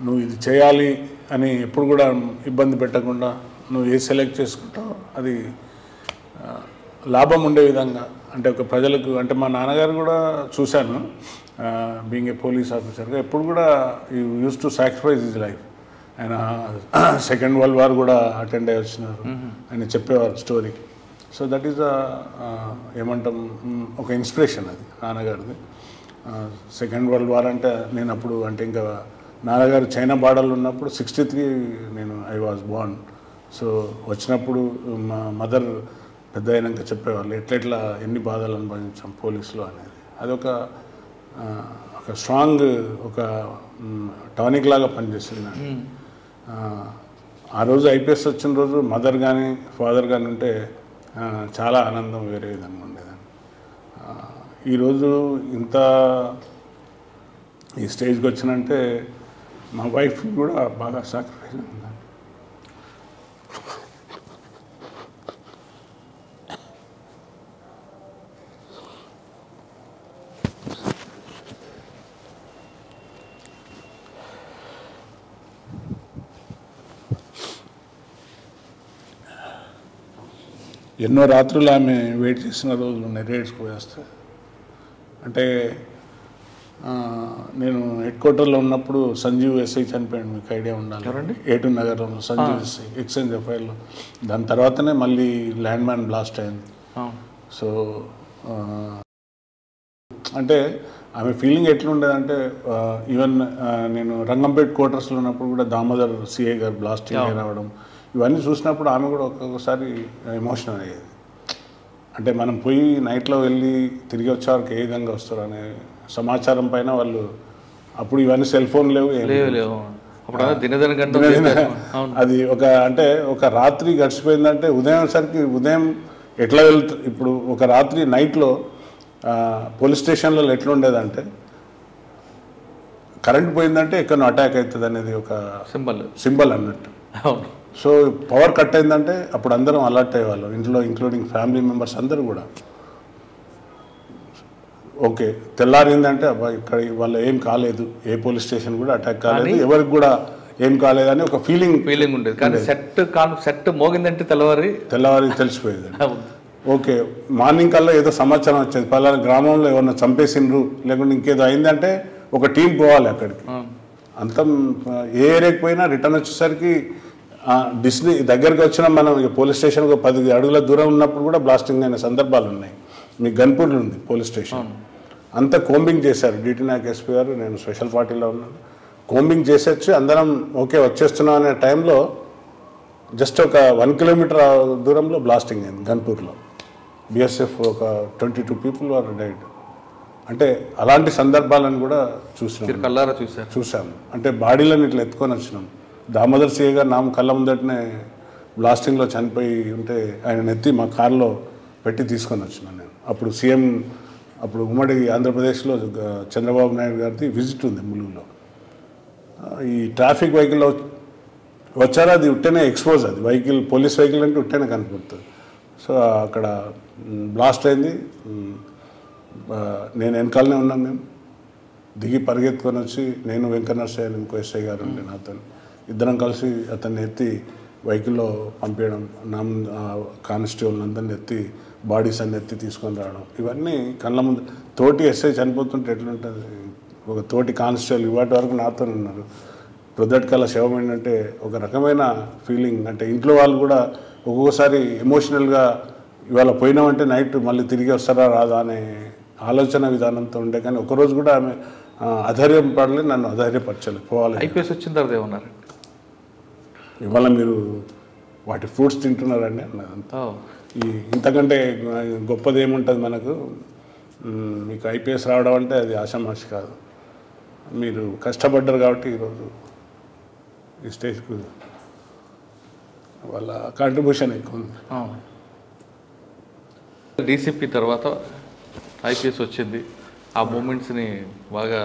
నువ్వు ఇది చేయాలి అని ఎప్పుడు కూడా ఇబ్బంది పెట్టకుండా నువ్వు ఏ సెలెక్ట్ చేసుకుంటావు అది లాభం ఉండే విధంగా. అంటే ఒక ప్రజలకు అంటే మా నాన్నగారు కూడా చూశాను బీయింగ్ ఏ పోలీస్ ఆఫీసర్గా ఎప్పుడు కూడా use to sacrifice his life. ఆయన సెకండ్ వరల్డ్ వార్ కూడా అటెండ్ అయ్యి వచ్చినారు. ఆయన చెప్పేవారు స్టోరీ. సో దట్ ఈస్ ఏమంటాం ఒక ఇన్స్పిరేషన్ అది నాన్నగారిది. సెకండ్ వరల్డ్ వార్ అంటే నేను అప్పుడు అంటే ఇంకా నాన్నగారు చైనా బార్డర్లో ఉన్నప్పుడు 63 ఐ వాజ్ బోర్న్. సో వచ్చినప్పుడు మా మదర్ పెద్ద అయినాక చెప్పేవాళ్ళు ఎట్లెట్లా ఎన్ని బాధలు అనుభవించాం పోలీసులో అనేది. అదొక ఒక స్ట్రాంగ్ ఒక టానిక్ లాగా పనిచేస్తుంది నాకు. ఆ రోజు ఐపీఎస్ వచ్చిన రోజు మదర్ కానీ ఫాదర్ కానీ ఉంటే చాలా ఆనందం వేరే విధంగా ఉండేదండి. ఈరోజు ఇంత ఈ స్టేజ్కి వచ్చినంటే మా వైఫ్ కూడా బాగా సాక్రిఫైస్ ఉంది. ఎన్నో రాత్రులు ఆమె వెయిట్ చేసిన రోజులు ఉన్నాయి రేడ్స్కి పోయేస్తే. అంటే నేను హెడ్ క్వార్టర్లో ఉన్నప్పుడు సంజీవ్ ఎస్ఐ చనిపోయాడు, మీకు ఐడియా ఉండాలి. ఏటు నగర్లో సంజీవ్ ఎస్ఐ ఎక్స్చేంజ్ ఎఫ్ఐఆర్లో. దాని తర్వాతనే మళ్ళీ ల్యాండ్ మైన్ బ్లాస్ట్ అయింది. సో అంటే ఆమె ఫీలింగ్ ఎట్లుండేదంటే ఈవెన్ నేను రంగంపేట క్వార్టర్స్లో ఉన్నప్పుడు కూడా దామోదర్ సిఐ గారు బ్లాస్టింగ్ రావడం ఇవన్నీ చూసినప్పుడు ఆమె కూడా ఒక్కొక్కసారి ఎమోషనల్ అయ్యేది. అంటే మనం పోయి నైట్లో వెళ్ళి తిరిగి వచ్చేవారికి ఏ విధంగా వస్తారు అనే సమాచారం పైన వాళ్ళు అప్పుడు ఇవన్నీ సెల్ ఫోన్ లేవు. అది ఒక అంటే ఒక రాత్రి గడిచిపోయిందంటే ఉదయం ఎట్లా వెళ్తా. ఇప్పుడు ఒక రాత్రి నైట్లో పోలీస్ స్టేషన్లలో ఎట్లా ఉండేదంటే కరెంట్ పోయిందంటే ఎక్కడో అటాక్ అవుతుంది అనేది ఒక సింబల్ అన్నట్టు. సో పవర్ కట్ అయిందంటే అప్పుడు అందరం అలర్ట్ అయ్యేవాళ్ళం ఇంట్లో, ఇంక్లూడింగ్ ఫ్యామిలీ మెంబర్స్ అందరూ కూడా. ఓకే తెల్లారిందంటే అబ్బా ఇక్కడ వాళ్ళు ఏం కాలేదు, ఏ పోలీస్ స్టేషన్ కూడా అటాక్ కాలేదు, ఎవరికి కూడా ఏం కాలేదని ఒక ఫీలింగ్ ఉండేది. కానీ సెట్ మోగిందంటే తెల్లవారి తెలిసిపోయేది. ఓకే మార్నింగ్ కల్లా ఏదో సమాచారం వచ్చేది, పలానా గ్రామంలో ఎవరన్నా చంపేసిండ్రు లేకుంటే ఇంకేదో అయిందంటే ఒక టీం పోవాలి అక్కడికి. అంతం ఏ ఏరియాకి పోయినా రిటర్న్ వచ్చేసరికి డిస్నీ దగ్గరికి వచ్చిన మనం పోలీస్ స్టేషన్కి 10 అడుగుల దూరం ఉన్నప్పుడు కూడా బ్లాస్టింగ్ అయిన సందర్భాలు ఉన్నాయి. మీకు గన్పూర్లో ఉంది పోలీస్ స్టేషన్. అంతా కోంబింగ్ చేశారు. డిటి నాయక్ ఎస్పీ గారు, నేను స్పెషల్ పార్టీలో ఉన్నాను. కోంబింగ్ చేసేసి అందరం ఓకే వచ్చేస్తున్నాం అనే టైంలో జస్ట్ ఒక 1 కిలోమీటర్ దూరంలో బ్లాస్టింగ్ అయింది గన్పూర్లో. బిఎస్ఎఫ్ ఒక 22 పీపుల్ ఆర్ డైడ్. అంటే అలాంటి సందర్భాలను కూడా చూసాము. అంటే బాడీలను ఇట్లా ఎత్తుకొని వచ్చినాం. దామోదర్ సిఐ గారు నామ కళ్ళ ముందటనే బ్లాస్టింగ్లో చనిపోయి ఉంటే ఆయన ఎత్తి మా కారులో పెట్టి తీసుకొని వచ్చినాను నేను. అప్పుడు సీఎం అప్పుడు ఉమ్మడి ఆంధ్రప్రదేశ్లో చంద్రబాబు నాయుడు గారిది విజిట్ ఉంది ములుగులో. ఈ ట్రాఫిక్ వెహికల్లో వచ్చారా, అది ఉట్టనే ఎక్స్పోజ్, అది వెహికల్ పోలీస్ వెహికల్ అంటే ఉట్టనే కనపడుతుంది. సో అక్కడ బ్లాస్ట్ అయింది. నేను వెనకాలనే ఉన్నాను. మేము దిగి పరిగెత్తుకొని వచ్చి నేను వెంకటనరసయ్య ఇంకో ఎస్ఐ గారు ఉండే నాతో ఇద్దరం కలిసి అతన్ని ఎత్తి వెహికల్లో పంపించడం, కానిస్టేబుల్ అందరిని ఎత్తి బాడీస్ అన్ని ఎత్తి తీసుకొని రావడం, ఇవన్నీ కళ్ళ ముందు. తోటి ఎస్ఐ చనిపోతుంటే ఎట్లుంటుంది, ఒక తోటి కానిస్టేబుల్ ఇవాటి వరకు నాతో ఉన్నారు. ప్రొద్దటికల్లా శవం ఏంటంటే ఒక రకమైన ఫీలింగ్. అంటే ఇంట్లో వాళ్ళు కూడా ఒక్కొక్కసారి ఎమోషనల్గా ఇవాళ పోయినామంటే నైట్ మళ్ళీ తిరిగి వస్తారా రాదా అనే ఆలోచన విధానంతో ఉండే. కానీ ఒకరోజు కూడా ఆమె అధైర్యం పడలేదు, నన్ను అధైర్యపరచలేదు. పోవాలి. ఐపీఎస్ వచ్చిన తర్వాత ఏమన్నారు, ఇవాళ మీరు వాటి ఫ్రూట్స్ తింటున్నారండి అన్నదంతా. ఇంతకంటే గొప్పది ఏముంటుంది మనకు. మీకు ఐపీఎస్ రావడం అంటే అది ఆషామాషి కాదు. మీరు కష్టపడ్డారు కాబట్టి ఈరోజు ఈ స్టేజ్కు వాళ్ళ కాంట్రిబ్యూషన్ ఎక్కువ ఉంది. డీసీపీ తర్వాత ఐపీఎస్ వచ్చింది. ఆ మూమెంట్స్ని బాగా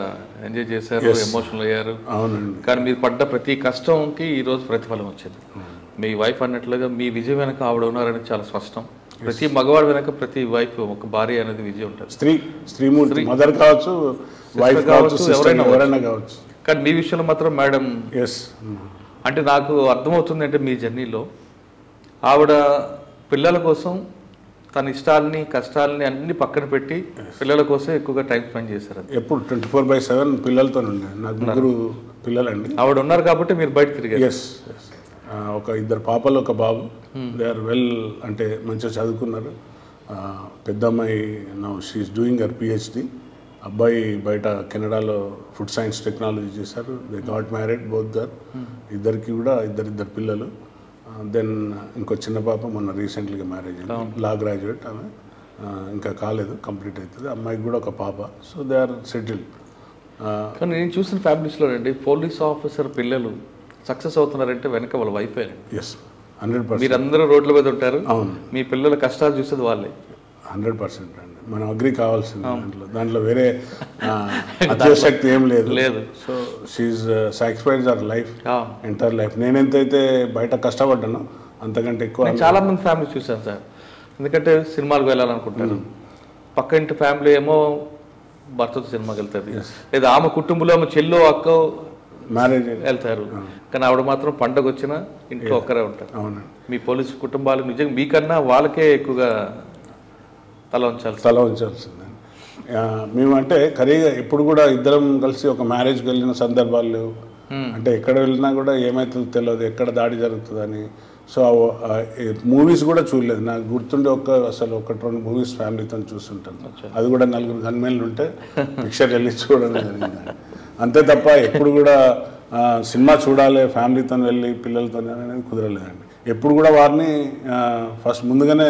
ఎంజాయ్ చేశారు, ఎమోషనల్ అయ్యారు. అవునండి. కానీ మీరు పడ్డ ప్రతి కష్టంకి ఈరోజు ప్రతిఫలం వచ్చింది. మీ వైఫ్ అన్నట్లుగా మీ విజయం వెనక ఆవిడ ఉన్నారని చాలా స్పష్టం. ప్రతి మగవాడు వెనక ప్రతి వైఫ్ ఒక భార్య అనేది విజయం ఉంటుంది. స్త్రీమూర్తి, మదర్ కావచ్చు, వైఫ్ కావచ్చు, ఎవరైనా కావచ్చు. కానీ మీ విషయంలో మాత్రం మేడం అంటే నాకు అర్థమవుతుంది అంటే మీ జర్నీలో ఆవిడ పిల్లల కోసం తన ఇష్టాలని కష్టాలని అన్ని పక్కన పెట్టి పిల్లల కోసం ఎక్కువగా టైం స్పెండ్ చేశారు. ఎప్పుడు 24/7 పిల్లలతో ఉండే. నాకు 3 పిల్లలండి. ఆవిడ ఉన్నారు కాబట్టి మీరు బయట తిరిగారు. ఒక ఇద్దరు పాపలు ఒక బాబు. దే ఆర్ వెల్, అంటే మంచిగా చదువుకున్నారు. పెద్ద అమ్మాయి now she is doing her PhD. అబ్బాయి బయట కెనడాలో ఫుడ్ సైన్స్ టెక్నాలజీ చేశారు. They got married both there. ఇద్దరికి కూడా ఇద్దరు పిల్లలు. దెన్ ఇంకో చిన్న పాప మొన్న రీసెంట్గా మ్యారేజ్ అయింది, లా గ్రాడ్యుయేట్. ఆమె ఇంకా కాలేదు, కంప్లీట్ అవుతుంది. అమ్మాయికి కూడా ఒక పాప. So they are settled. కానీ నేను చూసిన ఫ్యామిలీస్లో అండి పోలీస్ ఆఫీసర్ పిల్లలు సక్సెస్ అవుతున్నారంటే వెనక వాళ్ళ వైఫ్. ఎస్, 100%. మీరందరూ రోడ్ల మీద ఉంటారు, అవును. మీ పిల్లల కష్టాలు చూసేది వాళ్ళే. 100% అండి. మనం అగ్రి కావాల్సింది దాంట్లో వేరే అత్యవశక్తి ఏం లేదు. So she sacrifice our life, entire life. నేనెంతైతే బయట కష్టపడ్డానో అంతకంటే ఎక్కువ చాలా మంది ఫ్యామిలీ చూసాను సార్. ఎందుకంటే సినిమాలకు వెళ్ళాలనుకుంటారు, పక్క ఇంటి ఫ్యామిలీ ఏమో భర్తతో సినిమాకి వెళ్తుంది, లేదా ఆమె కుటుంబంలో ఆమె చెల్లో అక్క మ్యారేజ్ వెళ్తారు. కానీ ఆవిడ మాత్రం పండగ వచ్చినా ఇంట్లో ఒక్కరే ఉంటారు. అవును. మీ పోలీసు కుటుంబాలు నిజంగా మీకన్నా వాళ్ళకే ఎక్కువగా తల ఉంచాల్సిందండి. మేము అంటే కరీగా ఎప్పుడు కూడా ఇద్దరం కలిసి ఒక మ్యారేజ్కి వెళ్ళిన సందర్భాలు లేవు. అంటే ఎక్కడ వెళ్ళినా కూడా ఏమవుతుందో తెలియదు, ఎక్కడ దాడి జరుగుతుందని. సో మూవీస్ కూడా చూడలేదు. నాకు గుర్తుండే అసలు 1-2 మూవీస్ ఫ్యామిలీతో చూస్తుంటాను. అది కూడా 4 గన్మెన్లు ఉంటే పిక్చర్ వెళ్ళి చూడడం జరిగింది. అంతే తప్ప ఎప్పుడు కూడా సినిమా చూడాలి ఫ్యామిలీతో వెళ్ళి పిల్లలతో అనేది కుదరలేదండి. ఎప్పుడు కూడా వారిని ఫస్ట్ ముందుగానే,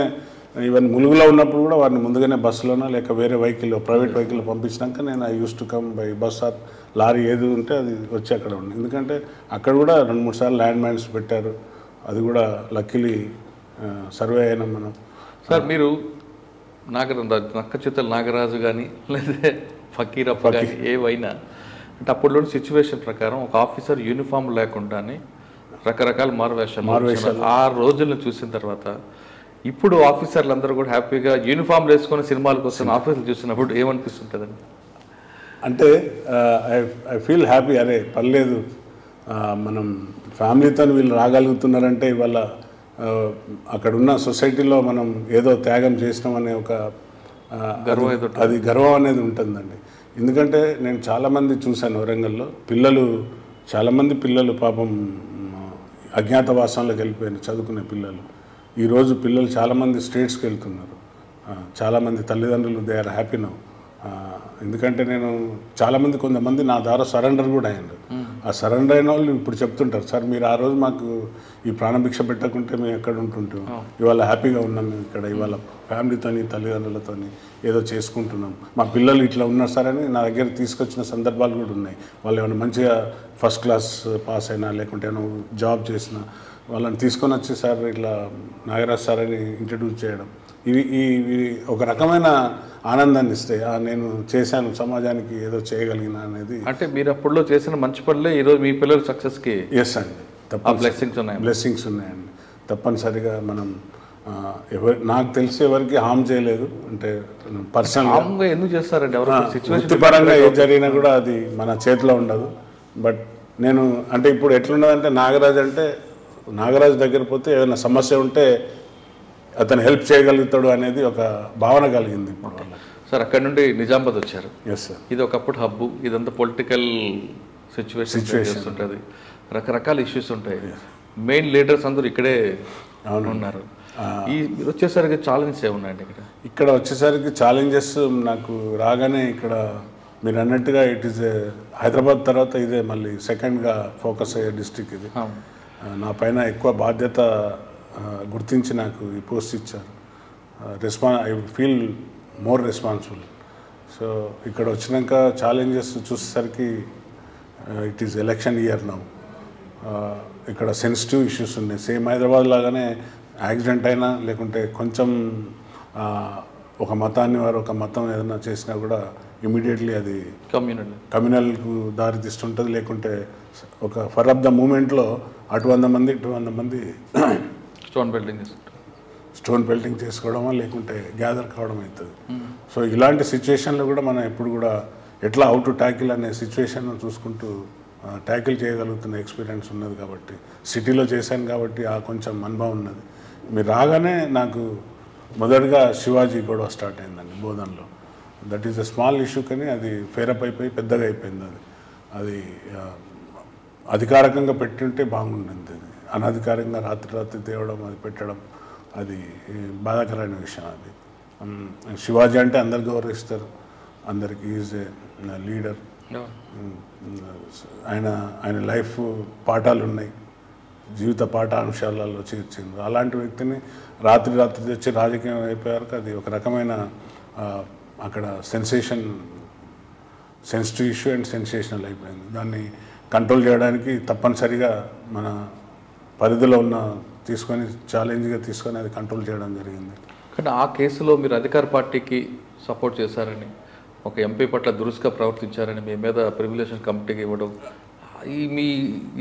ఈవెన్ ములుగులో ఉన్నప్పుడు కూడా వారిని ముందుగానే బస్సులోనో లేక వేరే వెహికల్లో, ప్రైవేట్ వెహికల్లో పంపించినాక నేను I use to come by bus or lorry ఏది ఉంటే అది వచ్చి అక్కడ ఉంది. ఎందుకంటే అక్కడ కూడా 2-3 సార్లు ల్యాండ్ మైన్స్ పెట్టారు. అది కూడా లక్కీలీ సర్వే అయినాం మనం. సార్ మీరు నక్క చిత్తల నాగరాజు కానీ లేదా ఫకీరప్ప కానీ ఏవైనా అంటే అప్పట్లో సిచ్యువేషన్ ప్రకారం ఒక ఆఫీసర్ యూనిఫామ్ లేకుండానే రకరకాల మారువేషాలు ఆ రోజులను చూసిన తర్వాత ఇప్పుడు ఆఫీసర్లు అందరూ కూడా హ్యాపీగా యూనిఫామ్ వేసుకొని సినిమాల కోసం ఆఫీసులు చూసినప్పుడు ఏమనిపిస్తుంటుందండి? అంటే ఐ ఫీల్ హ్యాపీ. అరే పర్లేదు, మనం ఫ్యామిలీతో వీళ్ళు రాగలుగుతున్నారంటే ఇవాళ అక్కడున్న సొసైటీలో మనం ఏదో త్యాగం చేసినామనే ఒక గర్వం అనేది ఉంటుందండి. ఎందుకంటే నేను చాలామంది చూశాను వరంగల్లో, చాలామంది పిల్లలు పాపం అజ్ఞాతవాసంలోకి వెళ్ళిపోయిన చదువుకునే పిల్లలు. ఈరోజు పిల్లలు చాలామంది స్టేట్స్కి వెళ్తున్నారు. చాలామంది తల్లిదండ్రులు దే ఆర్ హ్యాపీ నౌ. ఎందుకంటే నేను కొంతమంది నా ద్వారా సరెండర్ కూడా అయ్యారు. ఆ సరెండర్ అయిన వాళ్ళు ఇప్పుడు చెప్తుంటారు, సార్ మీరు ఆ రోజు మాకు ఈ ప్రాణభిక్ష పెట్టకుంటే మేము ఎక్కడ ఉంటుంటాం, ఇవాళ హ్యాపీగా ఉన్నాం, మేము ఇక్కడ ఇవాళ ఫ్యామిలీతోని తల్లిదండ్రులతోని ఏదో చేసుకుంటున్నాం, మా పిల్లలు ఇట్లా ఉన్నారు సార్ అని నా దగ్గర తీసుకొచ్చిన సందర్భాలు కూడా ఉన్నాయి. వాళ్ళు ఏమైనా మంచిగా ఫస్ట్ క్లాస్ పాస్ అయినా లేకుంటే ఏమైనా జాబ్ చేసినా వాళ్ళని తీసుకొని వచ్చి సార్ ఇట్లా నాగరాజ్ సార్ అని ఇంట్రడ్యూస్ చేయడం, ఇవి ఒక రకమైన ఆనందాన్ని ఇస్తాయి. నేను చేశాను, సమాజానికి ఏదో చేయగలిగిన అనేది. అంటే మీరు అప్పుడులో చేసిన మంచి పనులే ఈరోజు మీ పిల్లల సక్సెస్కి. ఎస్ అండి, బ్లెస్సింగ్స్ ఉన్నాయండి. తప్పనిసరిగా మనం నాకు తెలిసి ఎవరికి హామ్ చేయలేదు. అంటే పర్సనల్గా ఎందుకు చేస్తారండి? వృత్తిపరంగా ఏం జరిగినా కూడా అది మన చేతిలో ఉండదు. బట్ నేను అంటే ఇప్పుడు ఎట్లున్నదంటే నాగరాజ్ దగ్గర పోతే ఏదైనా సమస్య ఉంటే అతను హెల్ప్ చేయగలుగుతాడు అనేది ఒక భావన కలిగింది ఇప్పుడు. సార్ అక్కడ నుండి నిజామాబాద్ వచ్చారు. Yes sir. ఇది ఒకప్పుడు హబ్బు, ఇదంతా పొలిటికల్ సిచ్యువేషన్ ఉంటుంది, రకరకాల ఇష్యూస్ ఉంటాయి, మెయిన్ లీడర్స్ అందరూ ఇక్కడే ఉన్నారు. మీరు వచ్చేసరికి ఛాలెంజెస్ ఏమున్నాయండి ఇక్కడ వచ్చేసరికి ఛాలెంజెస్ నాకు రాగానే ఇక్కడ మీరు అన్నట్టుగా ఇట్ ఈస్ హైదరాబాద్ తర్వాత ఇదే మళ్ళీ సెకండ్గా ఫోకస్ అయ్యే డిస్ట్రిక్ట్ ఇది. నా పైన ఎక్కువ బాధ్యత గుర్తించి నాకు ఈ పోస్ట్ ఇచ్చారు. I feel more responsible. So ఇక్కడ వచ్చినాక ఛాలెంజెస్ చూసేసరికి it is election year now. ఇక్కడ సెన్సిటివ్ ఇష్యూస్ ఉన్నాయి. సేమ్ హైదరాబాద్ లాగానే యాక్సిడెంట్ అయినా లేకుంటే కొంచెం ఒక మతాన్ని వారు ఒక మతం ఏదైనా చేసినా కూడా ఇమీడియట్లీ అది కమ్యూనల్కు దారి తీస్తుంటుంది. లేకుంటే ఒక ఫర్ ఆఫ్ ద మూమెంట్లో అటు 100 మంది ఇటు 100 మంది స్టోన్ బెల్టింగ్ చేసుకోవడమా లేకుంటే గ్యాదర్ కావడం అవుతుంది. సో ఇలాంటి సిచ్యువేషన్లో కూడా మనం ఎప్పుడు కూడా ఎట్లా హౌ టు ట్యాకిల్ అనే సిచ్యువేషన్ చూసుకుంటూ ట్యాకిల్ చేయగలుగుతున్న ఎక్స్పీరియన్స్ ఉన్నది కాబట్టి, సిటీలో చేశాను కాబట్టి ఆ కొంచెం అనుభవం ఉన్నది. మీరు రాగానే నాకు మొదటిగా శివాజీ గొడవ స్టార్ట్ అయిందండి బోధన్లో. That is a small issue, కానీ అది ఫేరప్ అయిపోయి పెద్దగా అయిపోయింది. అది అధికారికంగా పెట్టుంటే బాగుండింది. అనధికారంగా రాత్రి తేవడం, అది పెట్టడం, అది బాధాకరమైన విషయం. అది శివాజీ అంటే అందరు గౌరవిస్తారు, అందరికి ఈజ్ ఏ లీడర్. ఆయన లైఫ్ పాఠాలు ఉన్నాయి, జీవిత పాఠాంశాలలో చేర్చింది. అలాంటి వ్యక్తిని రాత్రి తెచ్చి రాజకీయం అయిపోయాక అది ఒక రకమైన అక్కడ సెన్సిటివ్ ఇష్యూ అండ్ సెన్సేషనల్ అయిపోయింది. దాన్ని కంట్రోల్ చేయడానికి తప్పనిసరిగా మన పరిధిలో ఉన్న ఛాలెంజ్గా తీసుకొని అది కంట్రోల్ చేయడం జరిగింది. కానీ ఆ కేసులో మీరు అధికార పార్టీకి సపోర్ట్ చేశారని, ఒక ఎంపీ పట్ల దురుసుగా ప్రవర్తించారని మీ మీద ప్రివిలేషన్ కమిటీకి ఇవ్వడం,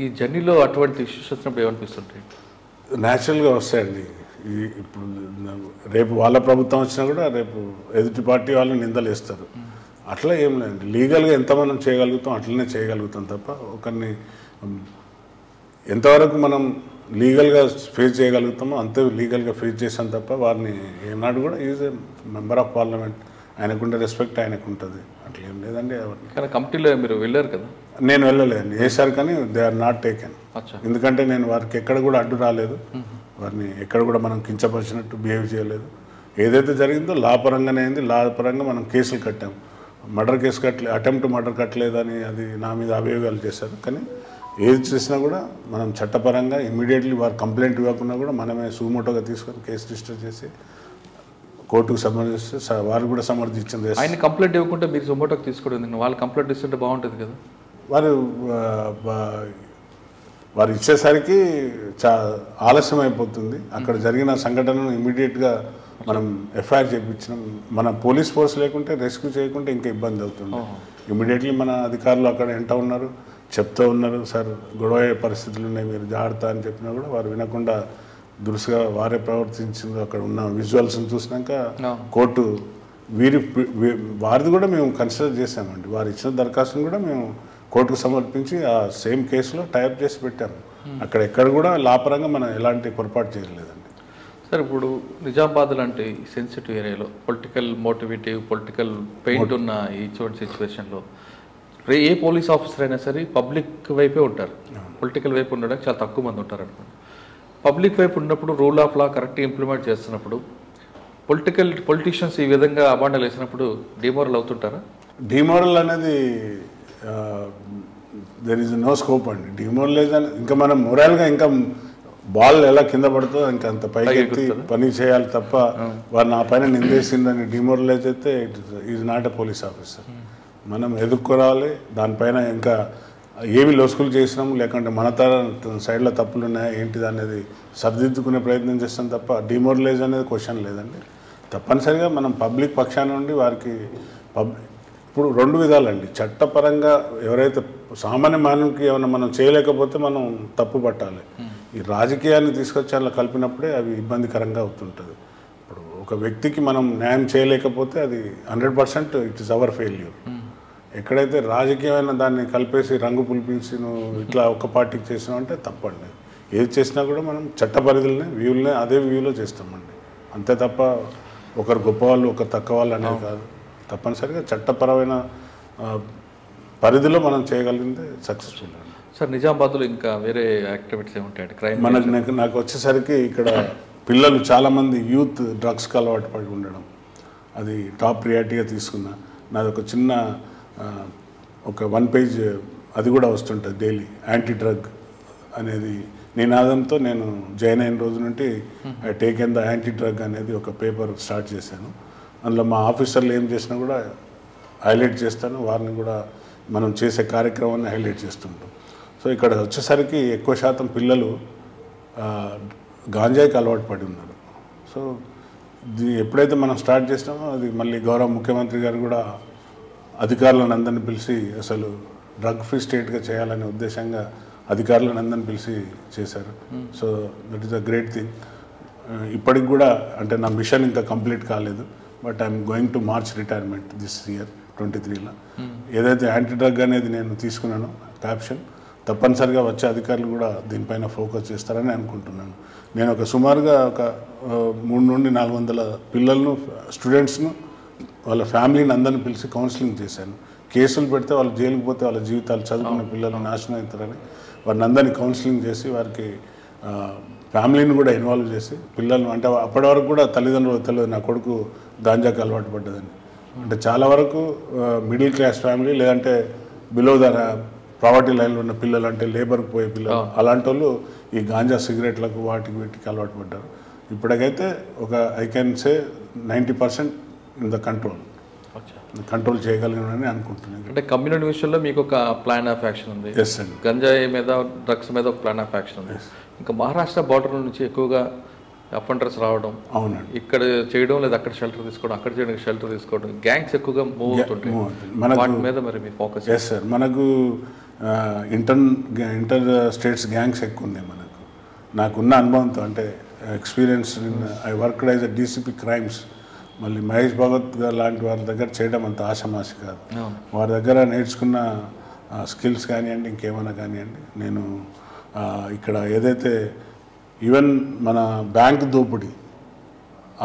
ఈ జర్నీలో అటువంటి ఇష్యూస్ వచ్చినప్పుడు ఏమనిపిస్తుంటాయి? న్యాచురల్గా వస్తాయండి. ఇప్పుడు రేపు వాళ్ళ ప్రభుత్వం వచ్చినా కూడా రేపు ఎదుటి పార్టీ వాళ్ళు నిందలు వేస్తారు. అట్లా ఏం లేదండి, లీగల్గా ఎంత మనం చేయగలుగుతాం అట్లనే చేయగలుగుతాం తప్ప ఒకరిని ఎంతవరకు మనం లీగల్గా ఫేస్ చేయగలుగుతామో అంతే లీగల్గా ఫేస్ చేసాం తప్ప వారిని ఏనాడు కూడా is a member of parliament, ఆయనకుండే రెస్పెక్ట్ ఆయనకు ఉంటుంది. అట్లా ఏం లేదండి. కానీ కమిటీలో మీరు వెళ్ళారు కదా? నేను వెళ్ళలేదండి, వేశారు కానీ దే ఆర్ నాట్ టేకెన్. ఎందుకంటే నేను వారికి ఎక్కడ కూడా అడ్డు రాలేదు, వారిని ఎక్కడ కూడా మనం కించపరిచినట్టు బిహేవ్ చేయలేదు. ఏదైతే జరిగిందో లా పరంగానే అయింది, లా పరంగా మనం కేసులు కట్టాం. మర్డర్ కేసు అటెంప్ట్ మర్డర్ కట్టలేదని అది నా మీద అభియోగాలు చేశారు. కానీ ఏది చేసినా కూడా మనం చట్టపరంగా ఇమ్మీడియట్లీ వారు కంప్లైంట్ ఇవ్వకుండా కూడా మనమే సుమోటోగా తీసుకొని కేసు రిజిస్టర్ చేసి కోర్టుకు సమర్పిస్తే వారు కూడా సమర్థించింది. ఆయన కంప్లైంట్ ఇవ్వకుండా మీరు సుమోటోకి తీసుకోవడం, వాళ్ళు కంప్లైంట్ ఇస్తుంటే బాగుంటుంది కదా? వారు ఇచ్చేసరికి ఆలస్యం అయిపోతుంది. అక్కడ జరిగిన సంఘటనను ఇమ్మీడియట్గా మనం ఎఫ్ఐఆర్ చేయించినాం. మన పోలీస్ ఫోర్స్ లేకుంటే రెస్క్యూ చేయకుంటే ఇంకా ఇబ్బంది అవుతుంది. ఇమ్మీడియట్లీ మన అధికారులు అక్కడ ఎంట ఉన్నారు, చెప్తూ ఉన్నారు, సార్ గొడవ పరిస్థితులు ఉన్నాయి మీరు జాగ్రత్త అని చెప్పినా కూడా వారు వినకుండా దురుసుగా వారే ప్రవర్తించింది. అక్కడ ఉన్న విజువల్స్ని చూసినాక కోర్టు వారిది కూడా మేము కన్సిడర్ చేసామండి. వారు ఇచ్చిన దరఖాస్తును కూడా మేము కోర్టుకు సమర్పించి ఆ సేమ్ కేసులో టైప్ చేసి పెట్టాము. అక్కడ ఎక్కడ కూడా లాపరంగా మనం ఎలాంటి పొరపాటు చేయలేదండి. సార్, ఇప్పుడు నిజామాబాద్ లాంటి సెన్సిటివ్ ఏరియాలో పొలిటికల్ మోటివేటివ్, పొలిటికల్ పెయింట్ ఉన్న ఇటువంటి సిచ్యువేషన్లో ఏ పోలీస్ ఆఫీసర్ అయినా సరే పబ్లిక్ వైపే ఉంటారు. పొలిటికల్ వైపు ఉండడానికి చాలా తక్కువ మంది ఉంటారు అనుకోండి. పబ్లిక్ వైపు ఉన్నప్పుడు రూల్ ఆఫ్ లా కరెక్ట్గా ఇంప్లిమెంట్ చేస్తున్నప్పుడు పొలిటీషియన్స్ ఈ విధంగా అబాండాలు వేసినప్పుడు డిమోరల్ అవుతుంటారా? డిమోరల్ అనేది దెర్ ఈజ్ నో స్కోప్ అండి. డిమోరలైజ్ ఇంకా మనం మొరాల్గా ఇంకా బాల్ ఎలా కింద పడుతుందో ఇంకా అంత పైకి ఎత్తి పని చేయాలి తప్ప వారు నా పైన నిందేసిందని డిమోరలైజ్ అయితే is not a police officer. మనం ఎదుర్కోరాలి, దానిపైన ఇంకా ఏమి లొసుకులు చేసినాము లేకుంటే మన సైడ్లో తప్పులు ఉన్నాయా ఏంటిది అనేది సరిదిద్దుకునే ప్రయత్నం చేస్తాం తప్ప డిమోరలైజ్ అనేది క్వశ్చన్ లేదండి. తప్పనిసరిగా మనం పబ్లిక్ పక్షాన నుండి వారికి ఇప్పుడు రెండు విధాలండి. చట్టపరంగా ఎవరైతే సామాన్య మానవునికి ఏమైనా మనం చేయలేకపోతే మనం తప్పు పట్టాలి. ఈ రాజకీయాన్ని తీసుకొచ్చి అలా కలిపినప్పుడే అవి ఇబ్బందికరంగా అవుతుంటుంది. ఇప్పుడు ఒక వ్యక్తికి మనం న్యాయం చేయలేకపోతే అది 100% ఇట్ ఈస్ అవర్ ఫెయిల్యూర్. ఎక్కడైతే రాజకీయమైన దాన్ని కలిపేసి రంగు పులిపించి నువ్వు ఇట్లా ఒక పార్టీకి చేసినావు అంటే తప్పండి. ఏది చేసినా కూడా మనం చట్ట పరిధులనే వ్యూలనే అదే వ్యూలో చేస్తామండి. అంతే తప్ప ఒకరు గొప్పవాళ్ళు ఒకరు తక్కువ వాళ్ళు అనేది కాదు. తప్పనిసరిగా చట్టపరమైన పరిధిలో మనం చేయగలిగితే సక్సెస్ఫుల్ అండి. సార్, నిజామాబాద్లో ఇంకా వేరే యాక్టివిటీస్ ఏముంటాయండి క్రైమ్? నాకు వచ్చేసరికి ఇక్కడ పిల్లలు చాలామంది యూత్ డ్రగ్స్కి అలవాటు పడి ఉండడం అది టాప్ ప్రియారిటీగా తీసుకున్నా. నాది ఒక చిన్న ఒక 1 పేజ్ అది కూడా వస్తుంటుంది డైలీ. యాంటీ డ్రగ్ అనేది నినాదంతో నేను జాయిన్ అయిన రోజు నుండి I take in the anti drug అనేది ఒక పేపర్ స్టార్ట్ చేశాను. అందులో మా ఆఫీసర్లు ఏం చేసినా కూడా హైలైట్ చేస్తాను, వారిని కూడా మనం చేసే కార్యక్రమాన్ని హైలైట్ చేస్తుంటాం. సో ఇక్కడ వచ్చేసరికి ఎక్కువ శాతం పిల్లలు గాంజాయికి అలవాటు పడి ఉన్నారు. సో ఎప్పుడైతే మనం స్టార్ట్ చేసినామో అది మళ్ళీ గౌరవ ముఖ్యమంత్రి గారు కూడా అధికారులను అందరిని పిలిచి అసలు డ్రగ్ ఫ్రీ స్టేట్గా చేయాలనే ఉద్దేశంగా అధికారులను అందరిని పిలిచి చేశారు. So that is a great thing. ఇప్పటికి కూడా అంటే నా మిషన్ ఇంకా కంప్లీట్ కాలేదు, but I'm going to March retirement this year 23లో. ఏదైతే యాంటీ డ్రగ్ అనేది నేను తీసుకున్నానో క్యాప్షన్ తప్పనిసరిగా వచ్చే అధికారులు కూడా దీనిపైన ఫోకస్ చేస్తారని అనుకుంటున్నాను. నేను సుమారుగా ఒక 300 నుండి 400 పిల్లలను, స్టూడెంట్స్ను, వాళ్ళ ఫ్యామిలీని అందరిని పిలిచి కౌన్సిలింగ్ చేశాను. కేసులు పెడితే వాళ్ళు జైలుకు పోతే వాళ్ళ జీవితాలు చదువుకున్న పిల్లలు నాశనం అవుతారని వారిని అందరినీ కౌన్సిలింగ్ చేసి వారికి ఫ్యామిలీని కూడా ఇన్వాల్వ్ చేసి పిల్లలను అంటే అప్పటి వరకు కూడా తల్లిదండ్రులు తెలియదు నా కొడుకు గాంజాకి అలవాటు పడ్డదని. అంటే చాలా వరకు మిడిల్ క్లాస్ ఫ్యామిలీ లేదంటే బిలో ద ప్రావర్టీ లైన్లో ఉన్న పిల్లలు అంటే లేబర్కి పోయే పిల్లలు అలాంటి వాళ్ళు ఈ గాంజా సిగరెట్లకు వీటికి అలవాటు పడ్డారు. ఇప్పటికైతే ఒక I can say 90% in the control చేయగలిగినని అనుకుంటున్నాను. అంటే కమ్యూనిటీ విషయంలో మీకు ఒక ప్లాన్ ఆఫ్ యాక్షన్ ఉంది, ఎస్ అండి. గంజాయి మీద డ్రగ్స్ మీద ఒక ప్లాన్ ఆఫ్ యాక్షన్ ఉంది. ఇంకా మహారాష్ట్ర బార్డర్ నుంచి ఎక్కువగా అఫెండర్స్ రావడం, అవునండి, ఇక్కడ చేయడం లేదా అక్కడ షెల్టర్ తీసుకోవడం, అక్కడ చేయడానికి షెల్టర్ తీసుకోవడం, గ్యాంగ్స్ ఎక్కువగా మూవ్ అవుతుంటాయి. వాటి మీద మరి మీ ఫోకస్? ఎస్ సార్, మనకు ఇంటర్ స్టేట్స్ గ్యాంగ్స్ ఎక్కువ ఉన్నాయి మనకు. నాకున్న అనుభవంతో అంటే experience I worked as a DCP crimes. మళ్ళీ మహేష్ భగవత్ గారు లాంటి వారి దగ్గర చేయడం అంత ఆషామాషి కాదు. వారి దగ్గర నేర్చుకున్న స్కిల్స్ కానివ్వండి, ఇంకేమైనా కానివ్వండి, నేను ఇక్కడ ఏదైతే ఈవెన్ మన బ్యాంక్ దోపిడీ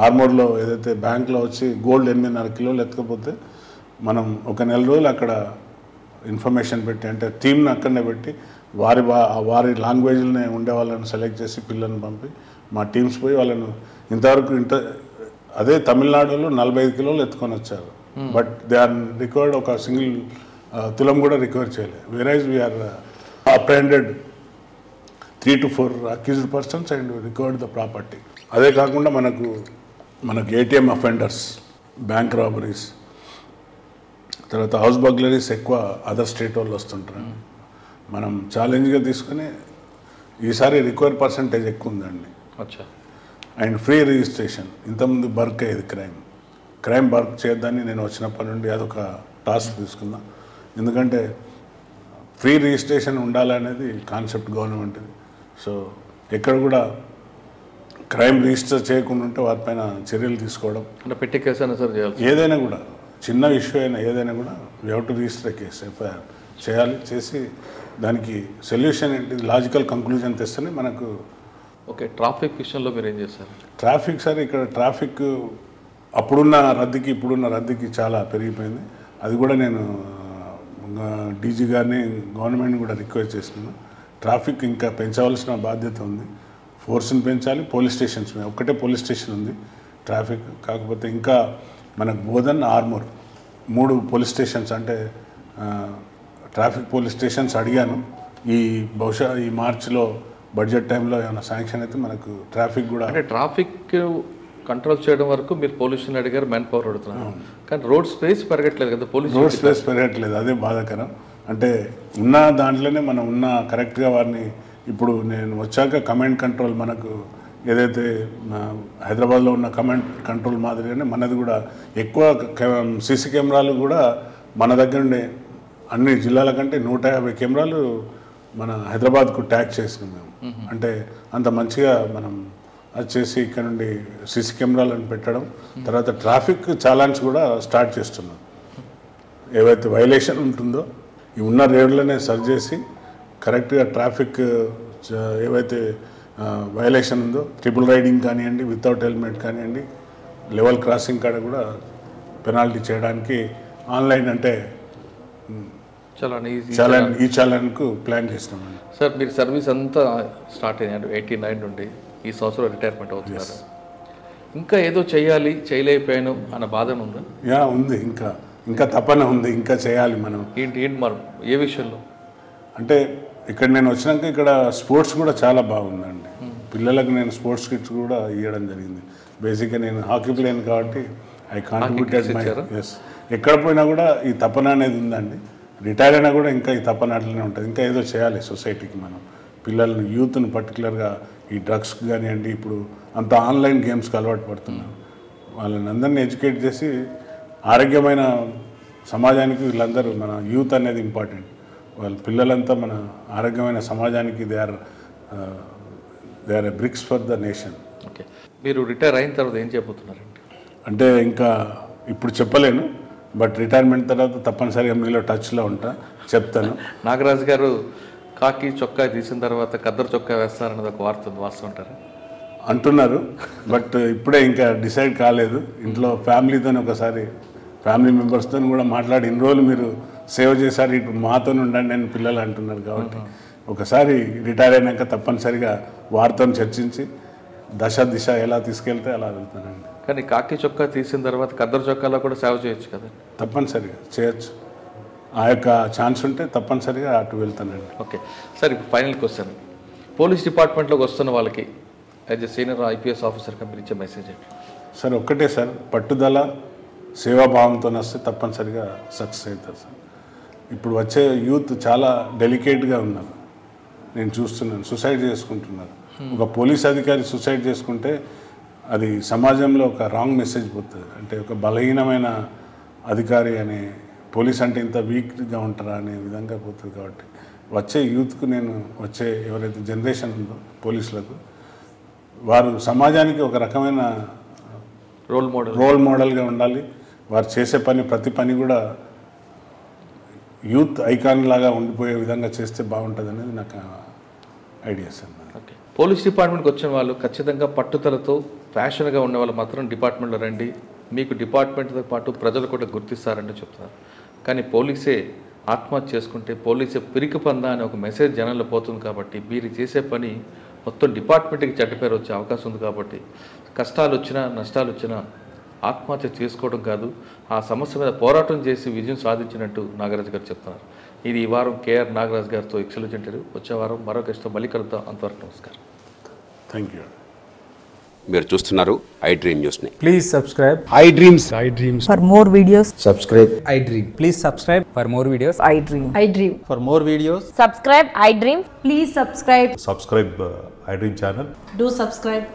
ఆర్మూర్లో ఏదైతే బ్యాంక్లో వచ్చి గోల్డ్ 8.5 కిలోలు ఎత్తకపోతే మనం ఒక నెల రోజులు అక్కడ ఇన్ఫర్మేషన్ పెట్టి అంటే టీమ్ని అక్కడనే పెట్టి వారి లాంగ్వేజ్లోనే ఉండే వాళ్ళని సెలెక్ట్ చేసి పిల్లల్ని పంపి మా టీమ్స్ పోయి వాళ్ళను ఇంతవరకు అదే తమిళనాడులో 45 కిలోలు ఎత్తుకొని వచ్చారు. బట్ దే ఆర్ రికవర్డ్ ఒక సింగిల్ తులం కూడా రికవర్ చేయలేదు. Whereas we are apprehended 3 to 4 accused persons and recovered the property. అదే కాకుండా మనకు ఏటీఎం అఫెండర్స్, బ్యాంక్ రాబరీస్, తర్వాత హౌస్ బర్గ్లరీస్ ఎక్కువ అదర్ స్టేట్ వాళ్ళు వస్తుంటారు. మనం ఛాలెంజ్గా తీసుకుని ఈసారి రికవర్ పర్సంటేజ్ ఎక్కువ ఉందండి. అచ్చా. And free registration. ఇంతకుముందు బర్క్ అయ్యేది క్రైమ్ బర్క్ చేయొద్దని నేను వచ్చినప్పటి నుండి అదొక టాస్క్ తీసుకున్నా. ఎందుకంటే ఫ్రీ రిజిస్ట్రేషన్ ఉండాలనేది కాన్సెప్ట్ గవర్నమెంట్ది. సో ఎక్కడ కూడా క్రైమ్ రిజిస్టర్ చేయకుండా ఉంటే వారిపైన చర్యలు తీసుకోవడం, అంటే పెట్టి కేసు అయినా సరే చేయాలి. ఏదైనా కూడా చిన్న ఇష్యూ అయినా ఏదైనా కూడా we have to register case, FIR చేయాలి. చేసి దానికి సొల్యూషన్ ఏంటి, లాజికల్ కంక్లూజన్ తెస్తేనే మనకు. ఓకే, ట్రాఫిక్ విషయంలో మీరు ఏం చేస్తారు? ట్రాఫిక్ సార్, ఇక్కడ ట్రాఫిక్ అప్పుడున్న రద్దీకి ఇప్పుడున్న రద్దీకి చాలా పెరిగిపోయింది. అది కూడా నేను డీజీ గారిని గవర్నమెంట్ని కూడా రిక్వెస్ట్ చేస్తున్నాను. ట్రాఫిక్ ఇంకా పెంచవలసిన బాధ్యత ఉంది. ఫోర్స్ని పెంచాలి. పోలీస్ స్టేషన్స్ ఒక్కటే పోలీస్ స్టేషన్ ఉంది ట్రాఫిక్. కాకపోతే ఇంకా మనకు బోధన్, ఆర్మూర్ 3 పోలీస్ స్టేషన్స్ అంటే ట్రాఫిక్ పోలీస్ స్టేషన్స్ అడిగాను. బహుశా ఈ మార్చిలో బడ్జెట్ టైంలో ఏమైనా శాంక్షన్ అయితే మనకు ట్రాఫిక్ కూడా. అంటే ట్రాఫిక్ కంట్రోల్ చేయడం వరకు మీరు పోలీసుని అడిగారు, మ్యాన్ పవర్ అడుగుతున్నారు, కానీ రోడ్ స్పేస్ పెరగట్లేదు కదా. రోడ్ స్పేస్ పెరగట్లేదు, అదే బాధాకరం. అంటే ఉన్న దాంట్లోనే మనం ఉన్న కరెక్ట్గా వారిని ఇప్పుడు నేను వచ్చాక కమాండ్ కంట్రోల్ మనకు ఏదైతే హైదరాబాద్లో ఉన్న కమాండ్ కంట్రోల్ మాదిరిగానే మనది కూడా ఎక్కువ సీసీ కెమెరాలు కూడా మన దగ్గర ఉండే అన్ని జిల్లాల కంటే 150 కెమెరాలు మన హైదరాబాద్కు ట్యాగ్ చేసినాం మేము. అంటే అంత మంచిగా మనం అది చేసి ఇక్కడ నుండి సీసీ కెమెరాలను పెట్టడం, తర్వాత ట్రాఫిక్ చాలాన్స్ కూడా స్టార్ట్ చేస్తున్నాం. ఏవైతే వైలేషన్ ఉంటుందో ఈ ఉన్న రోడ్లనే సరి చేసి కరెక్ట్గా ట్రాఫిక్ ఏవైతే వైలేషన్ ఉందో ట్రిపుల్ రైడింగ్ కానివ్వండి, వితౌట్ హెల్మెట్ కానివ్వండి, లెవెల్ క్రాసింగ్ కాడ కూడా పెనాల్టీ చేయడానికి ఆన్లైన్ అంటే ఈ చాలన్కు ప్లాన్ చేసినామండి. సార్ మీరు సర్వీస్ అంతా స్టార్ట్ అయ్యారు 89 నుండి, ఈ సంవత్సరం రిటైర్మెంట్ అవుతున్నారు. ఇంకా ఏదో చేయాలి, చేయలేకపోయాను అన్న బాధ ఉందా? ఉంది, ఇంకా తపన ఉంది, ఇంకా చేయాలి మనం. ఏంటి మనం ఏ విషయంలో అంటే ఇక్కడ నేను వచ్చినాక ఇక్కడ స్పోర్ట్స్ కూడా చాలా బాగుందండి. పిల్లలకు నేను స్పోర్ట్స్ కిట్స్ కూడా ఇవ్వడం జరిగింది. బేసిక్గా నేను హాకీ ప్లేయర్ కాబట్టి ఐ కాంట్రిబ్యూటెడ్ మై ఎస్. ఎక్కడ పోయినా కూడా ఈ తపన అనేది ఉందండి. రిటైర్ అయినా కూడా ఇంకా ఈ తపన అట్లనే ఉంటుంది. ఇంకా ఏదో చేయాలి సొసైటీకి. మనం పిల్లల్ని, యూత్ని పర్టికులర్గా ఈ డ్రగ్స్కి కానివ్వండి, ఇప్పుడు అంత ఆన్లైన్ గేమ్స్కి అలవాటు పడుతున్నారు. వాళ్ళని అందరినీ ఎడ్యుకేట్ చేసి ఆరోగ్యమైన సమాజానికి వీళ్ళందరూ, మన యూత్ అనేది ఇంపార్టెంట్. వాళ్ళ పిల్లలంతా మన ఆరోగ్యమైన సమాజానికి they are a bricks for the nation. Okay, మీరు రిటైర్ అయిన తర్వాత ఏం చేయబోతున్నారండి? అంటే ఇంకా ఇప్పుడు చెప్పలేను, బట్ రిటైర్మెంట్ తర్వాత తప్పనిసరిగా మీలో టచ్లో ఉంటా, చెప్తాను. నాగరాజు గారు కాకి చొక్కా తీసిన తర్వాత కద్దరు చొక్కా వేస్తారన్నది ఒక వార్త ఉంది, వాస్తవంటారా? అంటున్నారు, బట్ ఇప్పుడే ఇంకా డిసైడ్ కాలేదు. ఇంట్లో ఫ్యామిలీతో ఒకసారి ఫ్యామిలీ మెంబర్స్తో కూడా మాట్లాడి, ఇన్ని రోజులు మీరు సేవ చేశారు, ఇప్పుడు మాతో ఉండండి అని పిల్లలు అంటున్నారు. కాబట్టి ఒకసారి రిటైర్ అయినాక తప్పనిసరిగా వారితో చర్చించి దశ దిశ ఎలా తీసుకెళ్తే అలా వెళ్తానండి. కానీ కాకి చొక్కా తీసిన తర్వాత ఖద్దరు చొక్కాలో కూడా సేవ చేయొచ్చు కదా? తప్పనిసరిగా చేయొచ్చు. ఆ యొక్క ఛాన్స్ ఉంటే తప్పనిసరిగా అటు వెళ్తానండి. ఓకే సార్, ఇప్పుడు ఫైనల్ క్వశ్చన్, పోలీస్ డిపార్ట్మెంట్లోకి వస్తున్న వాళ్ళకి యాజ్ ఎ సీనియర్ ఐపీఎస్ ఆఫీసర్గా మీరు ఇచ్చే మెసేజ్ ఏంటి? సార్ ఒక్కటే సార్, పట్టుదల సేవాభావంతో వస్తే తప్పనిసరిగా సక్సెస్ అవుతారు సార్. ఇప్పుడు వచ్చే యూత్ చాలా డెలికేట్గా ఉన్నారు, నేను చూస్తున్నాను, సూసైడ్ చేసుకుంటున్నారు. ఒక పోలీస్ అధికారి సూసైడ్ చేసుకుంటే అది సమాజంలో ఒక రాంగ్ మెసేజ్ పోతుంది. అంటే ఒక బలహీనమైన అధికారి అనే, పోలీస్ అంటే ఇంత వీక్గా ఉంటారా అనే విధంగా పోతుంది. కాబట్టి వచ్చే యూత్కు నేను, వచ్చే ఎవరైతే జనరేషన్ ఉందో పోలీసులకు, వారు సమాజానికి ఒక రకమైన రోల్ మోడల్గా ఉండాలి. వారు చేసే ప్రతి పని కూడా యూత్ ఐకాన్ లాగా ఉండిపోయే విధంగా చేస్తే బాగుంటుంది అనేది నాకు ఐడియాస్ అన్నమాట. ఓకే, పోలీస్ డిపార్ట్మెంట్కి వచ్చిన వాళ్ళు ఖచ్చితంగా పట్టుదలతో ప్యాషన్గా ఉన్న వాళ్ళు మాత్రం డిపార్ట్మెంట్లో రండి, మీకు డిపార్ట్మెంట్తో పాటు ప్రజలు కూడా గుర్తిస్తారంటే చెప్తున్నారు. కానీ పోలీసే ఆత్మహత్య చేసుకుంటే పోలీసే పిరికి పందా అనే ఒక మెసేజ్ జనంలో పోతుంది. కాబట్టి మీరు చేసే పని మొత్తం డిపార్ట్మెంట్కి చెడ్డ పేరు వచ్చే అవకాశం ఉంది. కాబట్టి కష్టాలు వచ్చినా నష్టాలు వచ్చినా ఆత్మహత్య చేసుకోవడం కాదు, ఆ సమస్య మీద పోరాటం చేసి విజయం సాధించినట్టు నాగరాజు గారు చెప్తున్నారు. ఇది ఈ వారం కేఆర్ నాగరాజు గారితో ఎక్సలెంట్ ఇంటర్వ్యూ. వచ్చే వారం మరొక ఇష్టం మళ్ళీ కలుద్దాం. అంతవరకు నమస్కారం. Thank you. మీరు చూస్తున్నారు ఐ డ్రీమ్ న్యూస్ని. Please subscribe. I dreams For more videos, subscribe. I dream. Please subscribe for more videos. I dream. I dream. For more videos. Subscribe, I dream. Please subscribe. Subscribe I dream channel. Do subscribe.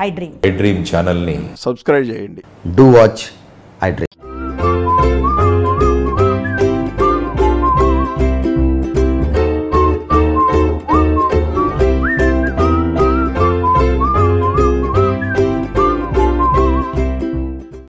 I dream. I dream ఛానల్ని do watch I dream.